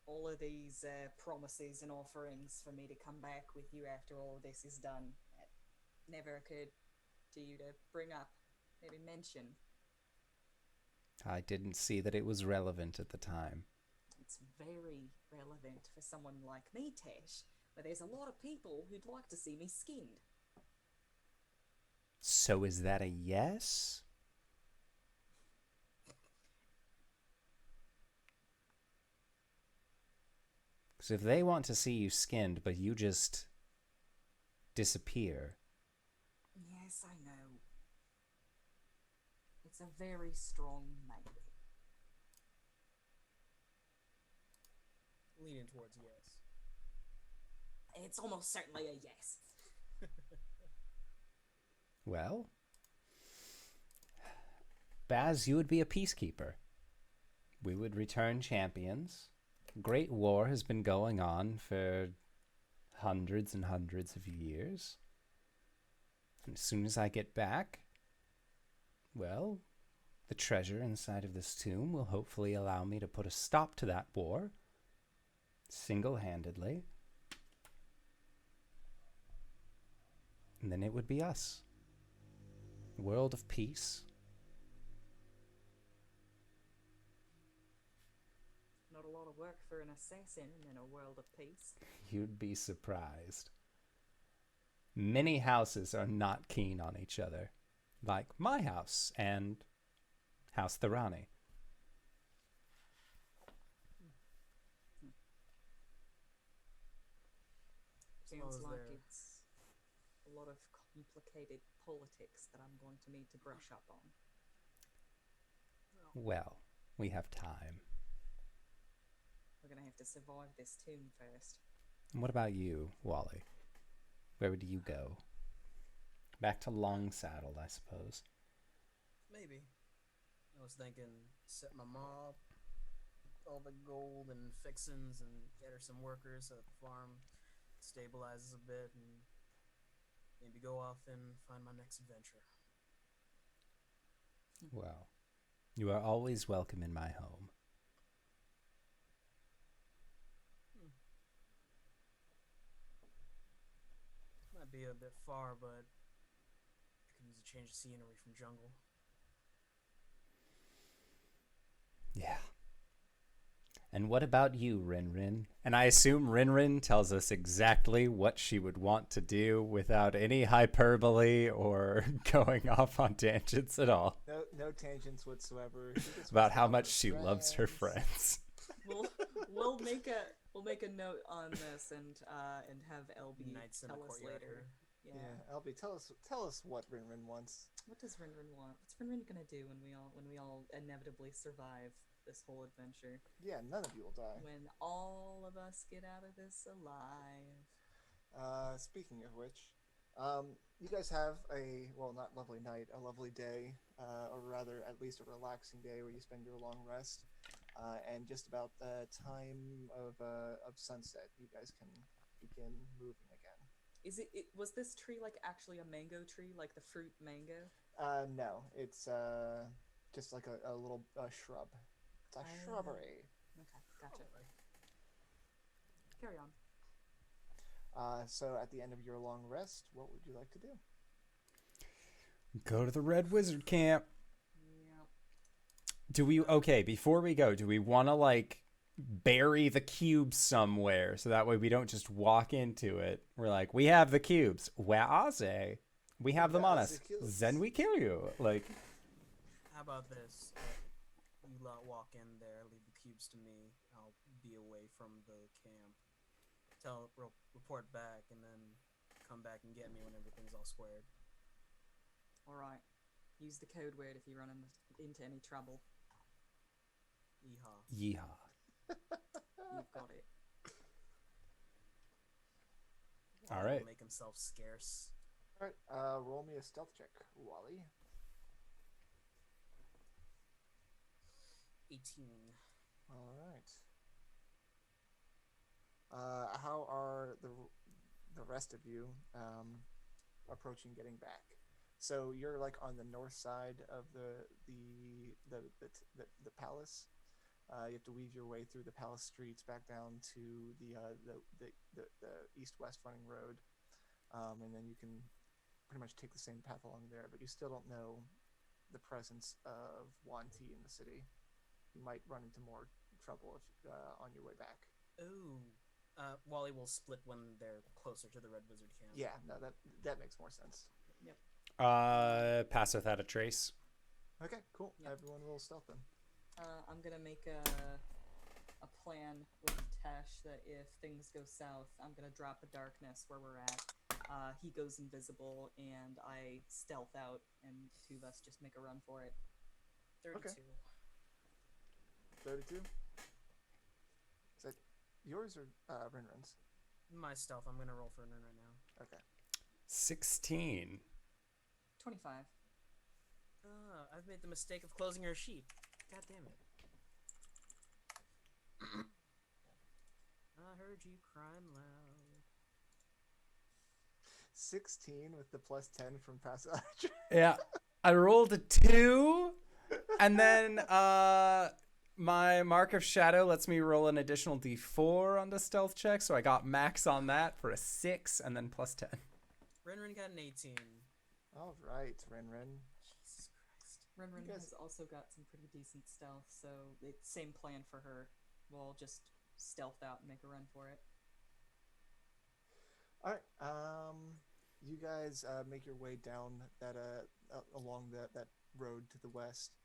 all of these promises and offerings for me to come back with you after all of this is done, it never occurred to you to bring up, maybe mention. I didn't see that it was relevant at the time. It's very relevant for someone like me, Tesh, where there's a lot of people who'd like to see me skinned. So is that a yes? Because if they want to see you skinned, but you just disappear. Yes, I know. It's a very strong maybe. Leaning towards yes. It's almost certainly a yes. Well, Baz, you would be a peacekeeper. We would return champions. Great war has been going on for hundreds and hundreds of years. And as soon as I get back, well, the treasure inside of this tomb will hopefully allow me to put a stop to that war single-handedly. And then it would be us. World of peace. Not a lot of work for an assassin in a world of peace. You'd be surprised. Many houses are not keen on each other, like my house and House Thirani. Sounds Suppose like they're- it's a lot of complicated politics that I'm going to need to brush up on. Well, we have time. We're going to have to survive this tomb first. And what about you, Wally? Where would you go? Back to Long Saddle, I suppose. Maybe. I was thinking set my mom all the gold and fixins and get her some workers so that the farm stabilizes a bit and maybe go off and find my next adventure. Well, you are always welcome in my home. Might be a bit far, but I could use a change of scenery from jungle. Yeah. And what about you, RinRin? And I assume RinRin tells us exactly what she would want to do without any hyperbole or going off on tangents at all No tangents whatsoever. She just about wants how to much be she loves her friends. We'll make a note on this and have LB Nights in a tell us courtyard later. here. Yeah. LB, tell us what RinRin wants. What does RinRin want? What's RinRin gonna do when we all inevitably survive this whole adventure? Yeah, none of you will die. When all of us get out of this alive. Speaking of which, you guys have a, well, not lovely night, a lovely day, or rather, at least a relaxing day where you spend your long rest. And just about the time of sunset, you guys can begin moving again. Was this tree like actually a mango tree, like the fruit mango? No, it's just like a little shrub. It's a shrubbery. Okay, gotcha. Carry on. So at the end of your long rest, what would you like to do? Go to the Red Wizard camp. Do we, okay, before we go, do we want to, like, bury the cubes somewhere so that way we don't just walk into it? We're like, we have the cubes. Where are they? We have them on Where are us. the cubes? Then we kill you. Like, How about this? You lot walk in there, leave the cubes to me. I'll be away from the camp. Report back, and then come back and get me when everything's all squared. All right. Use the code word if you run into any trouble. Yeehaw. yeehaw. You've got it. All Wally right. will make himself scarce. All right. Roll me a stealth check, Wally. 18. All right. How are the rest of you approaching getting back? So you're like on the north side of the palace. You have to weave your way through the palace streets back down to the east-west running road, and then you can pretty much take the same path along there. But you still don't know the presence of Wanti in the city. You might run into more trouble if on your way back. Ooh. Wally will split when they're closer to the Red Wizard camp. Yeah, no, that makes more sense. Yep. Pass without a trace. Okay, cool. Yep. Everyone will stealth them. I'm gonna make a plan with Tesh that if things go south, I'm gonna drop a darkness where we're at. He goes invisible, and I stealth out, and two of us just make a run for it. 32. 32. Is that yours or RinRin's? My stealth. I'm gonna roll for Rin right now. Okay. 16. 25. I've made the mistake of closing her sheet. God damn it. I heard you crying loud. 16 with the plus 10 from passive. Yeah. I rolled a 2, and then my Mark of Shadow lets me roll an additional d4 on the stealth check, so I got max on that for a 6, and then plus 10. RinRin got an 18. All right, RinRin. Jesus Christ. RinRin You guys- has also got some pretty decent stealth, so it's same plan for her. We'll just stealth out and make a run for it. All right. You guys make your way down that along that road to the west,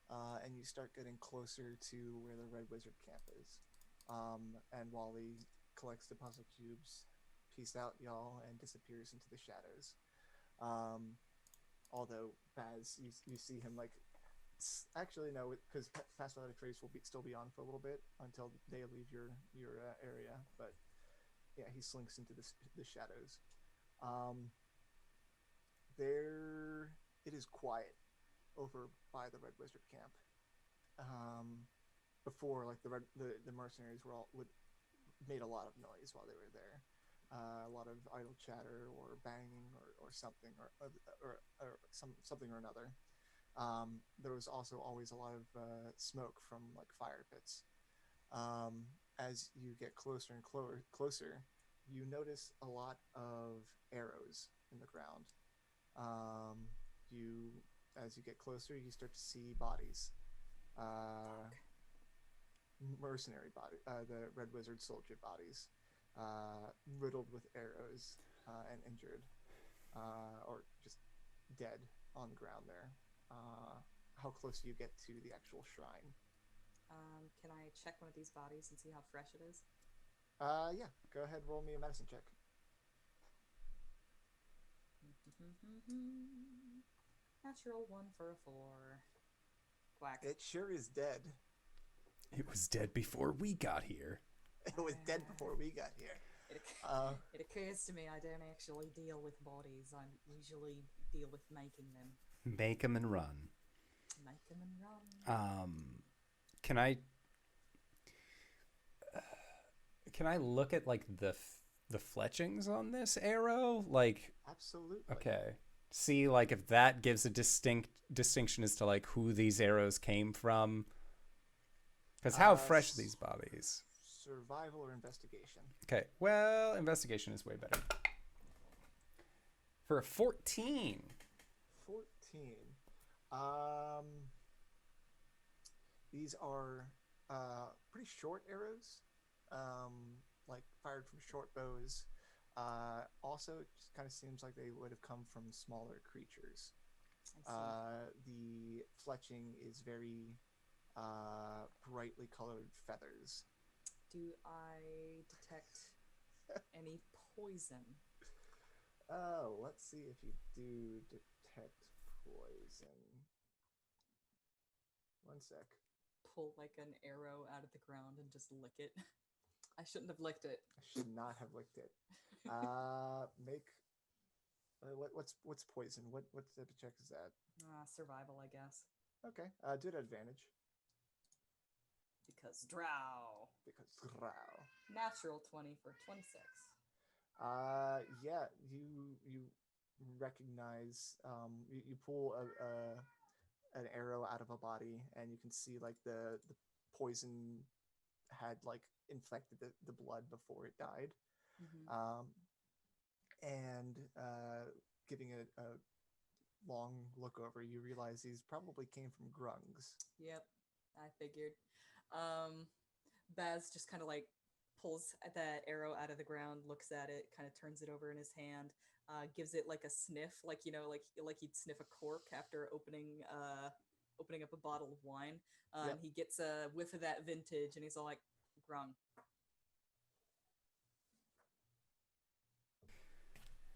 and you start getting closer to where the Red Wizard camp is. And Wally collects the puzzle cubes. Peace out, y'all, and disappears into the shadows. Although Baz, you see him like, actually no, because Pass Without a Trace will still be on for a little bit until they leave your area. But yeah, he slinks into the shadows. There, it is quiet over by the Red Wizard camp. Before, like the mercenaries made a lot of noise while they were there. A lot of idle chatter or banging or something or something or another. There was also always a lot of smoke from like fire pits. As you get closer and closer, you notice a lot of arrows in the ground. As you get closer, you start to see bodies. Mercenary body, the Red Wizard soldier bodies. Riddled with arrows and injured, or just dead on the ground there. How close do you get to the actual shrine? Can I check one of these bodies and see how fresh it is? Yeah. Go ahead, roll me a medicine check. Natural 1 for a 4. Quack. It sure is dead. It was dead before we got here. It was dead before we got here. It occurs to me I don't actually deal with bodies. I usually deal with making them. Make 'em and run. Make them and run. Can I look at like the fletchings on this arrow? Like, Absolutely. okay. See like if that gives a distinction as to like who these arrows came from. Because how fresh are these bodies? Survival or investigation? Okay, well, investigation is way better. For a 14. 14. These are pretty short arrows, like fired from short bows. Also, it just kind of seems like they would have come from smaller creatures. The fletching is very brightly colored feathers. Do I detect any poison? Oh, let's see if you do detect poison. One sec. Pull like an arrow out of the ground and just lick it. I shouldn't have licked it. I should not have licked it. Make what's poison? What type of check is that? Survival, I guess. Okay. Do it at advantage. Because drow. Because drow. Natural 20 for 26. Yeah, you recognize you pull an arrow out of a body, and you can see like the poison had like infected the blood before it died. Mm-hmm. And giving it a long look over, you realize these probably came from grungs. Yep, I figured. Baz just kind of like pulls that arrow out of the ground, looks at it, kind of turns it over in his hand, gives it like a sniff, like like he'd sniff a cork after opening up a bottle of wine. Yep. And he gets a whiff of that vintage, and he's all like, "Grung."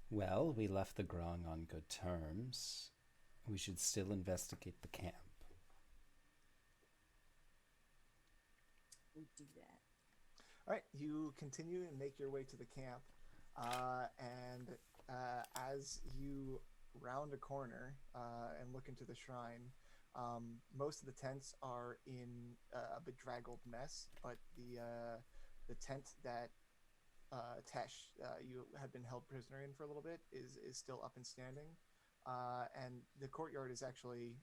Well, we left the Grong on good terms. We should still investigate the camp. We do that. All right, you continue and make your way to the camp, and as you round a corner and look into the shrine, most of the tents are in a bedraggled mess, but the tent that Tesh, you have been held prisoner in for a little bit, is still up and standing, and the courtyard is actually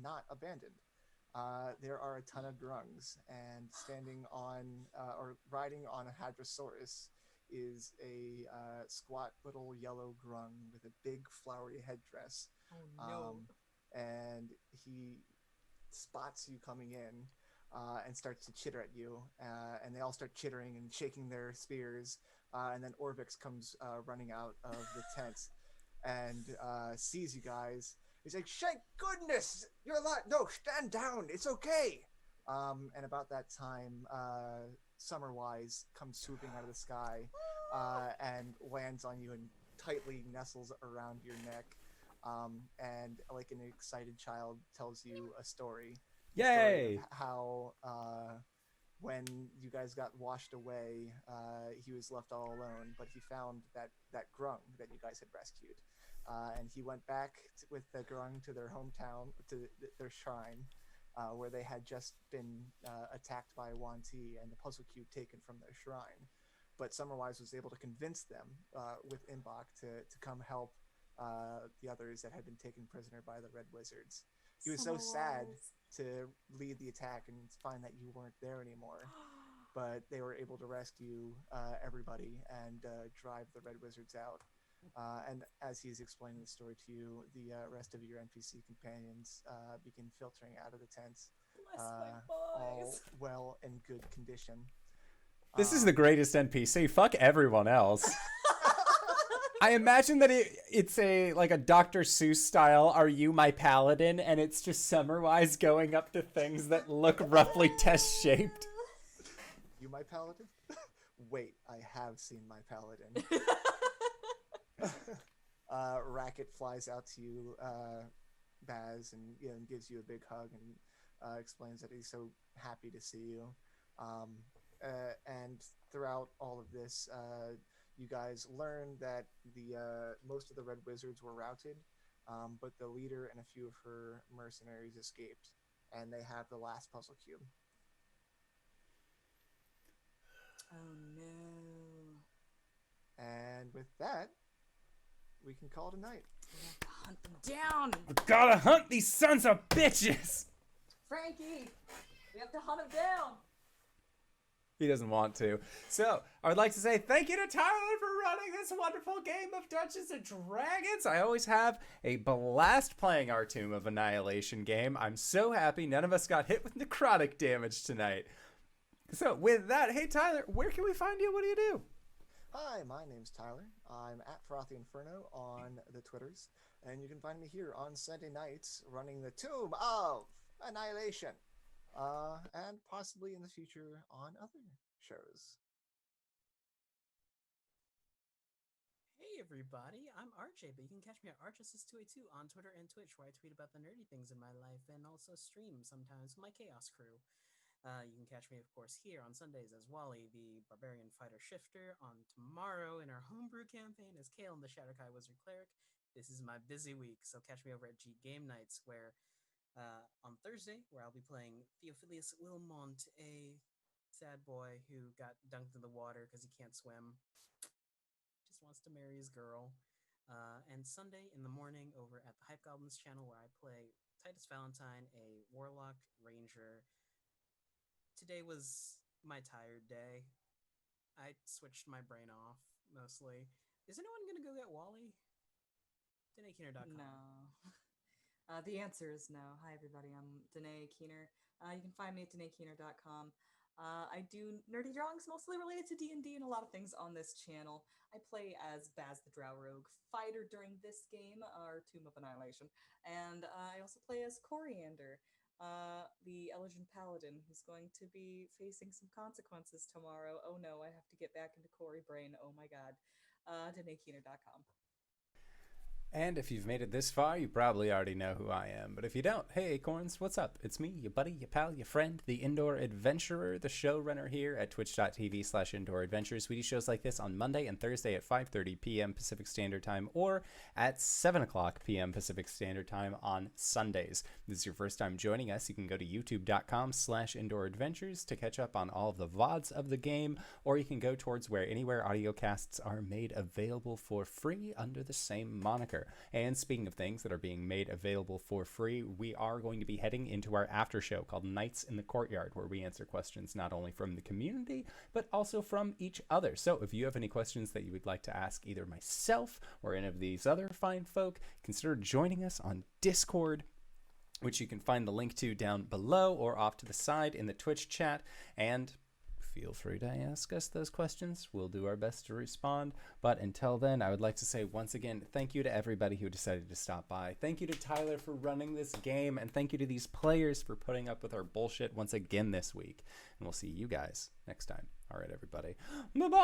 not abandoned. There are a ton of grungs, and standing on or riding on a hadrosaurus is a squat little yellow grung with a big flowery headdress. Oh no. And he spots you coming in and starts to chitter at you, and they all start chittering and shaking their spears, and then Orvix comes running out of the tent and sees you guys. He's like, "Thank goodness you're alive! No, stand down. It's okay." And about that time, Summerwise comes swooping out of the sky and lands on you and tightly nestles around your neck. And like an excited child tells you a story. Yay! How when you guys got washed away, he was left all alone, but he found that grung that you guys had rescued. And he went back with the grung to their hometown, to their shrine, where they had just been attacked by Wanti and the puzzle cube taken from their shrine. But Summerwise was able to convince them with Imbok to come help the others that had been taken prisoner by the Red Wizards. He was so sad to lead the attack and find that you weren't there anymore. But they were able to rescue everybody and drive the Red Wizards out. And as he's explaining the story to you, the rest of your NPC companions begin filtering out of the tents, all well and good condition. This is the greatest NPC. Fuck everyone else. I imagine that it's a Dr. Seuss style, "Are you my paladin?" And it's just Summerwise going up to things that look roughly test-shaped. You my paladin? Wait, I have seen my paladin. Racket flies out to you, Baz, and gives you a big hug and explains that he's so happy to see you. And throughout all of this, you guys learn that the most of the Red Wizards were routed, but the leader and a few of her mercenaries escaped, and they have the last puzzle cube. Oh no. And with that, we can call it a night. We have to hunt them down. We gotta hunt these sons of bitches! Frankie, we have to hunt them down. He doesn't want to. So, I would like to say thank you to Tyler for running this wonderful game of Dungeons and Dragons. I always have a blast playing our Tomb of Annihilation game. I'm so happy none of us got hit with necrotic damage tonight. So, with that, hey Tyler, where can we find you? What do you do? Hi, my name's Tyler. I'm at Frothy Inferno on the Twitters, and you can find me here on Sunday nights running the Tomb of Annihilation. And possibly in the future on other shows. Hey everybody, I'm RJ, but you can catch me at RJustice282 on Twitter and Twitch, where I tweet about the nerdy things in my life and also stream sometimes with my Chaos crew. You can catch me, of course, here on Sundays as Wally, the Barbarian Fighter Shifter, on tomorrow in our homebrew campaign as Kale and the Shadowkai Wizard Cleric. This is my busy week, so catch me over at G Game Nights, where on Thursday, where I'll be playing Theophilus Wilmont, a sad boy who got dunked in the water because he can't swim. Just wants to marry his girl. And Sunday in the morning over at the Hype Goblins channel, where I play Titus Valentine, a Warlock Ranger. Today was my tired day. I switched my brain off, mostly. Is anyone going to go get Wally? DanaeKeener.com. No. The answer is no. Hi, everybody. I'm Danae Keener. You can find me at DanaeKeener.com. I do nerdy drawings mostly related to D&D and a lot of things on this channel. I play as Baz the Drow Rogue fighter during this game, our Tomb of Annihilation. And I also play as Coriander, the Elegian Paladin, who's going to be facing some consequences tomorrow. Oh no, I have to get back into Cory Brain. Oh my god. DanaeKeener.com. And if you've made it this far, you probably already know who I am. But if you don't, hey Acorns, what's up? It's me, your buddy, your pal, your friend, the Indoor Adventurer, the showrunner here at twitch.tv/Indoor Adventures. We do shows like this on Monday and Thursday at 5:30 p.m. Pacific Standard Time or at 7 o'clock p.m. Pacific Standard Time on Sundays. If this is your first time joining us, you can go to youtube.com/Indoor Adventures to catch up on all of the VODs of the game, or you can go towards where anywhere audiocasts are made available for free under the same moniker. And speaking of things that are being made available for free, we are going to be heading into our after show called Nights in the Courtyard, where we answer questions not only from the community, but also from each other. So if you have any questions that you would like to ask either myself or any of these other fine folk, consider joining us on Discord, which you can find the link to down below or off to the side in the Twitch chat. And feel free to ask us those questions. We'll do our best to respond. But until then, I would like to say once again, thank you to everybody who decided to stop by. Thank you to Tyler for running this game. And thank you to these players for putting up with our bullshit once again this week. And we'll see you guys next time. All right, everybody. Bye-bye!